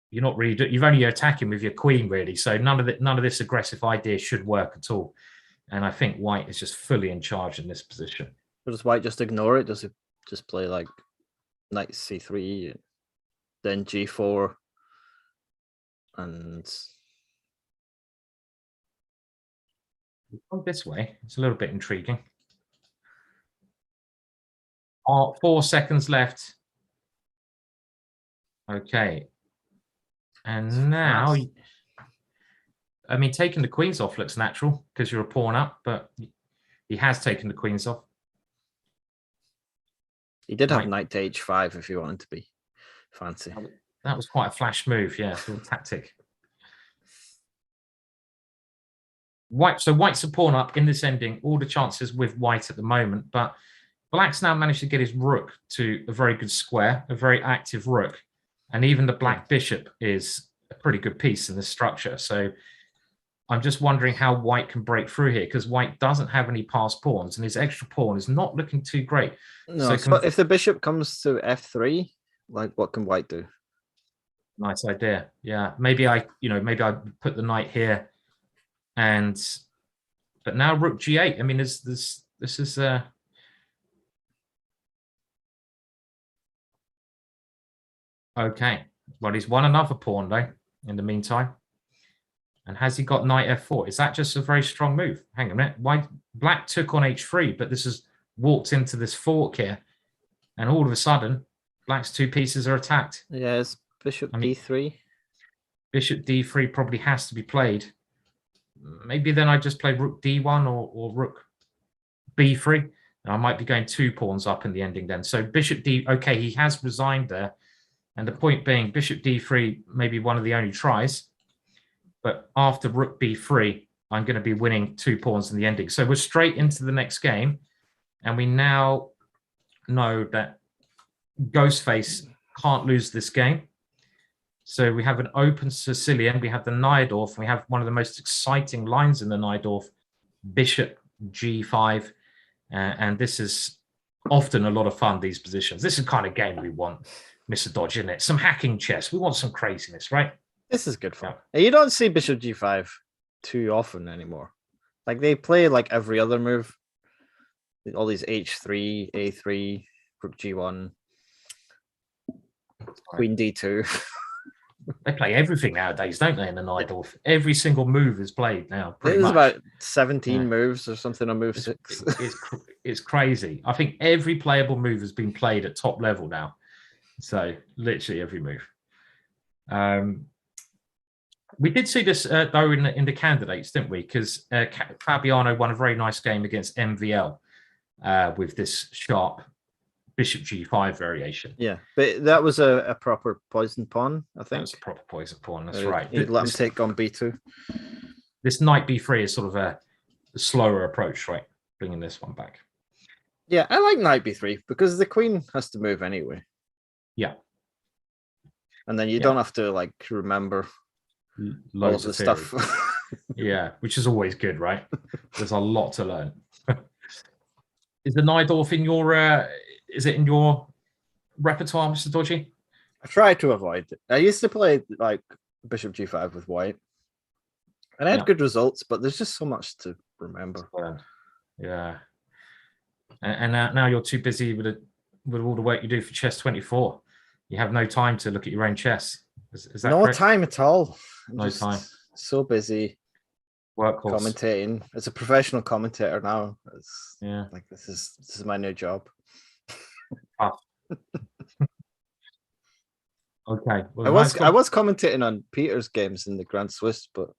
you're not really. You're only attacking with your queen, really. So none of this aggressive idea should work at all. And I think White is just fully in charge in this position. Or does White just ignore it? Does he just play like Knight C3, then G4, and go this way? It's a little bit intriguing. 4 seconds left. Okay. And now, I mean, taking the queens off looks natural because you're a pawn up, but he has taken the queens off. he did have Knight to H5 if you wanted to be fancy. That was quite a flash move, yeah, a little tactic. So White's a pawn up in this ending. All the chances with White at the moment, but Black's now managed to get his rook to a very good square, a very active rook. And even the black bishop is a pretty good piece in this structure. So I'm just wondering how White can break through here, because White doesn't have any passed pawns and his extra pawn is not looking too great. No, so if the bishop comes to F3, like what can White do? Nice idea. Yeah, maybe I put the knight here, but now rook G8. I mean, this is okay. Well, he's won another pawn though in the meantime. And has he got knight F4? Is that just a very strong move? Hang on a minute. Black took on H3, but this has walked into this fork here. And all of a sudden, Black's 2 pieces are attacked. Yes, bishop D3. Bishop D3 probably has to be played. Maybe then I just play rook D1 or rook B3. And I might be going 2 pawns up in the ending then. So bishop D, okay, he has resigned there. And the point being, bishop D3 may be one of the only tries. But after rook b3, I'm going to be winning 2 pawns in the ending. So we're straight into the next game. And we now know that Ghostface can't lose this game. So we have an open Sicilian. We have the Najdorf. We have one of the most exciting lines in the Najdorf, bishop g5. And this is often a lot of fun, these positions. This is the kind of game we want, Mr. Dodgy, isn't it? Some hacking chess. We want some craziness, right? This is good fun. Yeah. You don't see bishop g5 too often anymore. Like they play like every other move. All these h3, a3, rook g1, queen d2. They play everything nowadays, don't they, in the Najdorf? Every single move is played now. There's about 17 moves or something on move 6. It's crazy. I think every playable move has been played at top level now. So literally every move. We did see this, though, in the candidates, didn't we? Because Fabiano won a very nice game against MVL with this sharp bishop g5 variation. Yeah, but that was a proper poison pawn, I think. That's a proper poison pawn, that's right. You'd let him take on b2. This knight b3 is sort of a slower approach, right? Bringing this one back. Yeah, I like knight b3 because the queen has to move anyway. Yeah. And then you don't have to, like, remember loads of stuff. Yeah, which is always good, right? There's a lot to learn. Is the Najdorf in your is it in your repertoire, Mr. Dodgy? I try to avoid it. I used to play like Bishop G5 with white, and I had Yeah. good results, but there's just so much to remember. Yeah. And now you're too busy with all the work you do for Chess 24. You have no time to look at your own chess. Is that No correct? time at all. I'm No just time. so busy Workhorse. commentating. As a professional commentator now, it's Yeah. like this is my new job. Okay. Well, I was commentating on Peter's games in the Grand Swiss, but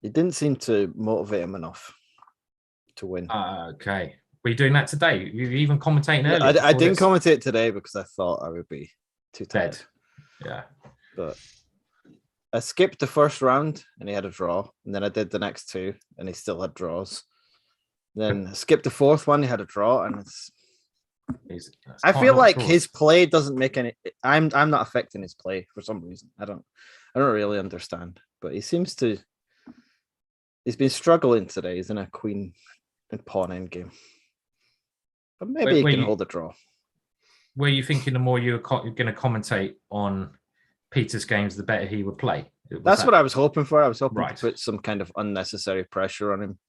it didn't seem to motivate him enough to win. Okay. Were you doing that today? You even commentating No, earlier? I didn't before commentate today because I thought I would be too tired. this? Yeah. But I skipped the first round and he had a draw, and then I did the next two and he still had draws. Then I skipped the fourth one, he had a draw, and I feel like his play doesn't make any. I'm not affecting his play for some reason. I don't really understand. But he seems to. He's been struggling today. He's in a queen and pawn endgame. But maybe he can hold a draw. Were you thinking the more you're going to commentate on Peter's games, the better he would play? That's what I was hoping for. I was hoping Right. to put some kind of unnecessary pressure on him.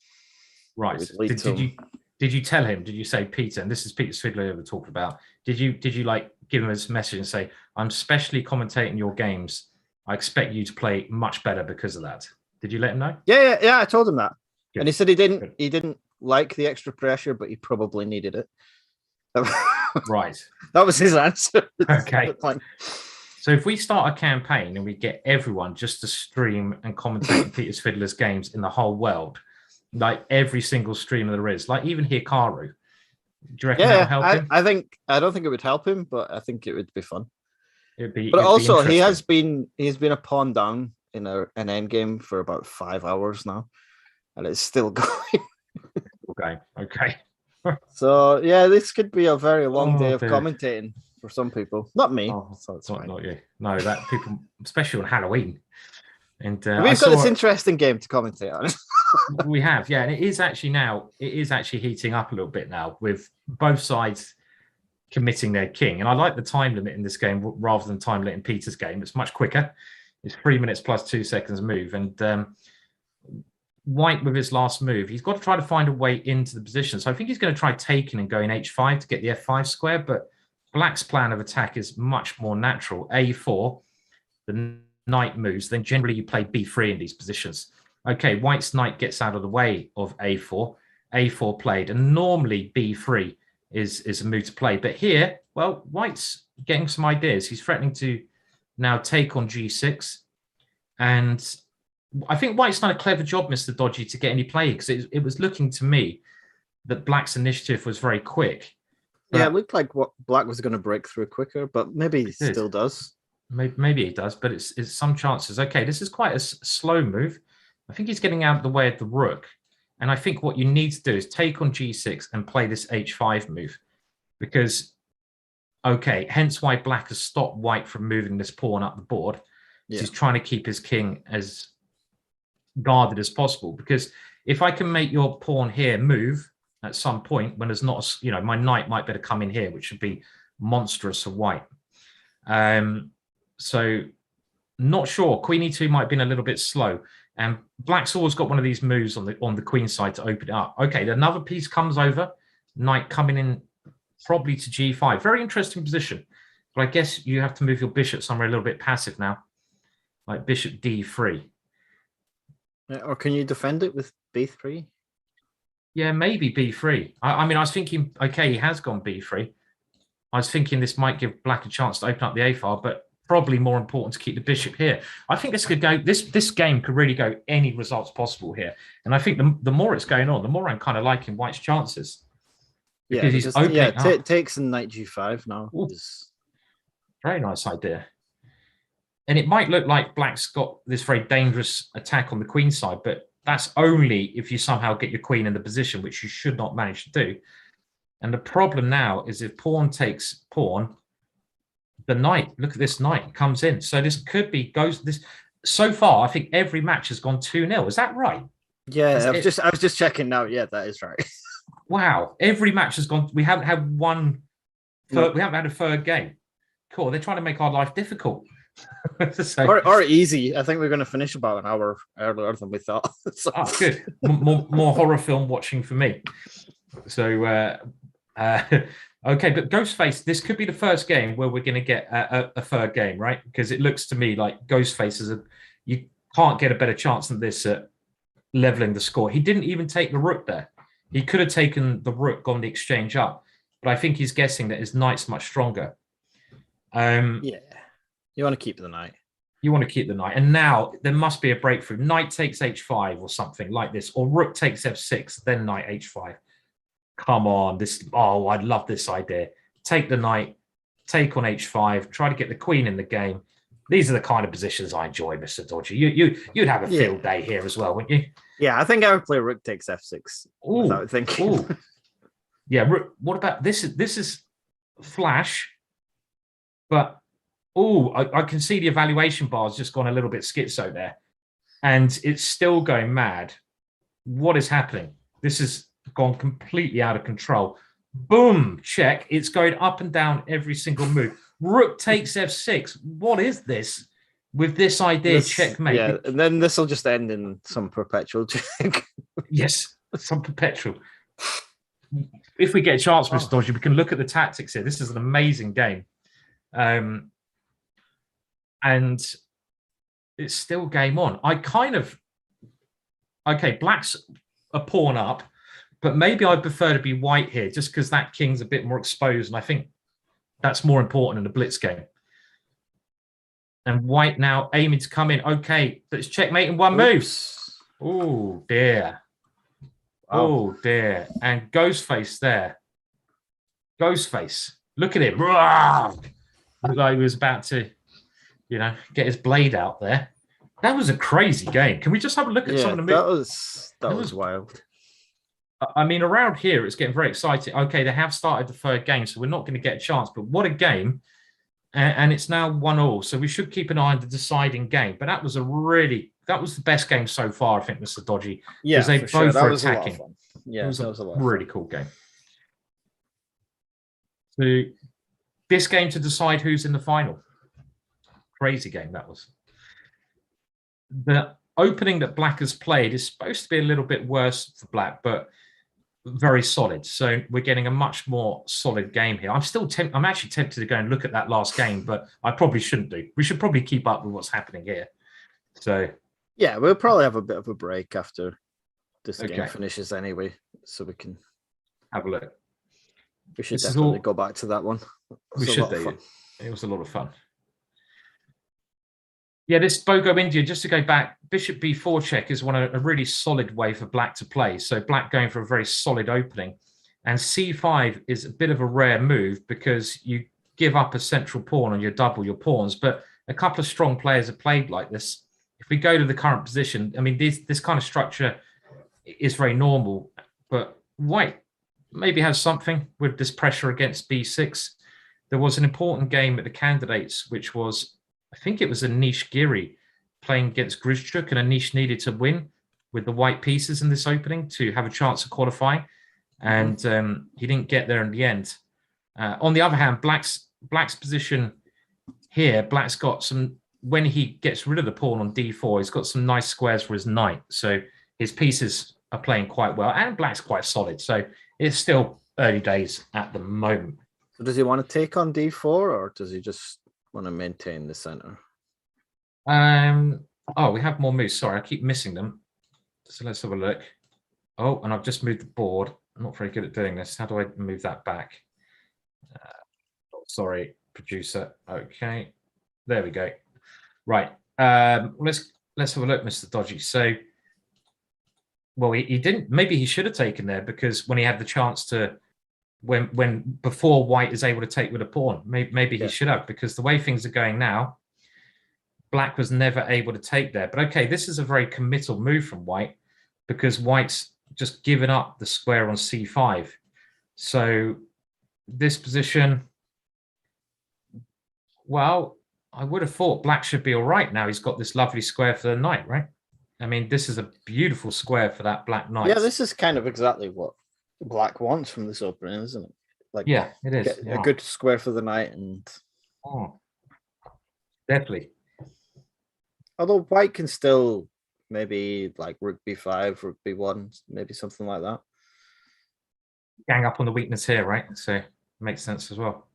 Right. Did you tell him? Did you say, Peter? And this is Peter Svidler we talked about. Did you like give him a message and say, I'm specially commentating your games. I expect you to play much better because of that. Did you let him know? Yeah. I told him that, Good. and he said he didn't. Good. He didn't like the extra pressure, but he probably needed it. Right. That was his answer. Okay. So if we start a campaign and we get everyone just to stream and commentate Peter Svidler's games in the whole world, like every single streamer there is, like even Hikaru, do you reckon that'll help him? I don't think it would help him, but I think it would be fun. But also, he's been a pawn down in an endgame for about 5 hours now, and it's still going. Okay. So yeah, this could be a very long day of commentating for some people. Not me. So it's fine. Not you. No, that people, especially on Halloween. And we've got this interesting game to commentate on. We have, yeah, and it is actually heating up a little bit now with both sides committing their king. And I like the time limit in this game rather than time limit in Peter's game. It's much quicker. It's 3 minutes plus 2 seconds move. And White, with his last move, he's got to try to find a way into the position. So I think he's going to try taking and going h5 to get the f5 square. But Black's plan of attack is much more natural. a4, the knight moves. Then generally you play b3 in these positions. Okay, White's knight gets out of the way of a4. a4 played. And normally b3 is a move to play. But here, well, White's getting some ideas. He's threatening to now take on g6. And I think White's done a clever job, Mr. Dodgy, to get any play, because it was looking to me that Black's initiative was very quick. Yeah, it looked like what Black was going to break through quicker, but maybe he still does. Maybe he does, but it's some chances. Okay, this is quite a slow move. I think he's getting out of the way of the rook. And I think what you need to do is take on g6 and play this h5 move. Because, okay, hence why Black has stopped White from moving this pawn up the board. Yeah. He's trying to keep his king as guarded as possible, because if I can make your pawn here move at some point when there's not my knight might better come in here, which would be monstrous for White. So not sure. Queen e2 might have been a little bit slow, and Black's always got one of these moves on the queen side to open it up. Okay, another piece comes over, knight coming in probably to g5. Very interesting position, but I guess you have to move your bishop somewhere a little bit passive now, like bishop d3. Or can you defend it with b3? Yeah, maybe b3. I mean, I was thinking, okay, he has gone b3. I was thinking this might give Black a chance to open up the a file, but probably more important to keep the bishop here. I think this could go. This game could really go any results possible here. And I think the more it's going on, the more I'm kind of liking White's chances. Because he's opening up. Takes in knight g5 now. Very nice idea. And it might look like Black's got this very dangerous attack on the queen side, but that's only if you somehow get your queen in the position, which you should not manage to do. And the problem now is if pawn takes pawn, the knight, look at this knight, comes in. So this could be, so far, I think every match has gone 2-0. Is that right? Yeah, I was just checking now. Yeah, that is right. Wow. Every match has gone, we haven't had we haven't had a third game. cool. They're trying to make our life difficult. So, or easy. I think we're going to finish about an hour earlier than we thought. So- good. More horror film watching for me. So, okay, but Ghostface, this could be the first game where we're going to get a third game, right? Because it looks to me like Ghostface you can't get a better chance than this at leveling the score. He didn't even take the rook there. He could have taken the rook, gone the exchange up, but I think he's guessing that his knight's much stronger. Yeah, you want to keep the knight. You want to keep the knight. And now there must be a breakthrough. Knight takes h5 or something like this, or rook takes f6, then knight h5. Come on, I love this idea. Take the knight, take on h5, try to get the queen in the game. These are the kind of positions I enjoy, Mr. Dodgy. You'd have a field day here as well, wouldn't you? Yeah, I think I would play rook takes f6 without thinking. Ooh. Yeah, what about this? This is flash, but I can see the evaluation bar's just gone a little bit schizo there, and it's still going mad. What is happening? This has gone completely out of control. Boom, check. It's going up and down every single move. Rook takes f6. What is this? With this idea, checkmate. Yeah, and then this will just end in some perpetual check. Yes, some perpetual. If we get a chance, Mr. Dodgy, we can look at the tactics here. This is an amazing game. And it's still game on. Black's a pawn up, but maybe I prefer to be white here just because that king's a bit more exposed. And I think that's more important in a blitz game. And white now aiming to come in. Okay, that's checkmate in one move. Oh, dear. Oh, dear. And Ghostface there. Ghostface. Look at him. Looked like he was about to, get his blade out there. That was a crazy game. Can we just have a look at some of the moves? That was wild. I mean, around here, it's getting very exciting. Okay, they have started the third game, so we're not going to get a chance. But what a game. And it's now 1-1. So we should keep an eye on the deciding game. But that was the best game so far, I think, Mr. Dodgy. Yeah, they for both sure. That were was attacking. a lot of fun. Yeah, it was a really cool game. So this game to decide who's in the final. Crazy game that was. The opening that Black has played is supposed to be a little bit worse for Black, but very solid. So we're getting a much more solid game here. I'm actually tempted to go and look at that last game, but I probably shouldn't do. We should probably keep up with what's happening here. So yeah, we'll probably have a bit of a break after this game finishes anyway, so we can have a look. We should definitely go back to that one. We should do. It was a lot of fun. Yeah, this Bogo India, just to go back, Bishop B4 check is a really solid way for Black to play. So Black going for a very solid opening. And C5 is a bit of a rare move because you give up a central pawn and you double your pawns. But a couple of strong players have played like this. If we go to the current position, I mean, this kind of structure is very normal. But White maybe has something with this pressure against B6. There was an important game at the candidates, which was, I think it was a Nish Giri playing against Grizchuk, and a Nish needed to win with the white pieces in this opening to have a chance of qualifying. And he didn't get there in the end. On the other hand, Black's position here, Black's got some, when he gets rid of the pawn on D4, he's got some nice squares for his knight. So his pieces are playing quite well, and Black's quite solid. So it's still early days at the moment. So does he want to take on D4, or does he just want to maintain the center? We have more moves. Sorry, I keep missing them. So let's have a look. Oh, and I've just moved the board. I'm not very good at doing this. How do I move that back? Sorry, producer. Okay, there we go. Right. Let's have a look, Mr. Dodgy. So, well, he didn't. Maybe he should have taken there, because when he had the chance to, when before White is able to take with a pawn, maybe he should have, because the way things are going now, Black was never able to take there. But okay, this is a very committal move from White, because White's just given up the square on C5. So this position, well, I would have thought Black should be all right now. He's got this lovely square for the knight, right? I mean, this is a beautiful square for that Black knight. Yeah, this is kind of exactly what Black wants from this opening, isn't it? Like, yeah, it is. A good square for the knight and Oh, definitely. Although white can still maybe like rook b5, rook b1, maybe something like that. Gang up on the weakness here, right? So makes sense as well.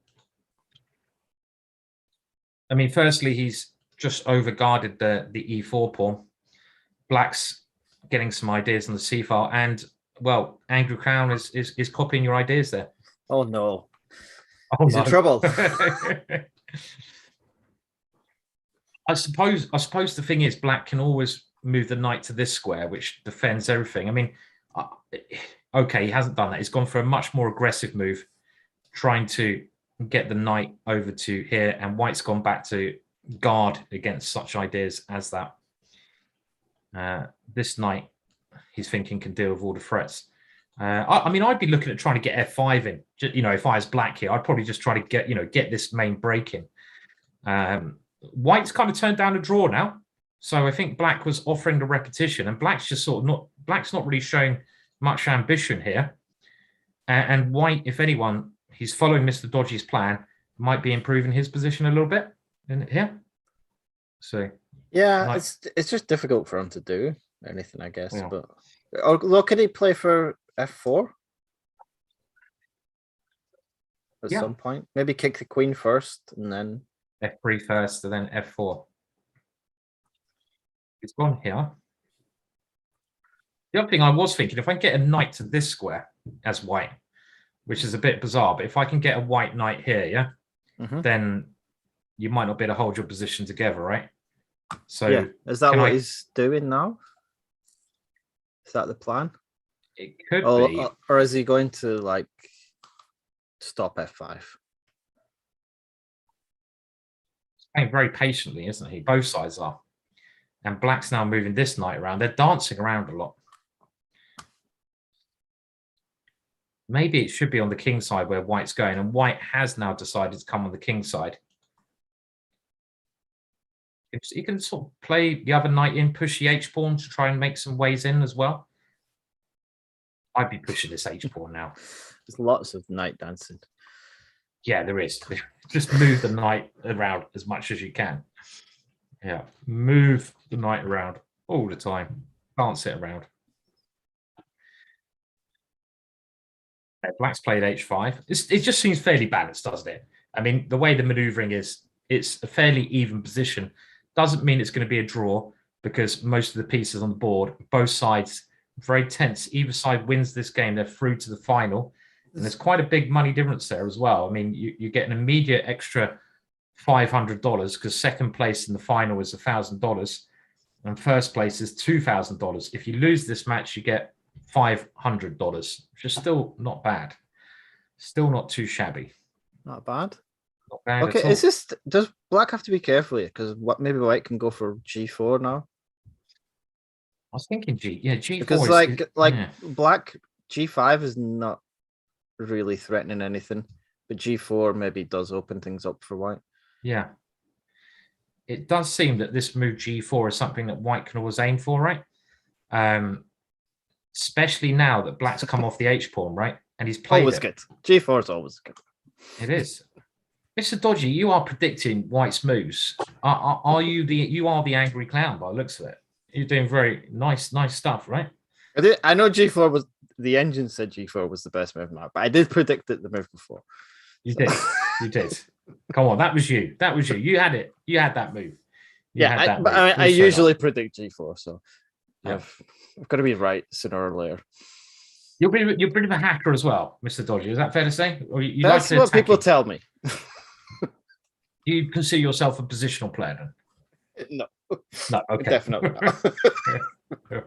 I mean, firstly, he's just overguarded the e4 pawn. Black's getting some ideas on the c file, and well, Angry Crown is copying your ideas there. Oh no. Oh, He's in trouble. I suppose the thing is, Black can always move the knight to this square, which defends everything. I mean, okay, he hasn't done that. He's gone for a much more aggressive move, trying to get the knight over to here, and white's gone back to guard against such ideas as that. This knight, he's thinking, can deal with all the threats. I mean, I'd be looking at trying to get f5 in. You know, if I was Black here, I'd probably just try to get this main break in. White's kind of turned down a draw now, so I think Black was offering the repetition, and Black's just sort of Black's not really showing much ambition here. And White, if anyone, he's following Mr. Dodgy's plan, might be improving his position a little bit in here. So yeah, it's just difficult for him to do anything, I guess. Yeah. But look, could he play for f4 at some point? Maybe kick the queen first and then f3 first, and then f4. It's gone here. The other thing I was thinking, if I can get a knight to this square as white, which is a bit bizarre, but if I can get a white knight here, then you might not be able to hold your position together, right? So yeah, is that what he's doing now? Is that the plan? It could be. Or is he going to like stop f5? Playing very patiently, isn't he? Both sides are. And Black's now moving this knight around. They're dancing around a lot. Maybe it should be on the king side where white's going, and white has now decided to come on the king side. He can sort of play the other knight in, push the h-pawn to try and make some ways in as well. I'd be pushing this h-pawn now. There's lots of knight dancing. Yeah, there is. Just move the knight around as much as you can. Yeah, move the knight around all the time. Can't sit around. Black's played h5. It just seems fairly balanced, doesn't it? I mean, the way the maneuvering is, it's a fairly even position. Doesn't mean it's going to be a draw, because most of the pieces on the board, both sides, very tense. Either side wins this game, they're through to the final. And there's quite a big money difference there as well. I mean, you get an immediate extra $500, because second place in the final is $1,000 and first place is $2,000. If you lose this match, you get $500, which is still not bad. Still not too shabby. Not bad. Not bad Okay, at all. is this, does Black have to be careful here? Because maybe White can go for g4 now. I was thinking G4. Because Black g5 is not really threatening anything, but g4 maybe does open things up for White. Yeah. It does seem that this move G4 is something that White can always aim for, right? Especially now that Black's come off the H-pawn, right? And he's played always good. G4 is always good. It is. Mr. Dodgy, you are predicting White's moves. Are you the angry clown by the looks of it? You're doing very nice stuff, right? I know G4 was, the engine said G4 was the best move now, but I did predict it the move before. You did. You did. Come on, that was you. That was you. You had it. You had that move. I usually predict G4, so yeah. I've got to be right sooner or later. You're a bit of a hacker as well, Mr. Dodgy. Is that fair to say? Or That's what people tell me. Do you consider yourself a positional player then? No, okay. Definitely not.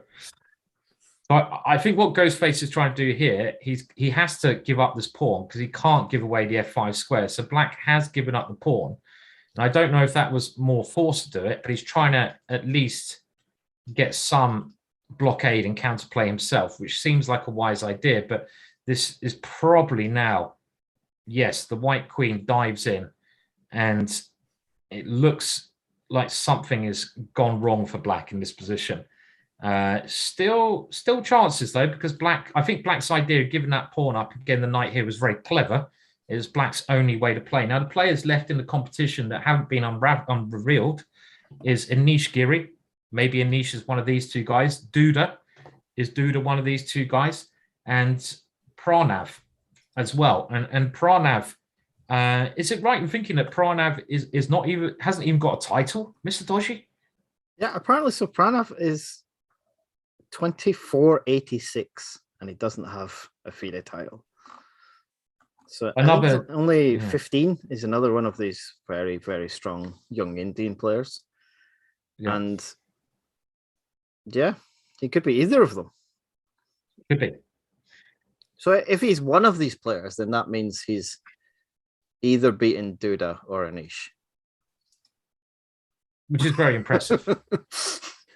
So I think what Ghostface is trying to do here, he has to give up this pawn because he can't give away the f5 square. So Black has given up the pawn. And I don't know if that was more forced to do it, but he's trying to at least get some blockade and counterplay himself, which seems like a wise idea. But this is probably now, yes, the white queen dives in, and it looks like something has gone wrong for Black in this position. Still chances though, because I think Black's idea of giving that pawn up again, the knight here, was very clever is Black's only way to play. Now, the players left in the competition that haven't been unrevealed is Anish Giri. Maybe Anish is one of these two guys. Duda. Is Duda one of these two guys? And Pranav as well. And Pranav, is it right in thinking that Pranav is not even, hasn't even got a title, Mr. Dodgy? Yeah, apparently so. Pranav is 2486 and he doesn't have a FIDE title. So Another only 15 is another one of these very, very strong young Indian players. Yeah. And yeah, he could be either of them. Could be. So if he's one of these players, then that means he's either beaten Duda or Anish. Which is very impressive.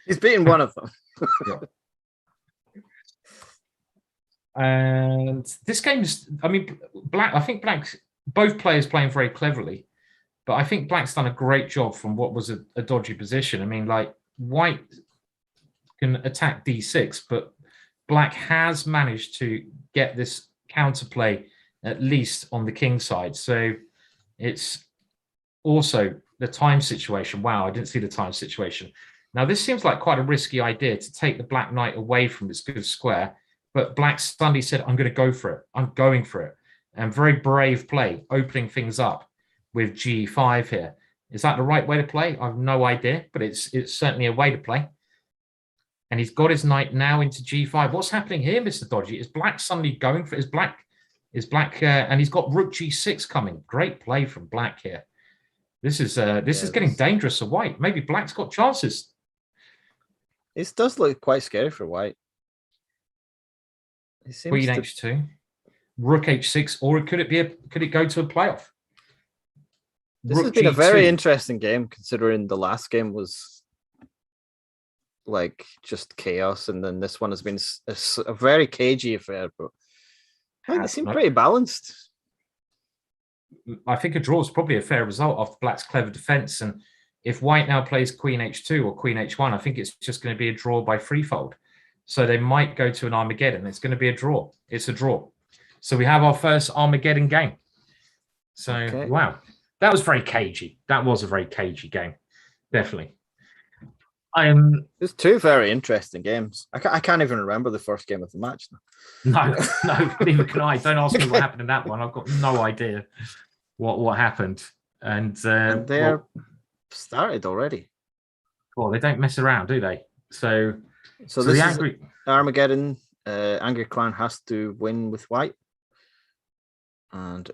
He's beaten one of them. Yeah. And this game is, I mean, I think Black's, both players playing very cleverly, but I think Black's done a great job from what was a dodgy position. I mean, like, White can attack D6, but Black has managed to get this counterplay at least on the king side. So it's also the time situation. Wow, I didn't see the time situation. Now, this seems like quite a risky idea to take the Black Knight away from its good square, but Black suddenly said, I'm going to go for it. I'm going for it. And very brave play, opening things up with G5 here. Is that the right way to play? I have no idea, but it's certainly a way to play. And he's got his knight now into G5. What's happening here, Mr. Dodgy? Is Black suddenly going for and he's got Rook G6 coming. Great play from Black here. This is getting dangerous for White. Maybe Black's got chances. This does look quite scary for White. Queen H2, Rook H6, or could it go to a playoff? This has been a very interesting game, considering the last game was like just chaos, and then this one has been a very cagey affair. But it seemed pretty balanced. I think a draw is probably a fair result after Black's clever defense. And if White now plays Queen H2 or Queen H1, I think it's just going to be a draw by freefold. So they might go to an Armageddon. It's going to be a draw. It's a draw. So we have our first Armageddon game. So, okay. Wow. That was very cagey. That was a very cagey game. Definitely. There's two very interesting games. I can't even remember the first game of the match. No, neither can I. Don't ask me what happened in that one. I've got no idea what happened. And they're started already. Well, they don't mess around, do they? So this is Armageddon. Angry Clan has to win with White. And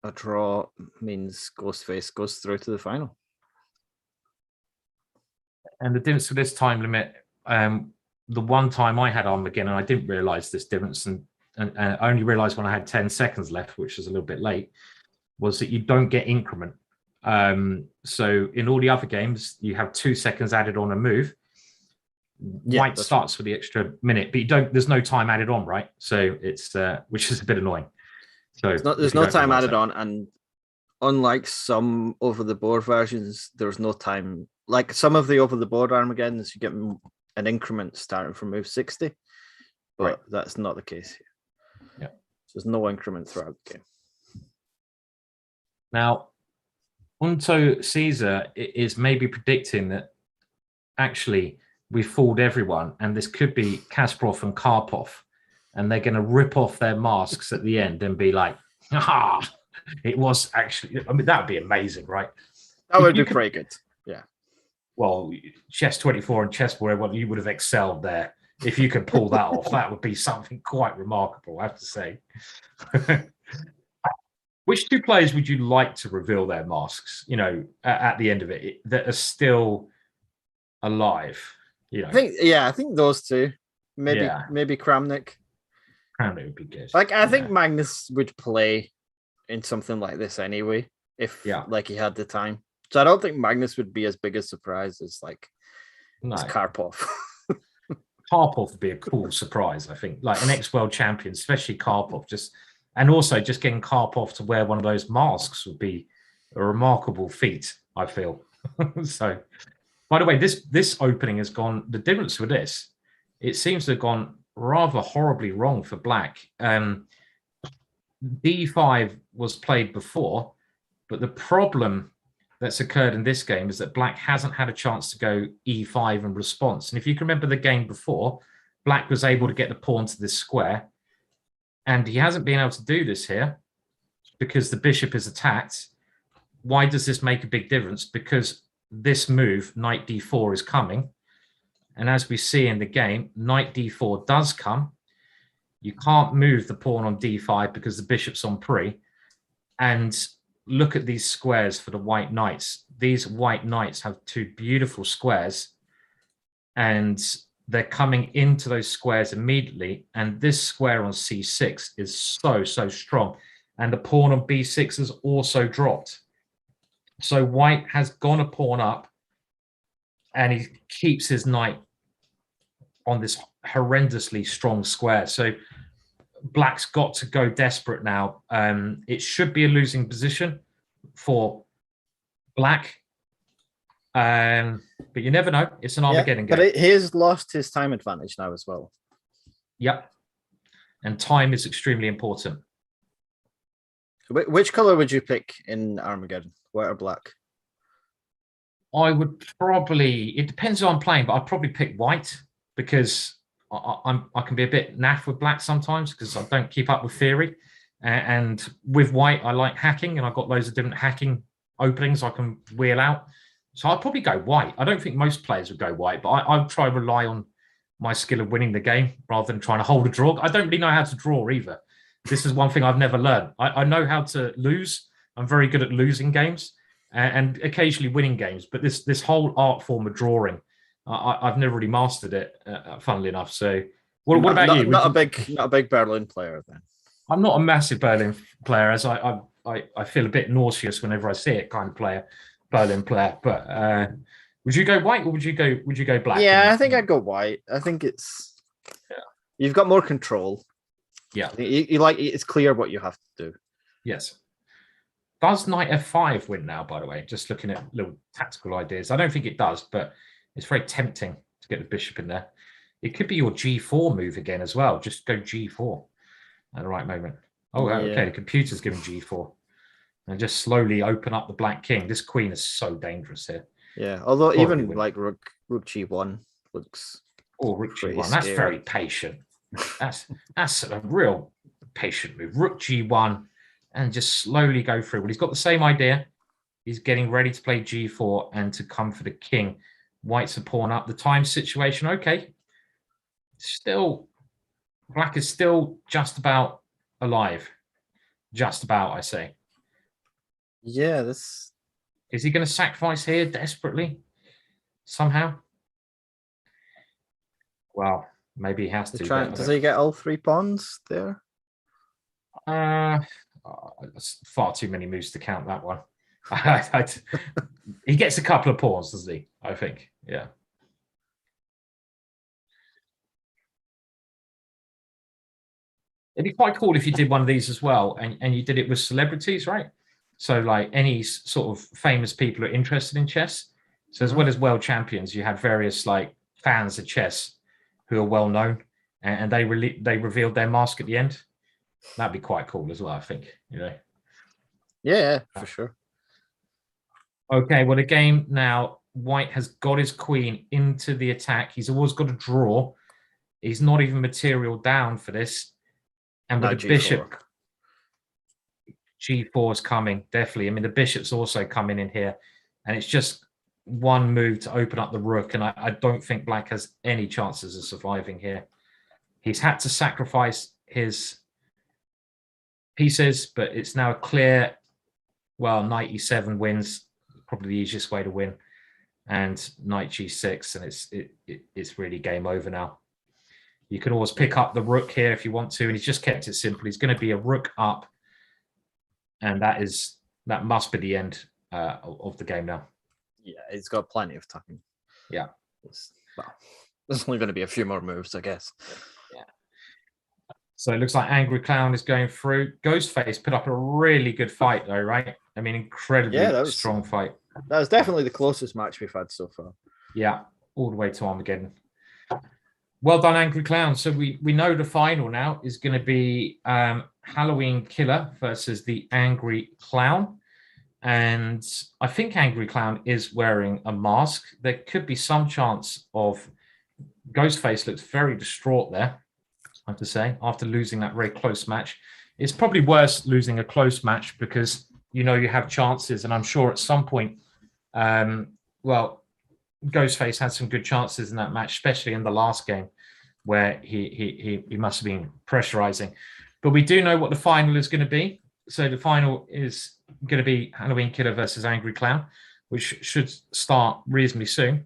a draw means Ghostface goes through to the final. And the difference with this time limit, the one time I had Armageddon, I didn't realize this difference, and I only realized when I had 10 seconds left, which was a little bit late, was that you don't get increment. So in all the other games, you have 2 seconds added on a move. White starts for the extra minute, but there's no time added on, right? So it's which is a bit annoying. So there's no time added on, and unlike some over the board versions, there's no time. Like some of the over the board Armageddons, you get an increment starting from move 60, but that's not the case here. Yeah, so there's no increment throughout the game. Now, Unto Caesar is maybe predicting that actually we fooled everyone, and this could be Kasparov and Karpov, and they're going to rip off their masks at the end and be like, it was actually, I mean, that would be amazing, right? That would be pretty good. Yeah. Well, Chess 24 and Chessboard, well, you would have excelled there. If you could pull that off, that would be something quite remarkable, I have to say. Which two players would you like to reveal their masks, at the end of it, that are still alive? I think those two. Maybe Kramnik. Kramnik would be good. I think Magnus would play in something like this anyway, if he had the time. So I don't think Magnus would be as big a surprise as as Karpov. Karpov would be a cool surprise, I think. Like an ex-world champion, especially Karpov, and also just getting Karpov to wear one of those masks would be a remarkable feat, I feel. So, by the way, this opening has gone, the difference with this, it seems to have gone rather horribly wrong for Black. D5 was played before, but the problem that's occurred in this game is that Black hasn't had a chance to go E5 in response. And if you can remember the game before, Black was able to get the pawn to this square, and he hasn't been able to do this here because the bishop is attacked. Why does this make a big difference? Because this move, knight d4, is coming. And as we see in the game, knight d4 does come. You can't move the pawn on d5 because the bishop's on pre. And look at these squares for the white knights. These white knights have two beautiful squares, and they're coming into those squares immediately. And this square on c6 is so strong. And the pawn on b6 has also dropped. So white has gone a pawn up, and he keeps his knight on this horrendously strong square. So Black's got to go desperate now. It should be a losing position for Black. But you never know. It's an Armageddon game. But he has lost his time advantage now as well. Yep. And time is extremely important. Which color would you pick in Armageddon? White or black? I would probably, it depends who I'm playing, but I'd probably pick white because I can be a bit naff with black sometimes because I don't keep up with theory. And with white, I like hacking, and I've got loads of different hacking openings I can wheel out. So I'd probably go white. I don't think most players would go white, but I would try to rely on my skill of winning the game rather than trying to hold a draw. I don't really know how to draw either. This is one thing I've never learned. I know how to lose. I'm very good at losing games and occasionally winning games, but this whole art form of drawing, I've never really mastered it, funnily enough. So what about you? Not a big Berlin player then. I'm not a massive Berlin player, as I feel a bit nauseous whenever I see it, kind of player, Berlin player. But would you go white or would you go black? Yeah, I think I'd go white. I think you've got more control. Yeah, you like, it's clear what you have to do. Yes. Does knight f5 win now, by the way? Just looking at little tactical ideas. I don't think it does, but it's very tempting to get the bishop in there. It could be your g4 move again as well. Just go g4 at the right moment. Oh, yeah. Okay. The computer's giving g4. And just slowly open up the black king. This queen is so dangerous here. Yeah, although even like rook g1 looks... Oh, rook g1. That's very patient. That's a real patient move. Rook g1 and just slowly go through. Well, he's got the same idea. He's getting ready to play g4 and to come for the king. White's a pawn up. The time situation, okay. Still, black is still just about alive. Just about, I say. Yeah, this... Is he going to sacrifice here desperately? Somehow? Well, maybe he has to. Does he get all 3 pawns there? That's far too many moves to count that one. He gets a couple of pawns, does he? I think. Yeah. It'd be quite cool if you did one of these as well, and you did it with celebrities, right? So like any sort of famous people who are interested in chess. So as well as world champions, you had various like fans of chess who are well known, and they revealed their mask at the end. That'd be quite cool as well, I think. You know. Yeah, for sure. Okay, well, the game now, white has got his queen into the attack. He's always got to draw. He's not even material down for this. And with the bishop, g4 is coming, definitely. I mean, the bishop's also coming in here. And it's just one move to open up the rook. And I don't think black has any chances of surviving here. He's had to sacrifice his pieces, but it's now a clear, well, knight e7 wins. Probably the easiest way to win. And knight g6, and it's really game over now. You can always pick up the rook here if you want to, and he's just kept it simple. He's going to be a rook up, and that must be the end of the game now. Yeah, he's got plenty of time. Yeah. There's only going to be a few more moves, I guess. Yeah. So it looks like Angry Clown is going through. Ghostface put up a really good fight, though, right? I mean, incredibly strong fight. That was definitely the closest match we've had so far. Yeah, all the way to Armageddon. Well done, Angry Clown. So we know the final now is going to be Halloween Killer versus the Angry Clown. And I think Angry Clown is wearing a mask. There could be some chance of Ghostface looks very distraught there, I have to say, after losing that very close match. It's probably worse losing a close match because you know you have chances, and I'm sure at some point, well, Ghostface had some good chances in that match, especially in the last game where he must have been pressurizing. But we do know what the final is going to be. So the final is going to be Halloween Killer versus Angry Clown, which should start reasonably soon.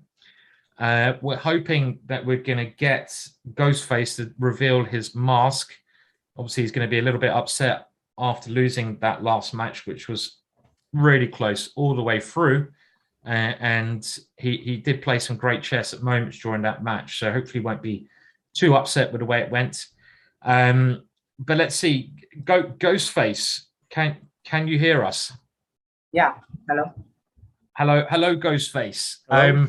We're hoping that we're going to get Ghostface to reveal his mask. Obviously, he's going to be a little bit upset after losing that last match, which was really close all the way through. And he did play some great chess at moments during that match. So hopefully he won't be too upset with the way it went. But let's see. Ghostface, can you hear us? Yeah. Hello. Hello, Ghostface. Hello.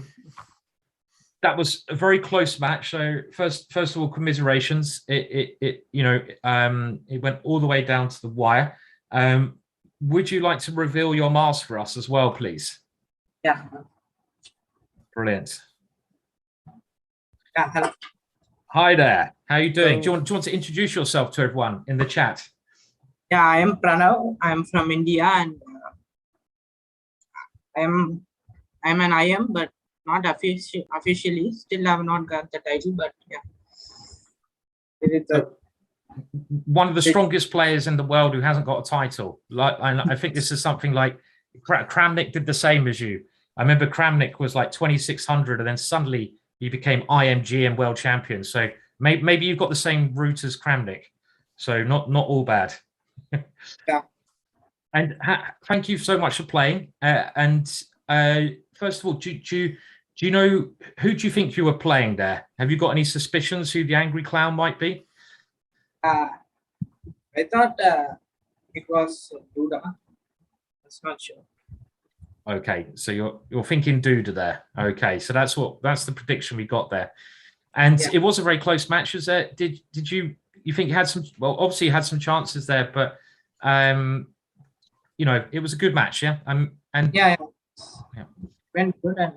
That was a very close match. So first of all, commiserations. It went all the way down to the wire. Would you like to reveal your mask for us as well, please? Yeah. Brilliant. Yeah. Hello. Hi there. How are you doing? Hello. Do you want to introduce yourself to everyone in the chat? Yeah, I am Pranav. I am from India, and I'm an IM, but not officially. Still have not got the title, but yeah. It is a, One of the strongest players in the world who hasn't got a title. Like, I think this is something like Kramnik did the same as you. I remember Kramnik was like 2,600, and then suddenly he became IMGM world champion. So maybe you've got the same route as Kramnik. So not all bad. Yeah. And thank you so much for playing. First of all, do you know, who do you think you were playing there? Have you got any suspicions who the Angry Clown might be? I thought it was Duda. That's not sure. Okay, so you're thinking Duda there. Okay, so that's the prediction we got there. And Yeah. it was a very close match. Was there? Did you think you had some? Well, obviously you had some chances there, but it was a good match, yeah. And Yeah. Yeah. Went good and.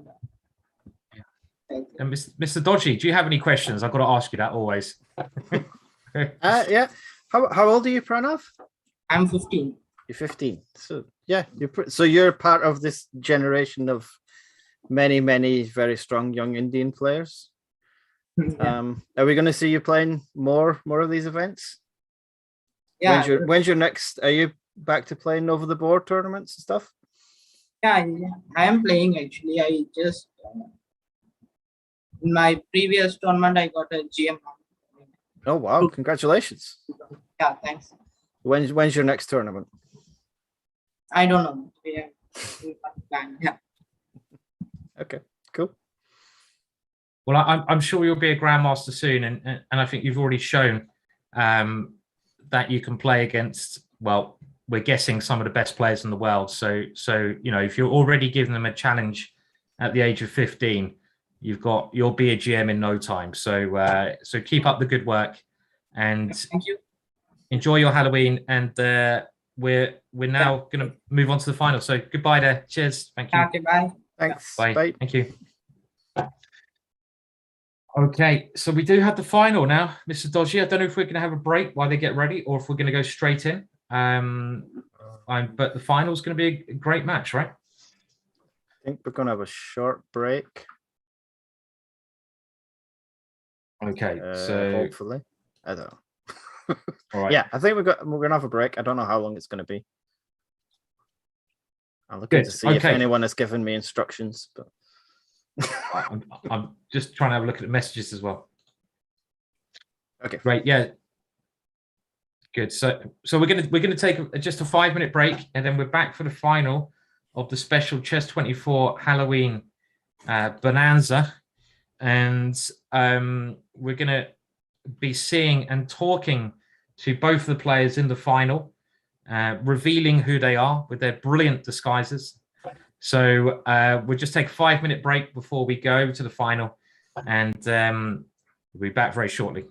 And Mr. Dodgy, do you have any questions? I've got to ask you that always. Yeah. How old are you, Pranav? I'm 15. You're 15. So yeah, you're part of this generation of many very strong young Indian players. Yeah. Are we going to see you playing more of these events? Yeah. When's your next? Are you back to playing over the board tournaments and stuff? Yeah. I am playing actually. I just in my previous tournament I got a GM. Oh wow! Congratulations. Yeah. Thanks. When's your next tournament? I don't know. We have planned. Yeah. Okay, cool. Well, I'm sure you'll be a grandmaster soon, and I think you've already shown that you can play against. Well, we're guessing some of the best players in the world. So if you're already giving them a challenge at the age of 15, you'll be a GM in no time. So keep up the good work, and Thank you. enjoy your Halloween. And we're now going to move on to the final. So goodbye there. Cheers. Thank you. Okay. Bye. Thanks. Bye. Bye. Thank you. Okay, so we do have the final now, Mr. Dodgy. I don't know if we're going to have a break while they get ready, or if we're going to go straight in. But the final is going to be a great match, right? I think we're going to have a short break. Okay, so hopefully, I don't know. all right. Yeah, I think we're going to have a break. I don't know how long it's going to be. I'm looking to see if anyone has given me instructions, but I'm just trying to have a look at the messages as well. Okay. Great. Yeah. Good. So we're gonna take just a 5-minute break, and then we're back for the final of the special Chess 24 Halloween Bonanza, and we're gonna be seeing and talking to both of the players in the final, revealing who they are with their brilliant disguises. So we'll just take a 5-minute break before we go to the final, and we'll be back very shortly.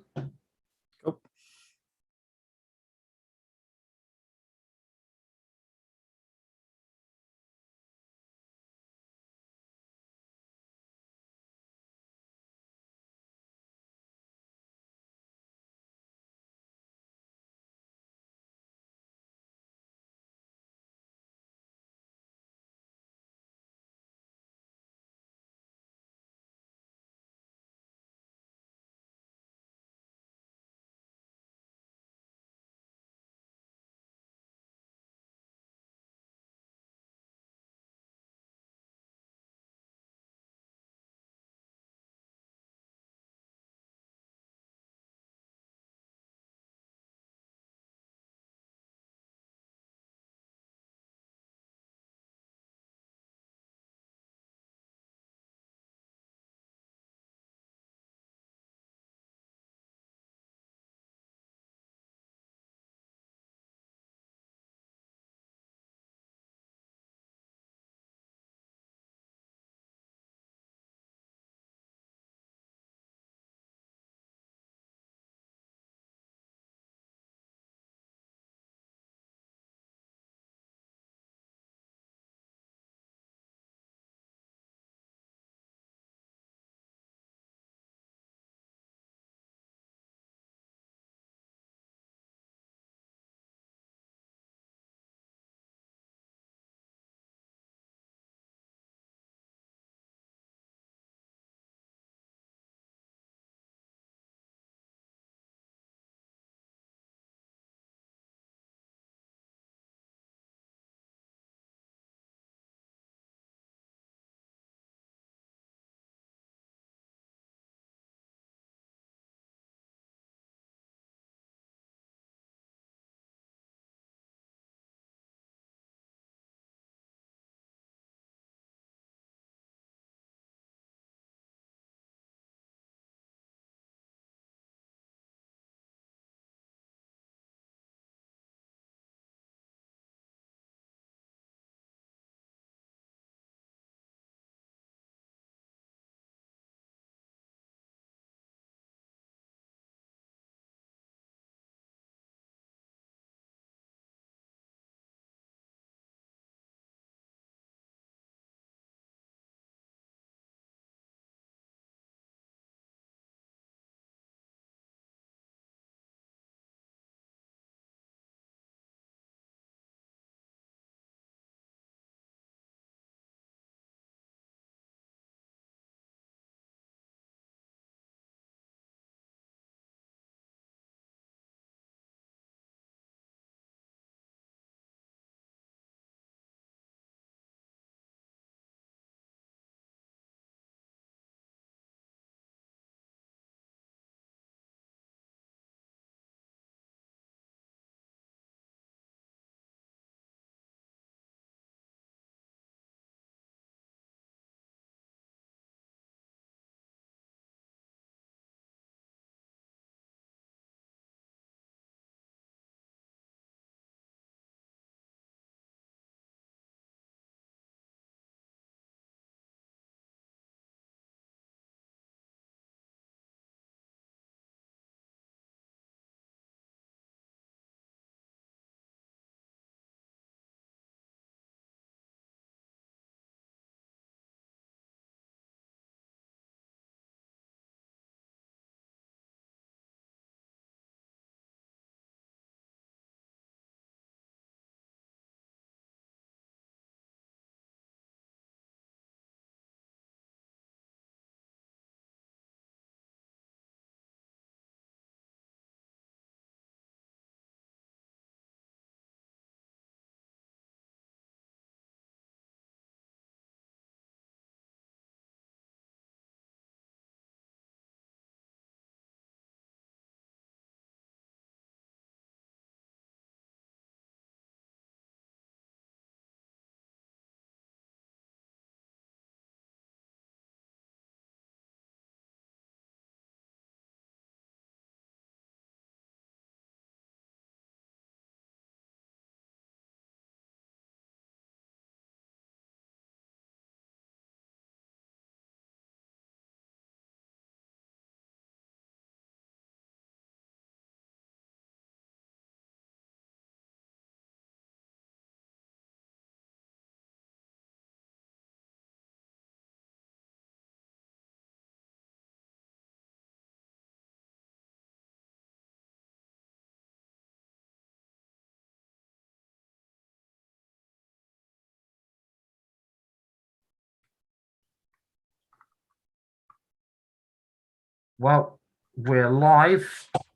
Well, we're live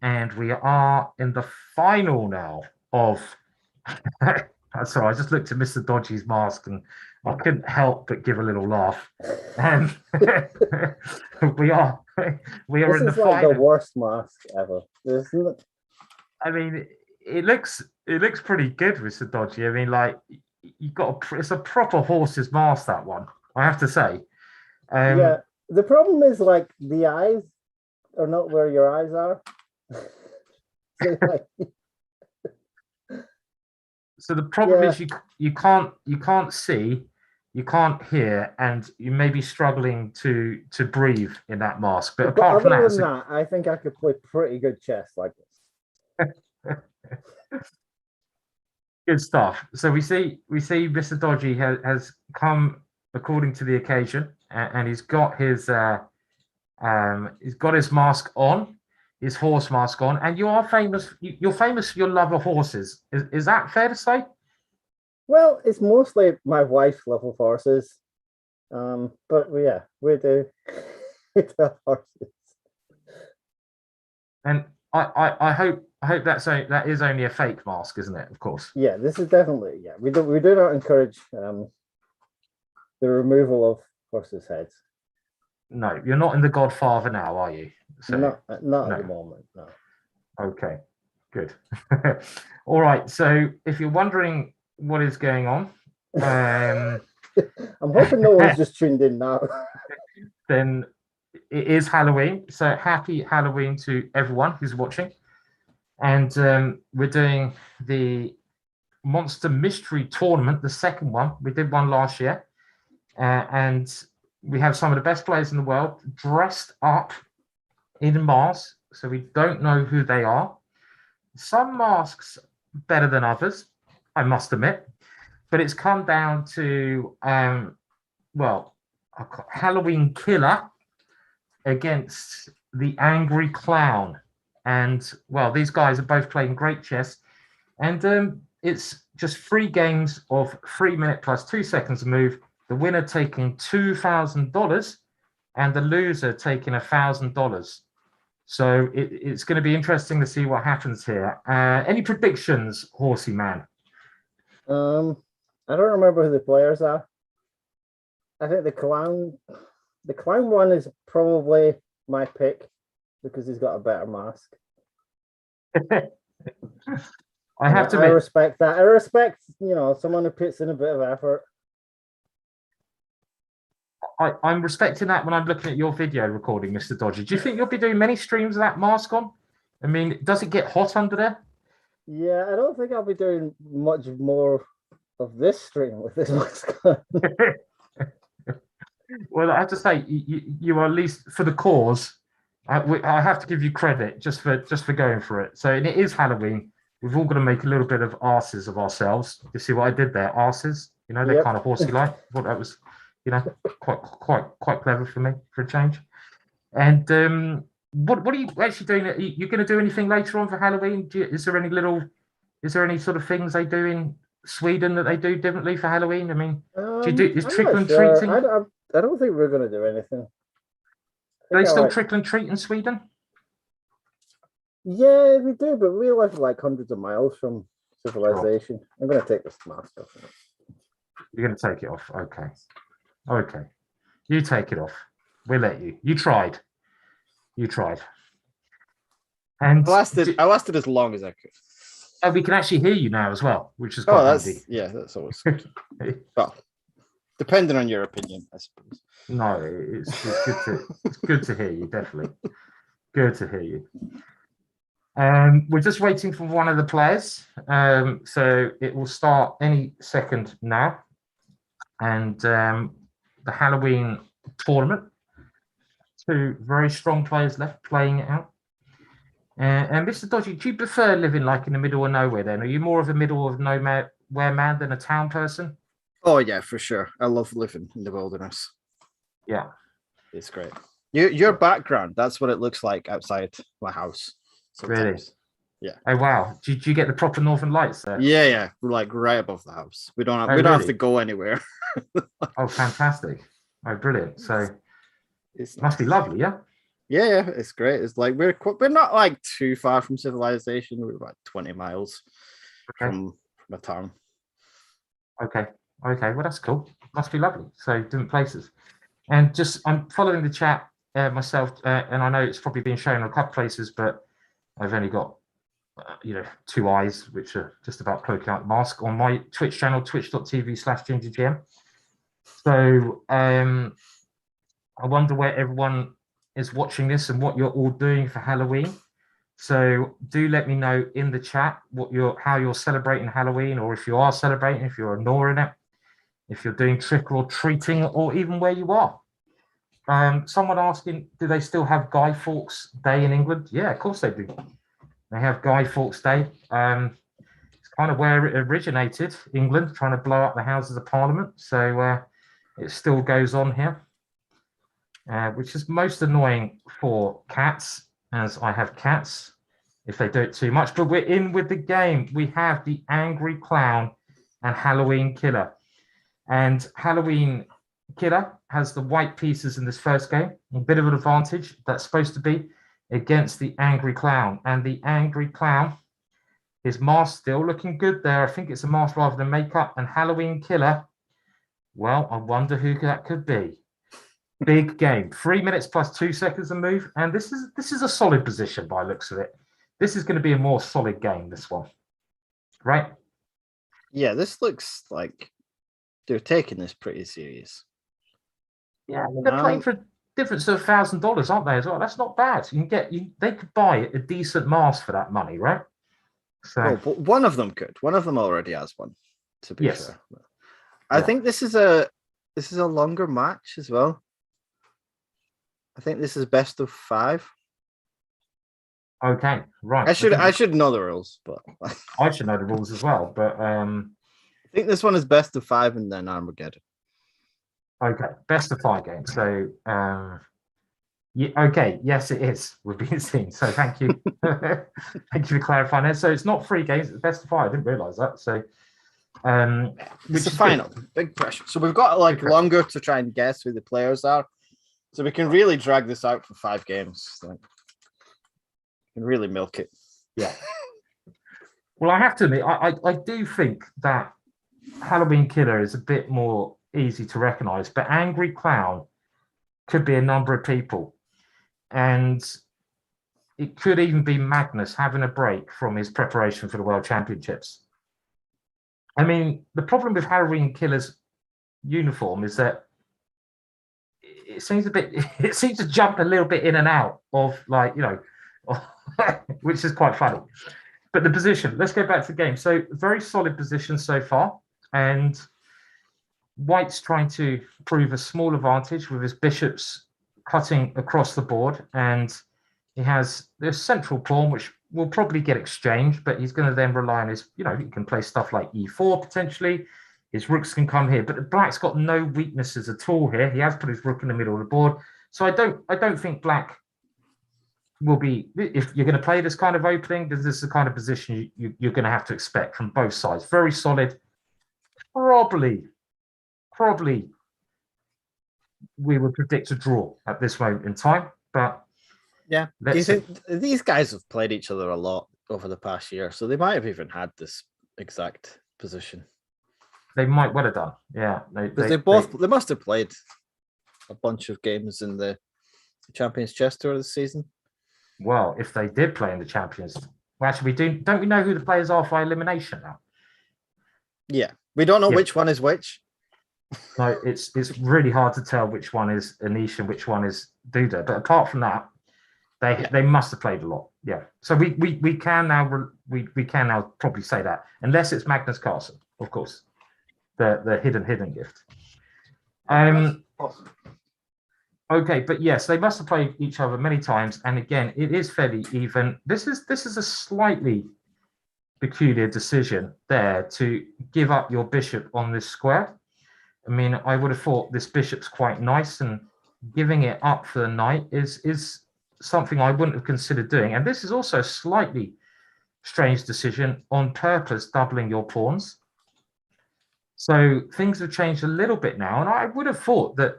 and we are in the final now of. Sorry, I just looked at Mr. Dodgy's mask and I couldn't help but give a little laugh. We are This in the is like final. the worst mask ever, isn't it? I mean, it looks pretty good, Mr. Dodgy. I mean, like you got it's a proper horse's mask, that one. I have to say. Yeah. The problem is like the eyes are not where your eyes are. So, like, So the problem Yeah. is you can't see, you can't hear, and you may be struggling to breathe in that mask. But but apart from other that, than that, I think I could play pretty good chess like this. good stuff. So we see Mr. Dodgy has come according to the occasion, and he's got his mask on, his horse mask on, and you are famous. You're famous for your love of horses. Is that fair to say? Well, it's mostly my wife's love of horses. But yeah, we do. We do have horses. And I hope that is only a fake mask, isn't it? Of course. Yeah, this is definitely, yeah. We do not encourage the removal of horses' heads. No, you're not in The Godfather now, are you? So, Not at no. the moment, no. Okay, good. All right. So if you're wondering what is going on, I'm hoping no one's just tuned in now. then it is Halloween. So happy Halloween to everyone who's watching. And we're doing the Monster Mystery Tournament, the second one. We did one last year. And we have some of the best players in the world dressed up in masks. So we don't know who they are. Some masks better than others, I must admit. But it's come down to, a Halloween killer against the angry clown. And, well, these guys are both playing great chess. And it's just 3 games of 3 minutes plus 2 seconds to move. The winner taking $2,000 and the loser taking $1,000. So it's going to be interesting to see what happens here. Any predictions, Horsey Man? I don't remember who the players are. I think the clown one is probably my pick because he's got a better mask. I have to I admit, respect that. I respect, someone who puts in a bit of effort. I'm respecting that when I'm looking at your video recording, Mr. Dodgy. Do you think you'll be doing many streams with that mask on? I mean, does it get hot under there? Yeah, I don't think I'll be doing much more of this stream with this mask on. Well, I have to say, you are at least for the cause. I have to give you credit just for going for it. So, and it is Halloween. We've all got to make a little bit of arses of ourselves. You see what I did there? Arses. They're Yep. kind of horsey like. I thought that was, quite clever for me for a change. And what are you actually doing? Are you going to do anything later on for Halloween? Is there any sort of things they do in Sweden that they do differently for Halloween? I mean, is I'm trick not and sure. treating? I don't think we're going to do anything. Do they still trick and treat in Sweden? Yeah, we do, but we live like hundreds of miles from civilization. I'm going to take this mask off. You're going to take it off. Okay. You take it off. We'll let you. You tried. And I lasted as long as I could. and we can actually hear you now as well, which is quite handy. That's always good. Well, depending on your opinion, I suppose. No, it's good to hear you, definitely. Good to hear you. We're just waiting for one of the players. So it will start any second now. And the Halloween tournament. 2 very strong players left playing it out. And Mr. Dodgy, do you prefer living like in the middle of nowhere then? Are you more of a middle of nowhere man than a town person? Oh yeah, for sure. I love living in the wilderness. Yeah. It's great. Your background, that's what it looks like outside my house. Sometimes. Really? Yeah. Oh wow. Did you get the proper northern lights there? Yeah. We're like right above the house. We don't have have to go anywhere. Oh, fantastic. Oh, brilliant. So it must be lovely, yeah? Yeah, it's great. It's like we're not like too far from civilization. We're about 20 miles Okay. from a town. Okay. Well, that's cool. Must be lovely. So different places. And just I'm following the chat myself, and I know it's probably been shown in a couple places, but I've only got 2 eyes, which are just about cloaking out the mask on my Twitch channel, twitch.tv/gingergm. So I wonder where everyone is watching this and what you're all doing for Halloween. So do let me know in the chat how you're celebrating Halloween, or if you are celebrating, if you're ignoring it, if you're doing trick or treating, or even where you are. Someone asking, do they still have Guy Fawkes Day in England? Yeah, of course they do. They have Guy Fawkes Day. It's kind of where it originated, England, trying to blow up the Houses of Parliament. So it still goes on here, which is most annoying for cats, as I have cats, if they do it too much. But we're in with the game. We have the Angry Clown and Halloween Killer. And Halloween Killer has the white pieces in this first game. A bit of an advantage that's supposed to be against the Angry Clown. And the Angry Clown, his mask still looking good there. I think it's a mask rather than makeup. And Halloween Killer, well, I wonder who that could be. Big game. 3 minutes plus 2 seconds to move. And this is a solid position by looks of it. This is going to be a more solid game, this one. Right? Yeah, this looks like they're taking this pretty serious. Yeah, they're playing for a difference of $1,000, aren't they, as well? That's not bad. They could buy a decent mask for that money, right? So well, but one of them could. One of them already has one, to be Yes. fair. I think this is a longer match as well. I think this is best of 5. okay, right. I should know the rules, but I should know the rules as well, but I think this one is best of 5 and then Armageddon. okay, best of 5 games. So okay, yes, it is. We've been seen. So thank you. Thank you for clarifying that. So it's not 3 games, it's best of 5. I didn't realize that. So It's the final. Big pressure. So we've got like longer to try and guess who the players are. So we can really drag this out for 5 games. Like, we can really milk it. Yeah. Well, I have to admit, I do think that Halloween Killer is a bit more easy to recognize, but Angry Clown could be a number of people. And it could even be Magnus having a break from his preparation for the World Championships. I mean, the problem with Halloween Killer's uniform is that it seems to jump a little bit in and out of, like, which is quite funny. But the position, let's go back to the game. So very solid position so far. And White's trying to prove a small advantage with his bishops cutting across the board. And he has this central pawn, which will probably get exchanged, but he's going to then rely on his, he can play stuff like e4 potentially. His rooks can come here, but Black's got no weaknesses at all here. He has put his rook in the middle of the board. So I don't think Black will be, if you're going to play this kind of opening, this is the kind of position you're going to have to expect from both sides. Very solid. Probably we would predict a draw at this moment in time, but yeah. Do you think these guys have played each other a lot over the past year, so they might have even had this exact position? They might well have done, yeah. They must have played a bunch of games in the Champions Chess Tour this season. Well, if they did play in the Champions, well, actually, don't we know who the players are by elimination now? Yeah, we don't know which one is which. No, it's really hard to tell which one is Anish and which one is Duda. But apart from that, they must have played a lot. Yeah, so we can now probably say that, unless it's Magnus Carlsen, of course, the hidden gift. Okay, but yes, they must have played each other many times, and again, it is fairly even. This is a slightly peculiar decision there to give up your bishop on this square. I mean, I would have thought this bishop's quite nice, and giving it up for the knight is something I wouldn't have considered doing. And this is also a slightly strange decision on purpose, doubling your pawns. So things have changed a little bit now, and I would have thought that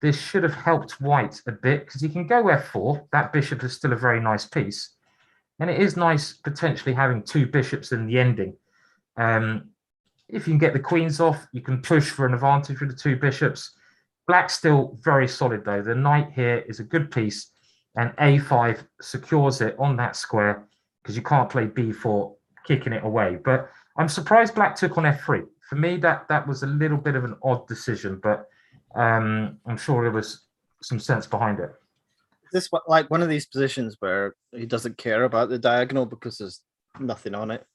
this should have helped white a bit because he can go f4. That bishop is still a very nice piece. And it is nice potentially having two bishops in the ending. If you can get the queens off, you can push for an advantage with the two bishops. Black's still very solid, though. The knight here is a good piece, and a5 secures it on that square because you can't play b4, kicking it away. But I'm surprised Black took on f3. For me, that was a little bit of an odd decision, but I'm sure there was some sense behind it. Is this like one of these positions where he doesn't care about the diagonal because there's nothing on it?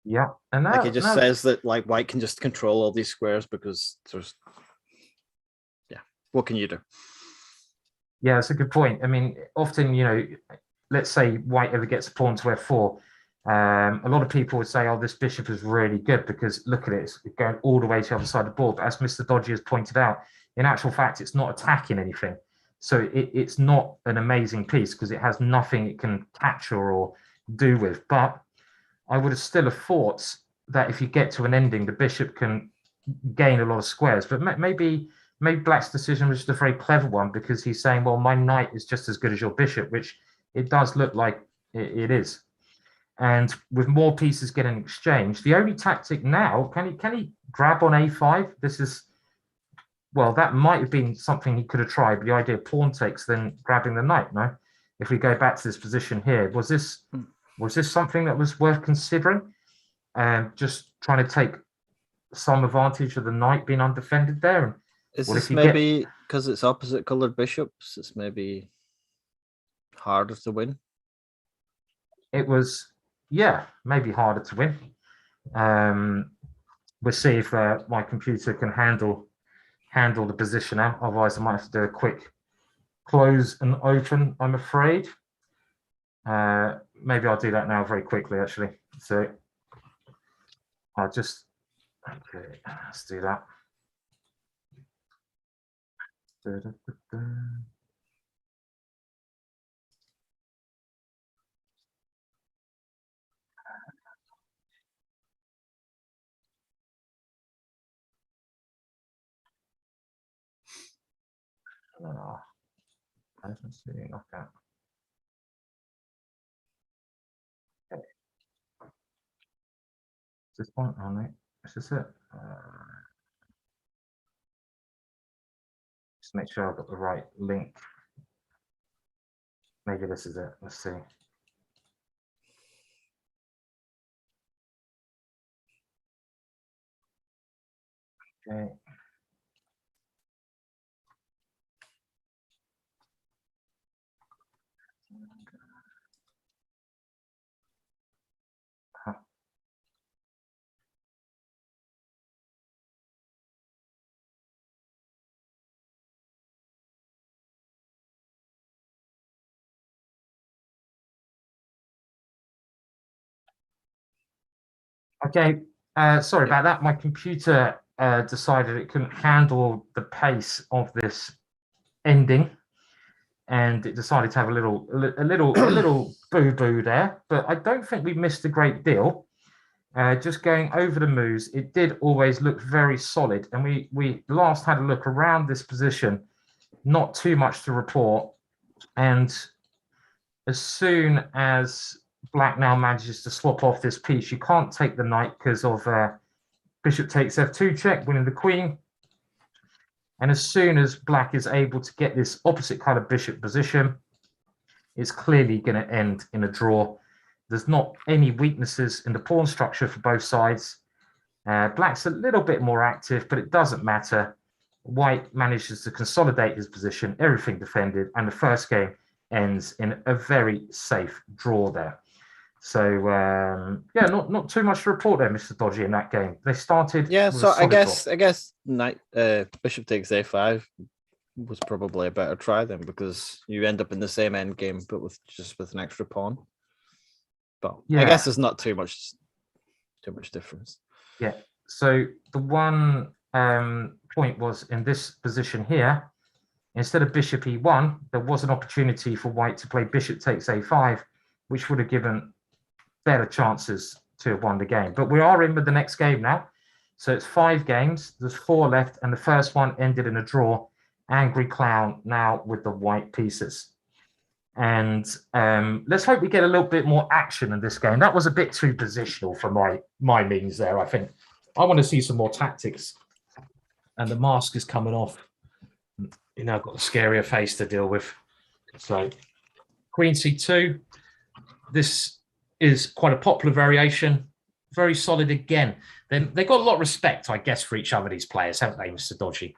Yeah, and Like he just says that like white can just control all these squares because there's, yeah, what can you do? Yeah, that's a good point. I mean, often, let's say white ever gets a pawn to f4. A lot of people would say, oh, this bishop is really good because look at it, it's going all the way to the other side of the board. But as Mr. Dodgy has pointed out, in actual fact, it's not attacking anything. So it's not an amazing piece because it has nothing it can capture or do with. But I would have still have thought that if you get to an ending, the bishop can gain a lot of squares. But maybe Black's decision was just a very clever one because he's saying, well, my knight is just as good as your bishop, which it does look like it is. And with more pieces getting exchanged, the only tactic now, can he grab on a5? This is, well, that might have been something he could have tried, but the idea of pawn takes, then grabbing the knight, no? If we go back to this position here, was this something that was worth considering? Just trying to take some advantage of the knight being undefended there? And, is this maybe because it's opposite colored bishops, it's maybe harder to win? It was, yeah, maybe harder to win. We'll see if my computer can handle the position now. Otherwise, I might have to do a quick close and open, I'm afraid. Maybe I'll do that now very quickly, actually. So I'll just, okay, let's do that. I don't see it like that. Okay. Is this point on it? Is this it? Just make sure I've got the right link. Maybe this is it. Let's see. Okay. Okay, sorry about that. My computer decided it couldn't handle the pace of this ending, and it decided to have a little boo-boo there. But I don't think we missed a great deal. Just going over the moves, it did always look very solid, and we last had a look around this position. Not too much to report, and as soon as Black now manages to swap off this piece, you can't take the knight because of bishop takes f2 check, winning the queen. And as soon as Black is able to get this opposite color bishop position, it's clearly going to end in a draw. There's not any weaknesses in the pawn structure for both sides. Black's a little bit more active, but it doesn't matter. White manages to consolidate his position, everything defended, and the first game ends in a very safe draw there. So yeah, not too much to report there, Mr. Dodgy, in that game. They started. Yeah, so I guess knight bishop takes a5 was probably a better try then, because you end up in the same end game but with an extra pawn. But yeah, I guess there's not too much difference. Yeah. So the one point was in this position here, instead of bishop e1, there was an opportunity for white to play bishop takes a5, which would have given better chances to have won the game. But we are in with the next game now. So it's 5 games. There's 4 left, and the first one ended in a draw. angry clown now with the white pieces. And let's hope we get a little bit more action in this game. That was a bit too positional for my means there, I think. I want to see some more tactics. And the mask is coming off. You know, I've got a scarier face to deal with. So Queen C2. This is quite a popular variation. Very solid again. They got a lot of respect, I guess, for each other, these players, haven't they, Mr. Dodgy?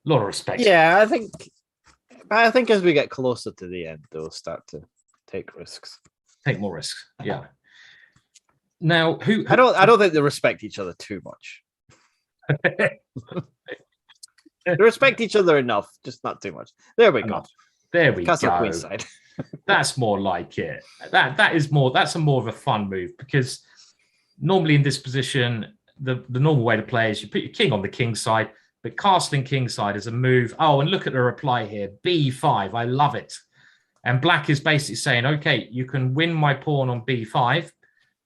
A lot of respect. Yeah, I think as we get closer to the end, they'll start to take risks. Take more risks. Yeah. Now, who I don't think they respect each other too much. They respect each other enough, just not too much. There we go. There we Castle go. Queenside. That's more like it. That's a more of a fun move, because normally in this position, the normal way to play is you put your king on the king side, but castling king side is a move. Oh, and look at the reply here. B5. I love it. And black is basically saying, okay, you can win my pawn on B5,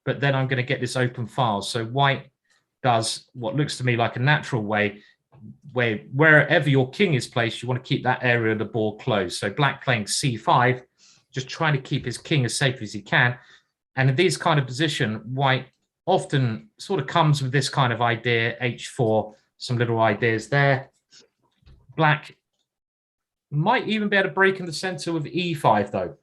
but then I'm going to get this open file. So white does what looks to me like a natural way, where wherever your king is placed, you want to keep that area of the board closed. So black playing C5, just trying to keep his king as safe as he can. And in these kind of position, white often sort of comes with this kind of idea, H4, some little ideas there. Black might even be able to break in the center with E5, though.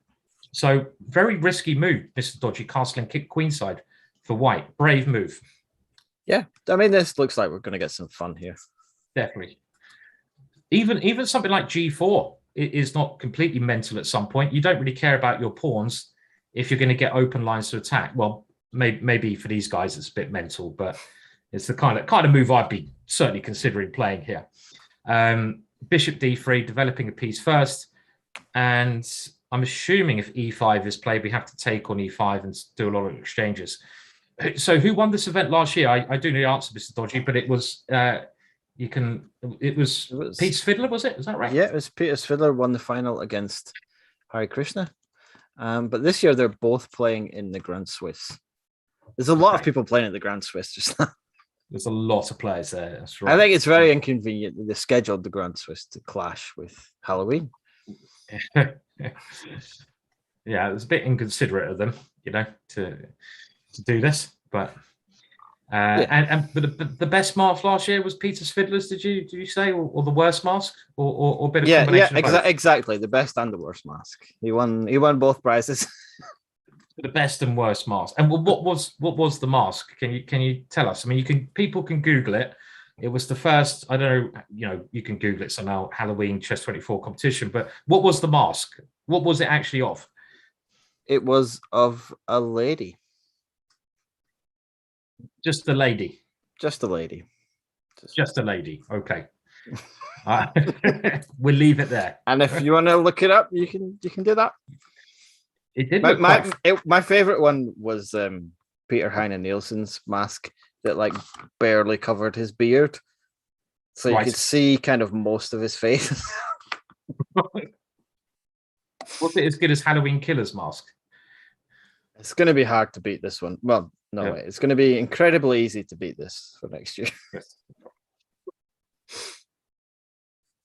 So very risky move, Mr. Dodgy, castling kick queenside for white. Brave move. Yeah, I mean, this looks like we're going to get some fun here. Definitely. Even something like G4 is not completely mental at some point. You don't really care about your pawns if you're going to get open lines to attack. Well, maybe for these guys it's a bit mental, but it's the kind of move I'd be certainly considering playing here. Bishop D3, developing a piece first. And I'm assuming if E5 is played, we have to take on E5 and do a lot of exchanges. So who won this event last year? I do know the answer, Mr. Dodgy, but it was it was Peter Fiddler, was it? Is that right? Yeah, it was Peter Fiddler won the final against Hari Krishna. But this year they're both playing in the Grand Swiss. There's a lot of people playing at the Grand Swiss just now. There's a lot of players there. That's right. I think it's very inconvenient that they scheduled the Grand Swiss to clash with Halloween. Yeah, it was a bit inconsiderate of them, to do this, but but the best mask last year was Peter's Fiddlers. Did you say, or the worst mask, or a bit of combination? Exactly. The best and the worst mask. He won both prizes. The best and worst mask. And what was the mask? Can you tell us? I mean, people can Google it. It was the first. I don't know. You can Google it somehow. Halloween Chess 24 competition. But what was the mask? What was it actually of? It was of a lady. Just a lady. Just a lady. Just a lady. Okay. We'll leave it there. And if you want to look it up, you can do that. It did. My favorite one was Peter Heine Nielsen's mask that barely covered his beard, so you could see kind of most of his face. Was it as good as Halloween Killer's mask? It's going to be hard to beat this one. Well, no way. It's going to be incredibly easy to beat this for next year. Yes.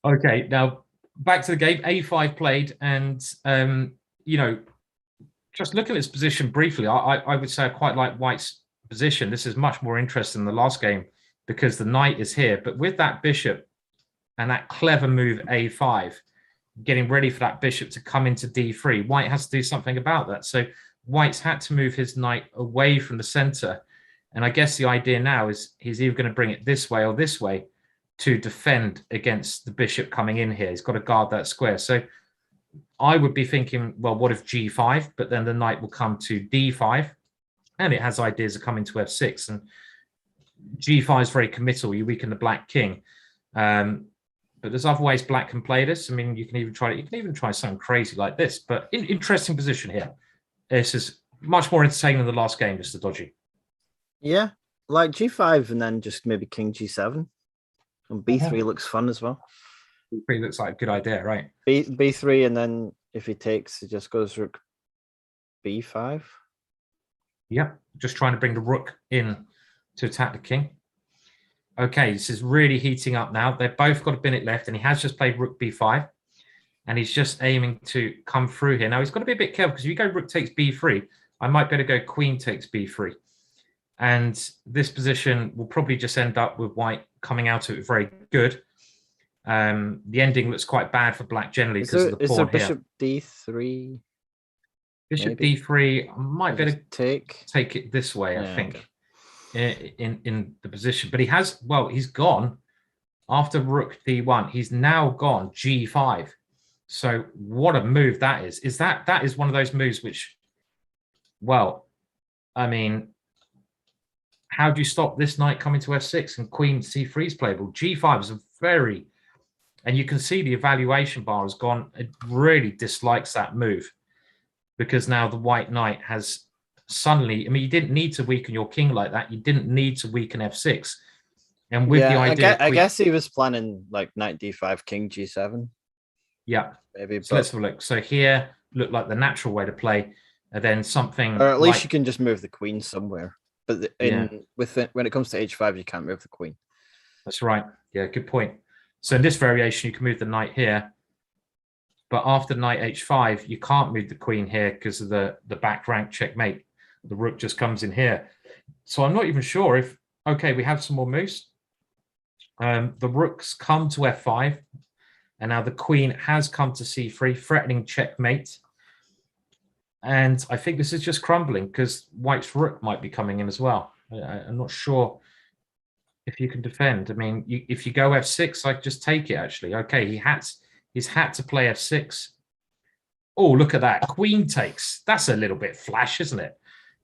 Okay, now back to the game. A5 played, and just looking at this position briefly, I would say I quite like white's position. This is much more interesting than the last game because the knight is here. But with that bishop and that clever move A5, getting ready for that bishop to come into D3, white has to do something about that. So white's had to move his knight away from the center. And I guess the idea now is he's either going to bring it this way or this way to defend against the bishop coming in here. He's got to guard that square. So I would be thinking, well, what if G5? But then the knight will come to D5, and it has ideas of coming to F6. And G5 is very committal. You weaken the black king. But there's other ways black can play this. I mean, you can even try something crazy like this. But interesting position here. This is much more entertaining than the last game, Mr. Dodgy. Yeah, like G5 and then just maybe King G7. And B3 looks fun as well. B3 looks like a good idea, right? B3, and then if he takes, it just goes rook B5. Yeah, just trying to bring the rook in to attack the king. Okay, this is really heating up now. They've both got a minute left, and he has just played rook b5, and he's just aiming to come through here. Now, he's got to be a bit careful, because if you go rook takes b3, I might better go queen takes b3. And this position will probably just end up with white coming out of it very good. The ending looks quite bad for black generally because of the Is pawn there here. bishop d3? Bishop maybe? d3, I might better Take. take it this way, Yeah, I think, in the position. But he has, well, he's gone after rook d1. He's now gone g5. So what a move that is. That is one of those moves which, well, I mean, how do you stop this knight coming to f6 and queen c3 is playable? G5 is a very, and you can see the evaluation bar has gone. It really dislikes that move, because now the white knight has suddenly, I mean, you didn't need to weaken your king like that. You didn't need to weaken f6. And with the idea, I guess he was planning like knight d5, king g7. Yeah, maybe. So let's have a look. So here looked like the natural way to play, and then something, or at least you can just move the queen somewhere. But Yeah. when it comes to h5, you can't move the queen. That's right. Yeah, good point. So in this variation, you can move the knight here, but after knight h5, you can't move the queen here because of the back rank checkmate. The rook just comes in here. So I'm not even sure if, okay, we have some more moves. The rooks come to f5, and now the queen has come to c3, threatening checkmate. And I think this is just crumbling because white's rook might be coming in as well. I'm not sure if you can defend. I mean, if you go f6, I just take it, actually. Okay, he's had to play f6. Oh, look at that. Queen takes. That's a little bit flash, isn't it?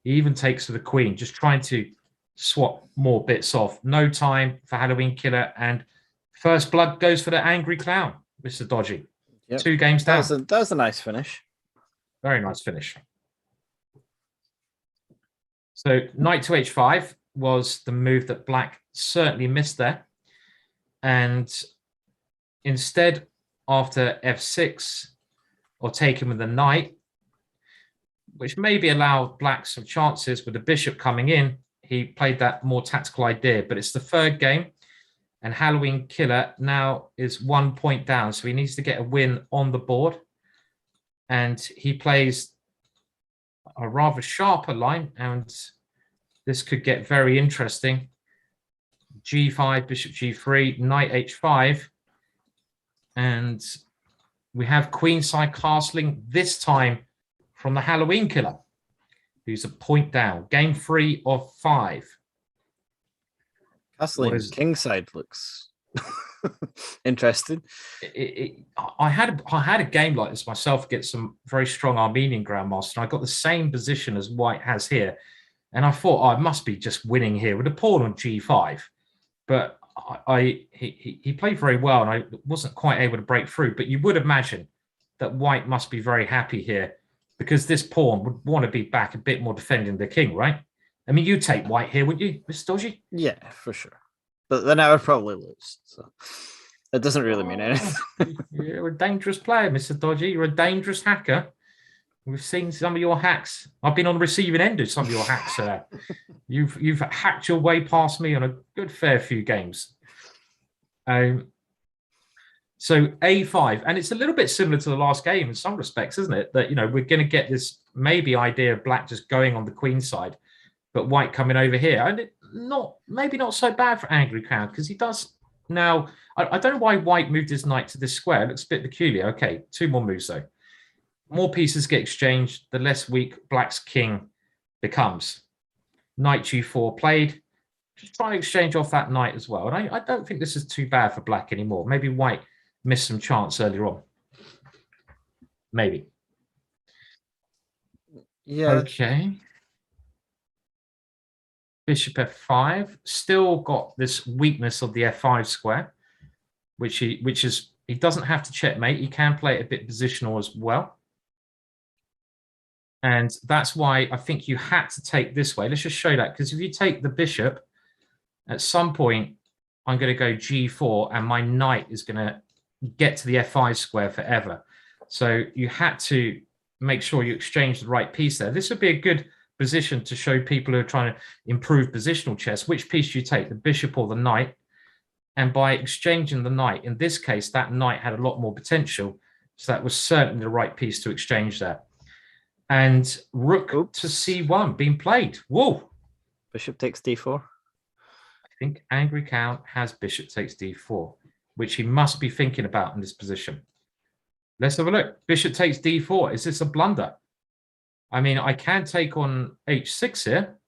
He even takes for the queen, just trying to swap more bits off. No time for Halloween Killer. And first blood goes for the angry clown, Mr. Dodgy. Yep. 2 games down. That was a nice finish. Very nice finish. So knight to h5 was the move that black certainly missed there. And instead, after f6, or taking with the knight, which maybe allowed black some chances with the bishop coming in, he played that more tactical idea. But it's the 3rd game, and Halloween Killer now is 1 point down. So he needs to get a win on the board. And he plays a rather sharper line, and this could get very interesting. G5, bishop g3, knight h5, and we have queenside castling, this time from the Halloween Killer, who's a point down. Game 3 of 5. Castling kingside looks interesting. I had a game like this myself against some very strong Armenian grandmaster, and I got the same position as white has here, and I thought, I must be just winning here with a pawn on g5, but he played very well, and I wasn't quite able to break through. But you would imagine that white must be very happy here, because this pawn would want to be back a bit more defending the king, right? I mean, you take white here, would you, Mr. Dodgy? Yeah, for sure. But then I would probably lose. So it doesn't really mean anything. You're a dangerous player, Mr. Dodgy. You're a dangerous hacker. We've seen some of your hacks. I've been on the receiving end of some of your hacks. You've hacked your way past me on a good fair few games. So A5, and it's a little bit similar to the last game in some respects, isn't it? That, you know, we're going to get this maybe idea of black just going on the queen side, but white coming over here. And maybe not so bad for Angry Clown, because he does now. I don't know why white moved his knight to this square. It looks a bit peculiar. Okay, 2 more moves though. More pieces get exchanged, the less weak black's king becomes. Knight g4 played. Just try to exchange off that knight as well. And I don't think this is too bad for black anymore. Maybe white missed some chance earlier on. Maybe. Yeah. Okay. Bishop f5. Still got this weakness of the f5 square, which is he doesn't have to checkmate. He can play it a bit positional as well. And that's why I think you had to take this way. Let's just show that, because if you take the bishop, at some point, I'm going to go g4, and my knight is going to get to the f5 square forever. So you had to make sure you exchange the right piece there. This would be a good position to show people who are trying to improve positional chess. Which piece do you take, the bishop or the knight? And by exchanging the knight, in this case, that knight had a lot more potential. So that was certainly the right piece to exchange there. And rook to c1 being played. Whoa. Bishop takes d4. I think Angry Count has bishop takes d4, which he must be thinking about in this position. Let's have a look. Bishop takes d4. Is this a blunder? I mean, I can take on h6 here.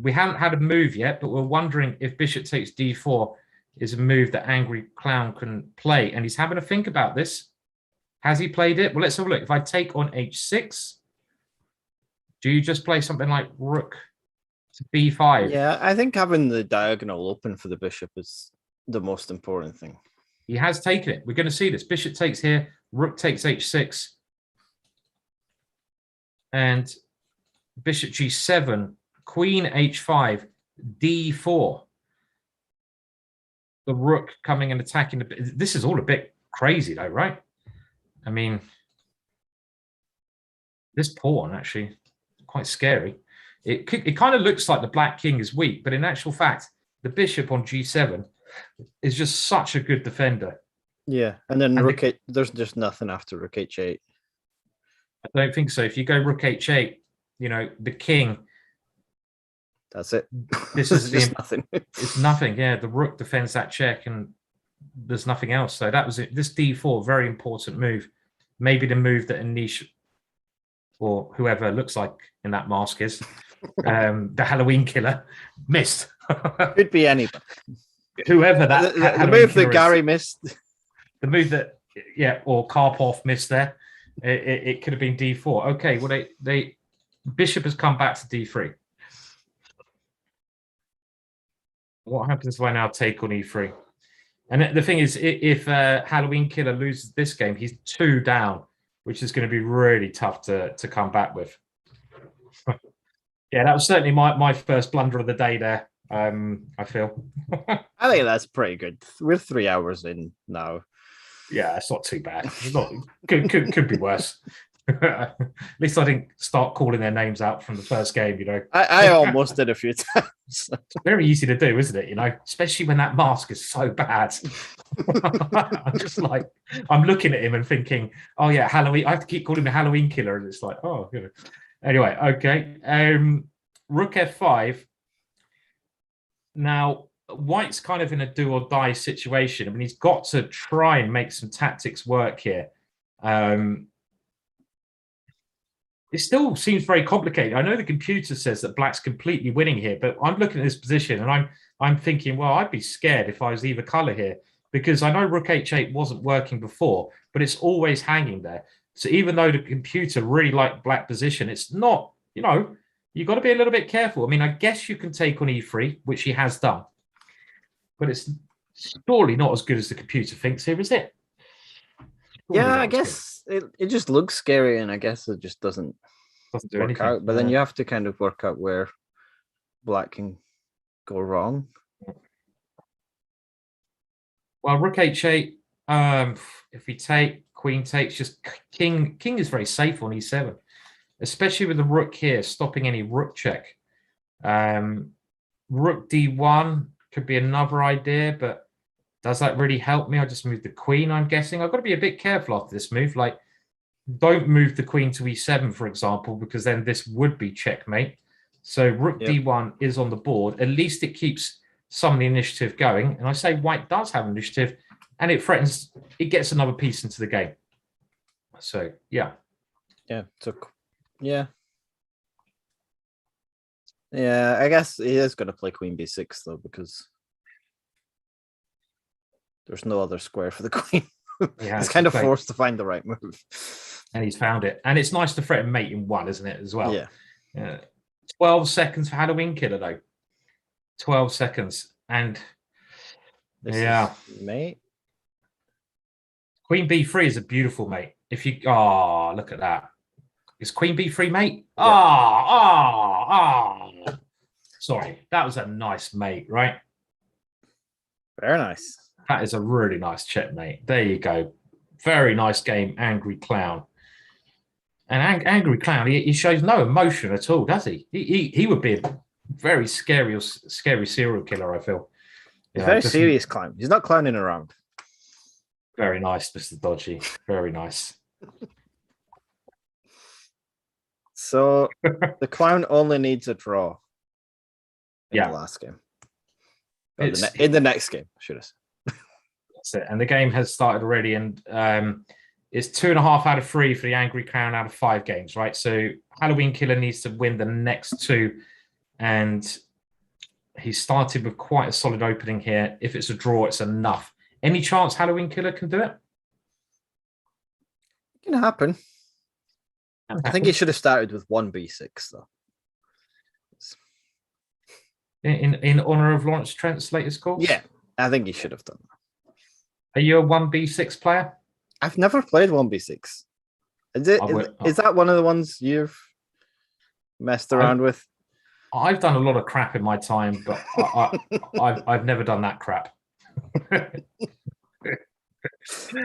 We haven't had a move yet, but we're wondering if bishop takes d4 is a move that Angry Clown can play. And he's having a think about this. Has he played it? Well, let's have a look. If I take on h6, do you just play something like rook to b5? Yeah, I think having the diagonal open for the bishop is the most important thing. He has taken it. We're going to see this. Bishop takes here. Rook takes h6. And bishop g7, queen h5, d4. The rook coming and attacking. This is all a bit crazy though, right? I mean, this pawn actually quite scary. It kind of looks like the black king is weak, but in actual fact, the bishop on g7 is just such a good defender. Yeah, and then rook 8, there's just nothing after rook h8. I don't think so. If you go rook h8, you know, the king. That's it. This is just nothing. It's nothing. Yeah, the rook defends that check, and there's nothing else. So that was it. This d4, very important move. Maybe the move that Anish or whoever looks like in that mask is the Halloween killer missed. Could be anybody. Whoever that the move that Gary missed. The move that or Karpov missed there. It could have been d4. Okay, well they bishop has come back to d3. What happens if I now take on e3? And the thing is, if Halloween Killer loses this game, he's 2 down, which is going to be really tough to come back with. Yeah, that was certainly my first blunder of the day there, I feel. I think that's pretty good. We're 3 hours in now. Yeah, it's not too bad. It's not, could be worse. At least I didn't start calling their names out from the first game, you know. I almost did a few times. It's very easy to do, isn't it? You know, especially when that mask is so bad. I'm just like, I'm looking at him and thinking, oh yeah, Halloween. I have to keep calling him the Halloween Killer, and it's like, oh, you know. Anyway, okay. Rook f5. Now, White's kind of in a do or die situation. I mean, he's got to try and make some tactics work here. It still seems very complicated. I know the computer says that Black's completely winning here, but I'm looking at this position and I'm thinking, well, I'd be scared if I was either color here, because I know Rook h8 wasn't working before, but it's always hanging there. So even though the computer really liked Black position, it's not, you know, you've got to be a little bit careful. I mean, I guess you can take on e3, which he has done, but it's surely not as good as the computer thinks here, is it? Yeah, I guess it just looks scary, and I guess it just doesn't do work anything. out. But then you have to kind of work out where Black can go wrong. Well, Rook h8, if we take, Queen takes, just King is very safe on e7, especially with the Rook here, stopping any Rook check. Rook d1 could be another idea, but does that really help me? I just moved the Queen, I'm guessing. I've got to be a bit careful after this move. Like, don't move the Queen to e7, for example, because then this would be checkmate. So Rook d1 is on the board. At least it keeps some of the initiative going. And I say White does have initiative, and it threatens, it gets another piece into the game. So, yeah. Yeah. So, yeah. Yeah, I guess he is going to play Queen b6, though, because there's no other square for the Queen. Yeah, he's kind of forced to find the right move. And he's found it. And it's nice to threaten mate in 1, isn't it, as well? Yeah. 12 seconds for Halloween Killer, though. 12 seconds. And this is mate. Queen b3 is a beautiful mate. If you look at that. Is Queen b3 mate? Yeah. Sorry, that was a nice mate, right? Very nice. That is a really nice checkmate. There you go. Very nice game, Angry Clown. And Angry Clown, he shows no emotion at all, does he? He would be a very scary serial killer, I feel. He's Yeah, very just serious clown. He's not clowning around. very nice, Mr. Dodgy. Very nice. So the clown only needs a draw in Yeah. the last game. It's- In the next game, should I say. That's it. And the game has started already, and it's 2.5 out of 3 for the Angry Clown out of 5 games, right? So Halloween Killer needs to win the next 2, and he started with quite a solid opening here. If it's a draw, it's enough. Any chance Halloween Killer can do it? It can happen. I think he should have started with 1b6 though. In honor of Lawrence Trent's latest course? Yeah, I think he should have done that. Are you a 1b6 player? I've never played 1b6. Is that one of the ones you've messed around with? I've done a lot of crap in my time, but I've never done that crap.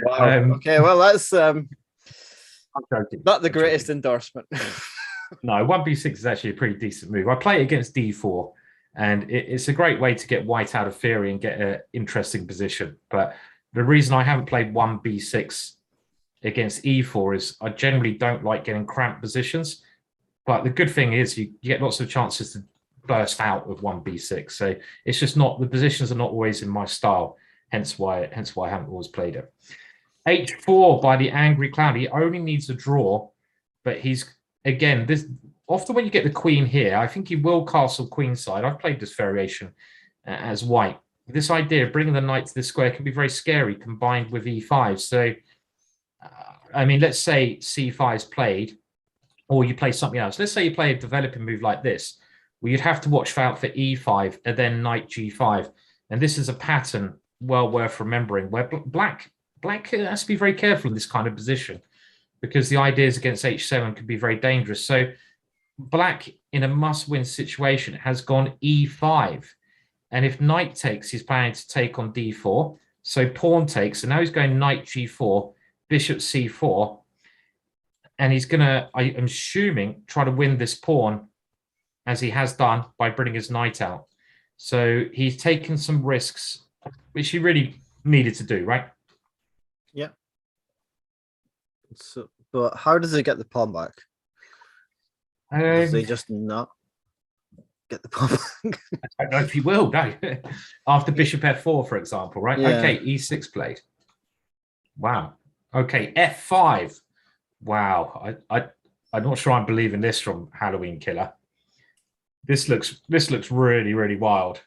Wow. Okay, well that's I'm joking. not the I'm greatest joking. endorsement. No, 1b6 is actually a pretty decent move. I play it against d4, and it's a great way to get white out of theory and get an interesting position. But the reason I haven't played 1b6 against e4 is I generally don't like getting cramped positions. But the good thing is you get lots of chances to burst out with 1b6. So it's just not, the positions are not always in my style. Hence why I haven't always played it. H4 by the Angry Clown. He only needs a draw, but he's, again, this often when you get the queen here, I think he will castle queenside. I've played this variation as white. This idea of bringing the knight to the square can be very scary combined with e5. So, I mean, let's say c5 is played, or you play something else. Let's say you play a developing move like this, where you'd have to watch out for e5 and then knight g5. And this is a pattern well worth remembering, where black has to be very careful in this kind of position, because the ideas against h7 can be very dangerous. So black, in a must-win situation, has gone e5. And if knight takes, he's planning to take on d4. So pawn takes, and now he's going knight g4, bishop c4. And he's going to, I'm assuming, try to win this pawn, as he has done by bringing his knight out. So he's taken some risks, which he really needed to do, right? Yeah. So, but how does he get the pawn back? Does he just not get the pawn back? I don't know if he will, no. After bishop f4, for example, right? Yeah. Okay, e6 played. Wow. Okay, f5. Wow. I'm not sure I'm believing this from Halloween Killer. This looks really, really wild.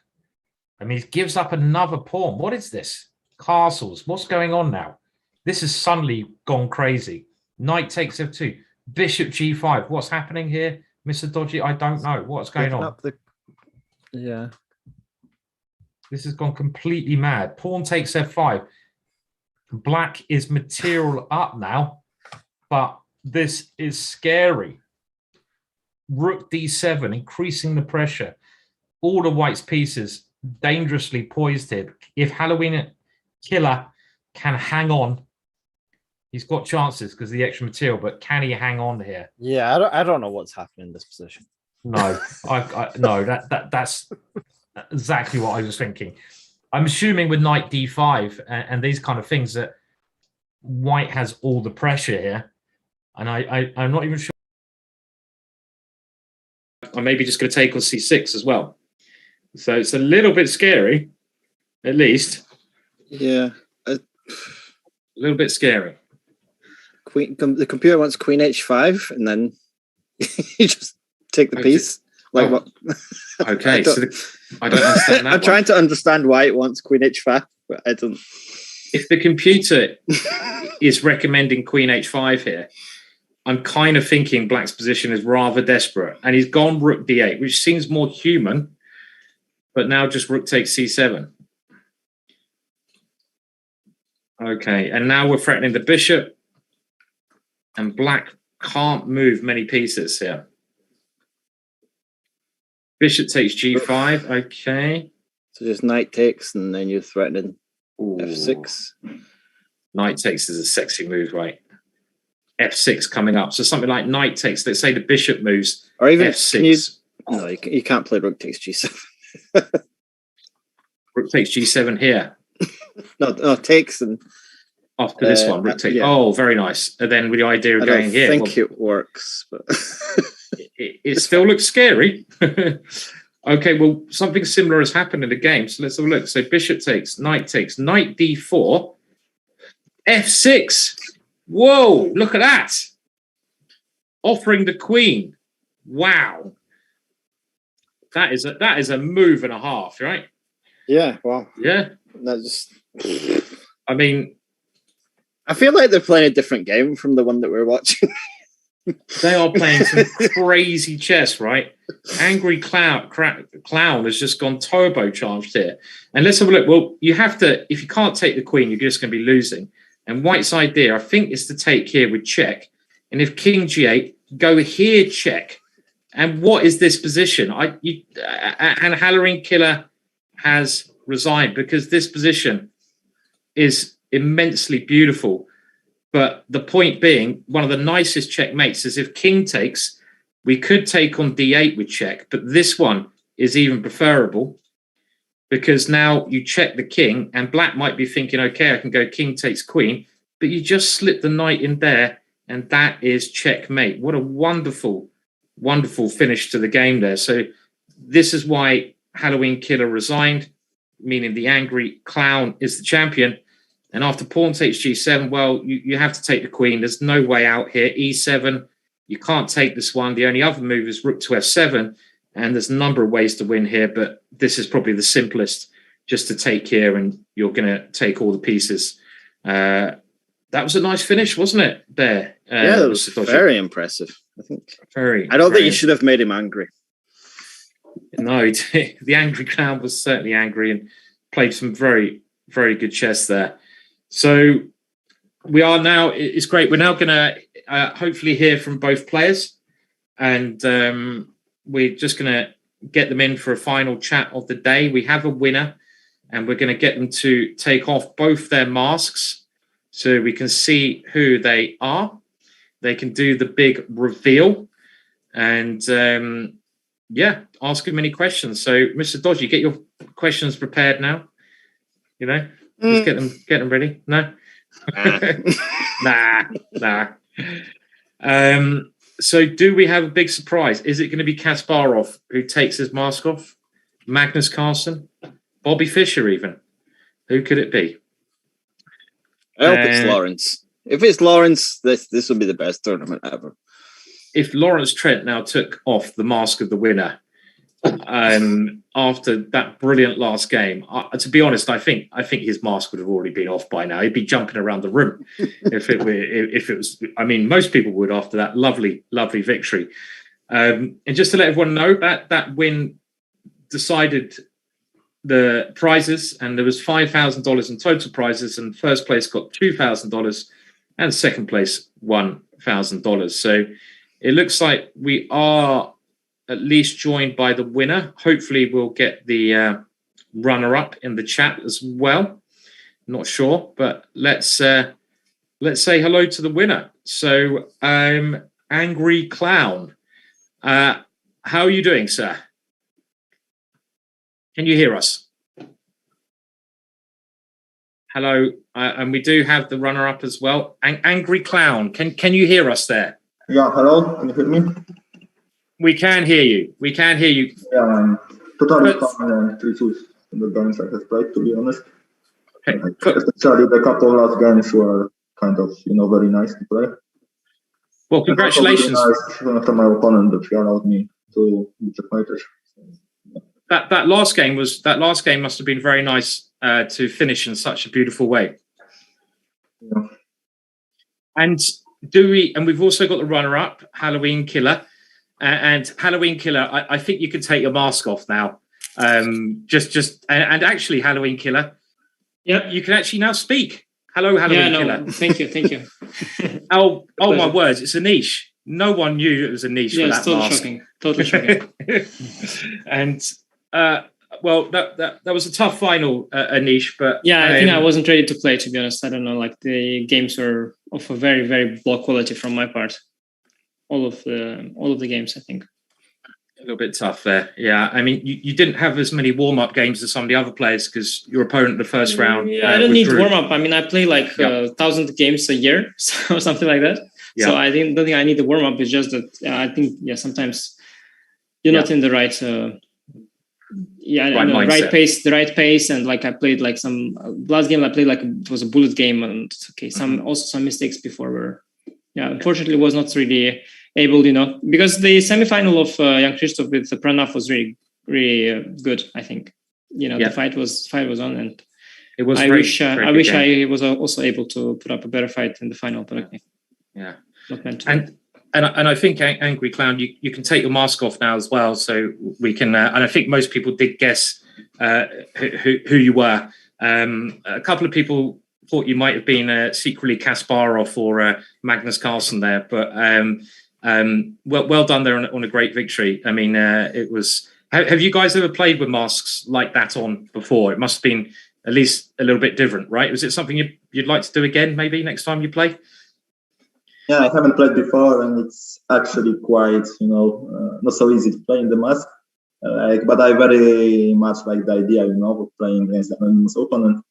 I mean, he gives up another pawn. What is this? Castles. What's going on now? This has suddenly gone crazy. Knight takes f2. Bishop g5. What's happening here, Mr. Dodgy? I don't know. What's going on? Yeah. This has gone completely mad. Pawn takes f5. Black is material up now, but this is scary. Rook d7, increasing the pressure. All the white's pieces dangerously poised here. If Halloween Killer can hang on, he's got chances because of the extra material, but can he hang on here? Yeah, I don't know what's happening in this position. No, no, that's exactly what I was thinking. I'm assuming with knight d5 and these kind of things that white has all the pressure here, and I'm not even sure. I'm maybe just going to take on c6 as well. So it's a little bit scary, at least. Yeah. A little bit scary. The computer wants queen h5, and then you just take the piece. What? Okay, I don't understand that. I'm trying to understand why it wants queen h5, but I don't. If the computer is recommending queen h5 here, I'm kind of thinking black's position is rather desperate. And he's gone rook d8, which seems more human, but now just rook takes c7. Okay, and now we're threatening the bishop, and black can't move many pieces here. Bishop takes g5, okay. So just knight takes, and then you're threatening Ooh. f6. Knight takes is a sexy move, right? f6 coming up. So something like knight takes, let's say the bishop moves, Or even f6. no, you can't play rook takes g7. Rook takes G7 here. No, takes and After this one, Rook takes. yeah. Oh, very nice. And then with the idea of I going don't here, think it works. But it still looks scary. Okay, well, something similar has happened in the game. So let's have a look. So bishop takes, knight d4, f6. Whoa, look at that. Offering the queen. Wow. That is a move and a half, right? yeah, wow. Yeah. That's I mean, I feel like they're playing a different game from the one that we're watching. they are playing some crazy chess, right? Angry Clown has just gone turbocharged here. And let's have a look. Well, you have to, if you can't take the queen, you're just going to be losing. And White's idea, I think, is to take here with check. And if king g8, go here, check. And what is this position? And Halloween Killer has resigned because this position is immensely beautiful. But the point being, one of the nicest checkmates is if king takes, we could take on d8 with check, but this one is even preferable because now you check the king and black might be thinking, okay, I can go king takes queen, but you just slip the knight in there and that is checkmate. What a wonderful, wonderful finish to the game there. So this is why Halloween Killer resigned, meaning the Angry Clown is the champion. And after pawn takes g7, well, you have to take the queen. There's no way out here. e7, you can't take this one. The only other move is rook to f7, and there's a number of ways to win here, but this is probably the simplest, just to take here, and you're going to take all the pieces. That was a nice finish, wasn't it, there? Yeah, that was very impressive, I think. I don't think you should have made him angry. No, the Angry Clown was certainly angry and played some very, very good chess there. So we are now, it's great. We're now going to hopefully hear from both players, and we're just going to get them in for a final chat of the day. We have a winner, and we're going to get them to take off both their masks so we can see who they are. They can do the big reveal and, ask them any questions. So, Mr. Dodgy, get your questions prepared now. You know? Let's get them ready. No? Nah. So do we have a big surprise? Is it going to be Kasparov who takes his mask off? Magnus Carlsen? Bobby Fischer even? Who could it be? I hope it's Lawrence. If it's Lawrence, this will be the best tournament ever. If Lawrence Trent now took off the mask of the winner after that brilliant last game, to be honest, I think his mask would have already been off by now. He'd be jumping around the room if it was. I mean, most people would after that lovely victory. And just to let everyone know that win decided the prizes, and there was $5,000 in total prizes, and first place got $2,000, and second place $1,000. So it looks like we are at least joined by the winner. Hopefully we'll get the runner-up in the chat as well. Not sure, but let's say hello to the winner. So Angry Clown, how are you doing, sir? Can you hear us? Hello, and we do have the runner-up as well. Angry Clown, can you hear us there? Yeah, hello, can you hear me? We can hear you. Yeah, I'm totally fine and issues in the games I have played, to be honest. Okay. Especially the couple last games were kind of, very nice to play. Well, congratulations. Really nice from my opponent that he allowed me to be checkmated. That last game must have been very nice to finish in such a beautiful way. Yeah. And we've also got the runner-up, Halloween Killer. And Halloween Killer, I think you can take your mask off now. And actually, Halloween Killer, you can actually now speak. Hello, Halloween Killer. Thank you. Oh my words, it's a niche. No one knew it was a niche for that mask. Totally shocking. And that was a tough final, Anish, but I think I wasn't ready to play, to be honest. I don't know, like the games were of a very, very low quality from my part. All of the games, I think. A little bit tough there. Yeah, I mean, you didn't have as many warm-up games as some of the other players because your opponent in the first round. Yeah, I don't need warm-up. I mean, I play like 1,000 games a year, or something like that. Yeah. So I don't think I need the warm-up. It's just that I think, sometimes you're not in the right... the right pace, and like I played like some last game I played like it was a bullet game, and some mistakes before were unfortunately was not really able, because the semifinal of Young Christoph with Pranav was really good. I think the fight was on, and it was. I wish I was also able to put up a better fight in the final, but okay. Yeah, not meant to. And I think, Angry Clown, you can take your mask off now as well, so we can. And I think most people did guess who you were. A couple of people thought you might have been secretly Kasparov or Magnus Carlsen there, but well done there on a great victory. I mean, it was. Have you guys ever played with masks like that on before? It must have been at least a little bit different, right? Was it something you'd like to do again, maybe next time you play? Yeah, I haven't played before, and it's actually quite, not so easy to play in the mask. But I very much like the idea, of playing against an anonymous opponent.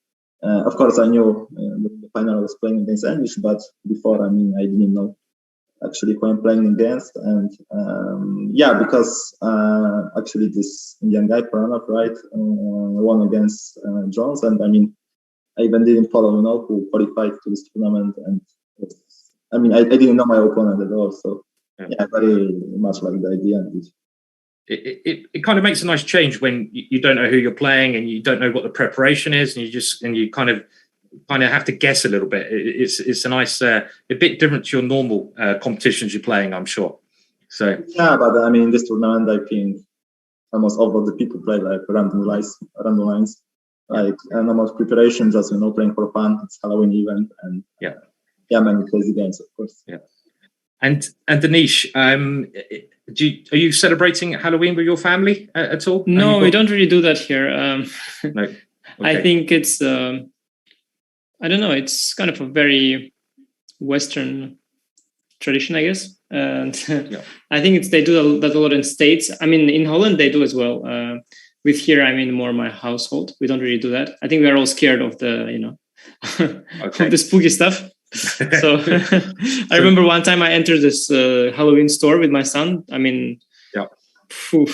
Of course, I knew the final I was playing against English, but before, I didn't know actually who I'm playing against. And because actually this Indian guy, Pranav, right, won against Jones, and I even didn't follow, who qualified to this tournament, and I didn't know my opponent at all, so I very much like the idea. It kind of makes a nice change when you don't know who you're playing and you don't know what the preparation is, and you kind of have to guess a little bit. It's a nice, a bit different to your normal competitions you're playing, I'm sure. So but in this tournament, I think almost all of the people play like random lines, like no much preparation, just playing for fun. It's Halloween event, and many crazy games, of course. Yeah. And Danish, are you celebrating Halloween with your family at all? No, we don't really do that here. No. Okay. I think it's I don't know. It's kind of a very Western tradition, I guess. And I think they do that a lot in States. In Holland they do as well. With here, more my household. We don't really do that. I think we are all scared of the of the spooky stuff. So I remember one time I entered this Halloween store with my son.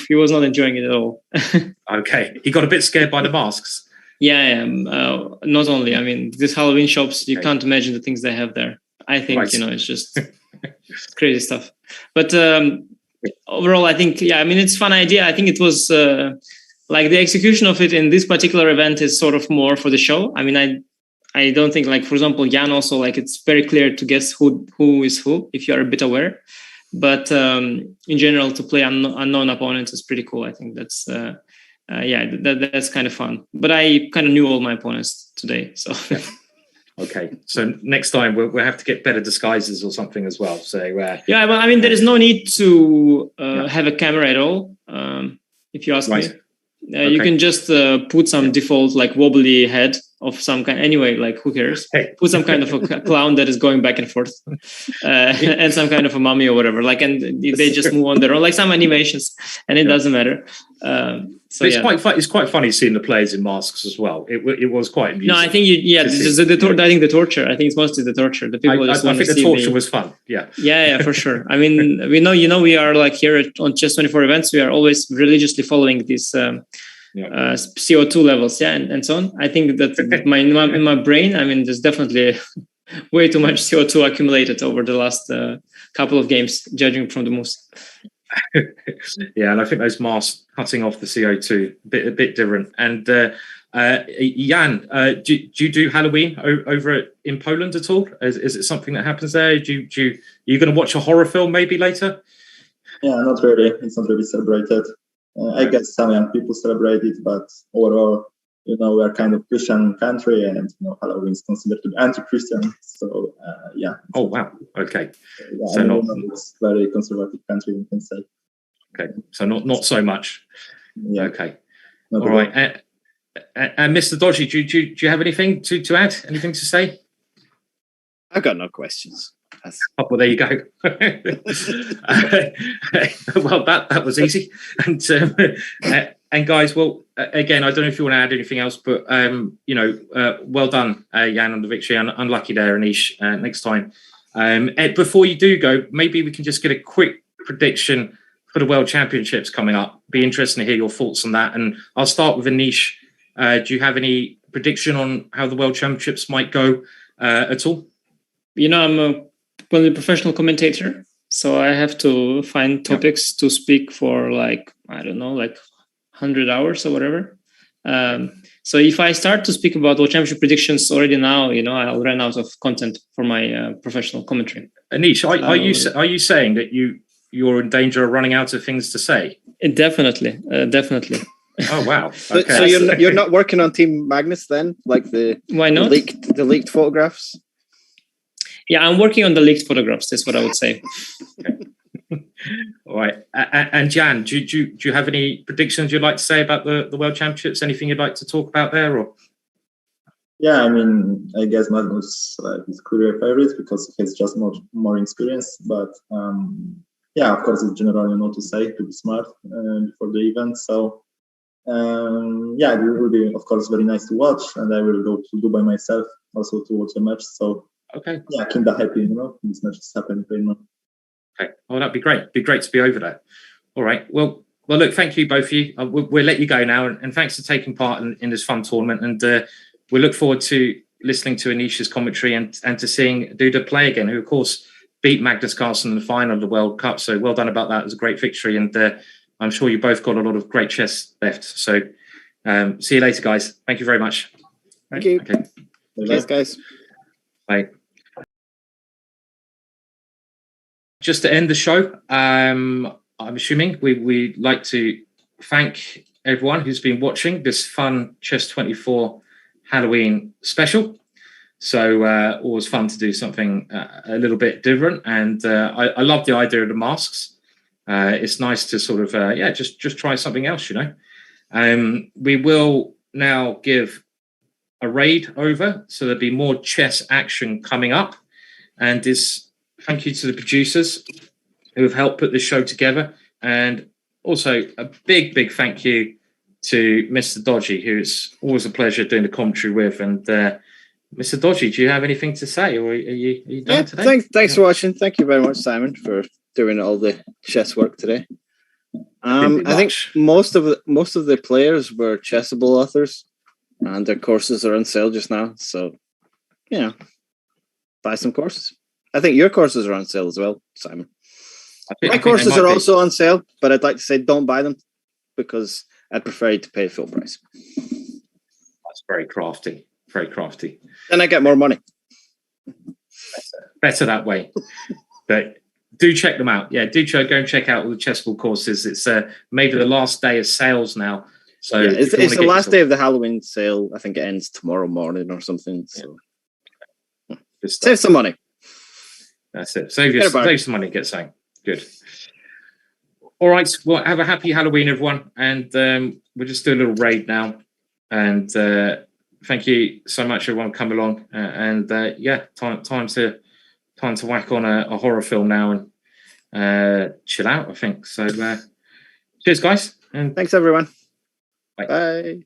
He was not enjoying it at all. Okay, he got a bit scared by the masks. Yeah. Not only. These Halloween shops, you can't imagine the things they have there. I think it's just crazy stuff. But overall, I think it's a fun idea. I think it was like the execution of it in this particular event is sort of more for the show. I don't think, like, for example, Jan also, like, it's very clear to guess who is who if you are a bit aware. But in general, to play unknown opponents is pretty cool. I think that's that's kind of fun. But I kind of knew all my opponents today, so. Okay, so next time we'll have to get better disguises or something as well. So there is no need to have a camera at all. If you ask me, you can just put some default like wobbly head of some kind. Anyway, like, who cares? Put some kind of a clown that is going back and forth, and some kind of a mummy or whatever. Like, and they just move on their own, like some animations, and it doesn't matter. It's quite funny seeing the players in masks as well. It was quite amusing. No, I think I think the torture. I think it's mostly the torture. The people I think the torture was fun. Yeah, for sure. We know, we are like here on Chess24 events. We are always religiously following these CO2 levels, and so on. I think that in my brain, there's definitely way too much CO2 accumulated over the last couple of games, judging from the moves. And I think those masks cutting off the CO2 a bit different. And Jan, do you do Halloween over in Poland at all? Is it something that happens there? Are you going to watch a horror film maybe later? Yeah, not really. It's not really celebrated. I guess some young people celebrate it, but overall, we're kind of Christian country, and Halloween is considered to be anti-Christian. So Oh wow. Okay. So it's a very conservative country, you can say. Okay. So not so much. Yeah. Okay. All right. And Mr. Dodgy, do you have anything to add? Anything to say? I've got no questions. Oh, well, there you go. Well, that was easy. And guys, well, again, I don't know if you want to add anything else, but well done, Jan, on the victory. Unlucky there, Anish. Next time. Ed, before you do go, maybe we can just get a quick prediction for the World Championships coming up. Be interesting to hear your thoughts on that. And I'll start with Anish. Do you have any prediction on how the World Championships might go at all? I'm a professional commentator, so I have to find topics to speak for 100 hours or whatever. So if I start to speak about World Championship predictions already now, I'll run out of content for my professional commentary. Anish, are you saying that you're in danger of running out of things to say? Definitely. Oh wow! Okay. So you're not working on Team Magnus then, like why not? The leaked photographs? Yeah, I'm working on the leaked photographs. That's what I would say. Okay. All right. And Jan, do you have any predictions you'd like to say about the World Championships? Anything you'd like to talk about there? Or? Yeah, I mean, I guess Magnus is career favorite because he has just more experience. But yeah, of course, it's generally not to say to be smart before the event. So yeah, it will be, of course, very nice to watch, and I will go to Dubai myself also to watch the match. So. Okay. Yeah, kinda happy, this match is happening right now. Okay. Oh, that'd be great. It'd be great to be over there. All right. Well, look, thank you both of you. We'll let you go now, and thanks for taking part in this fun tournament. And we look forward to listening to Anish's commentary and to seeing Duda play again, who of course beat Magnus Carlsen in the final of the World Cup. So well done about that. It was a great victory, and I'm sure you both got a lot of great chess left. So see you later, guys. Thank you very much. Thank you. Okay. Cheers, guys. Bye. Just to end the show, I'm assuming we'd like to thank everyone who's been watching this fun Chess24 Halloween special. So always fun to do something a little bit different, and I love the idea of the masks. It's nice to sort of just try something else, we will now give a raid over, so there'll be more chess action coming up, and thank you to the producers who have helped put this show together, and also a big thank you to Mr.Dodgy, who's always a pleasure doing the commentary with. And Mr. Dodgy, do you have anything to say, or are you done today? Thanks for watching. Thank you very much, Simon, for doing all the chess work today. I think most of the players were Chessable authors, and their courses are on sale just now. So, buy some courses. I think your courses are on sale as well, Simon. My courses are also on sale, but I'd like to say don't buy them because I'd prefer you to pay full price. That's very crafty. Very crafty. Then I get more money. Better that way. But do check them out. Yeah, go and check out all the Chessable courses. It's maybe the last day of sales now. So it's the last day of the Halloween sale. I think it ends tomorrow morning or something. So save some money. That's it. Save some money. Get something. Good. All right. Well, have a happy Halloween, everyone. And we'll just do a little raid now. And thank you so much, everyone, for coming along. Time to whack on a horror film now and chill out, I think. So cheers, guys. And thanks, everyone. Bye. Bye.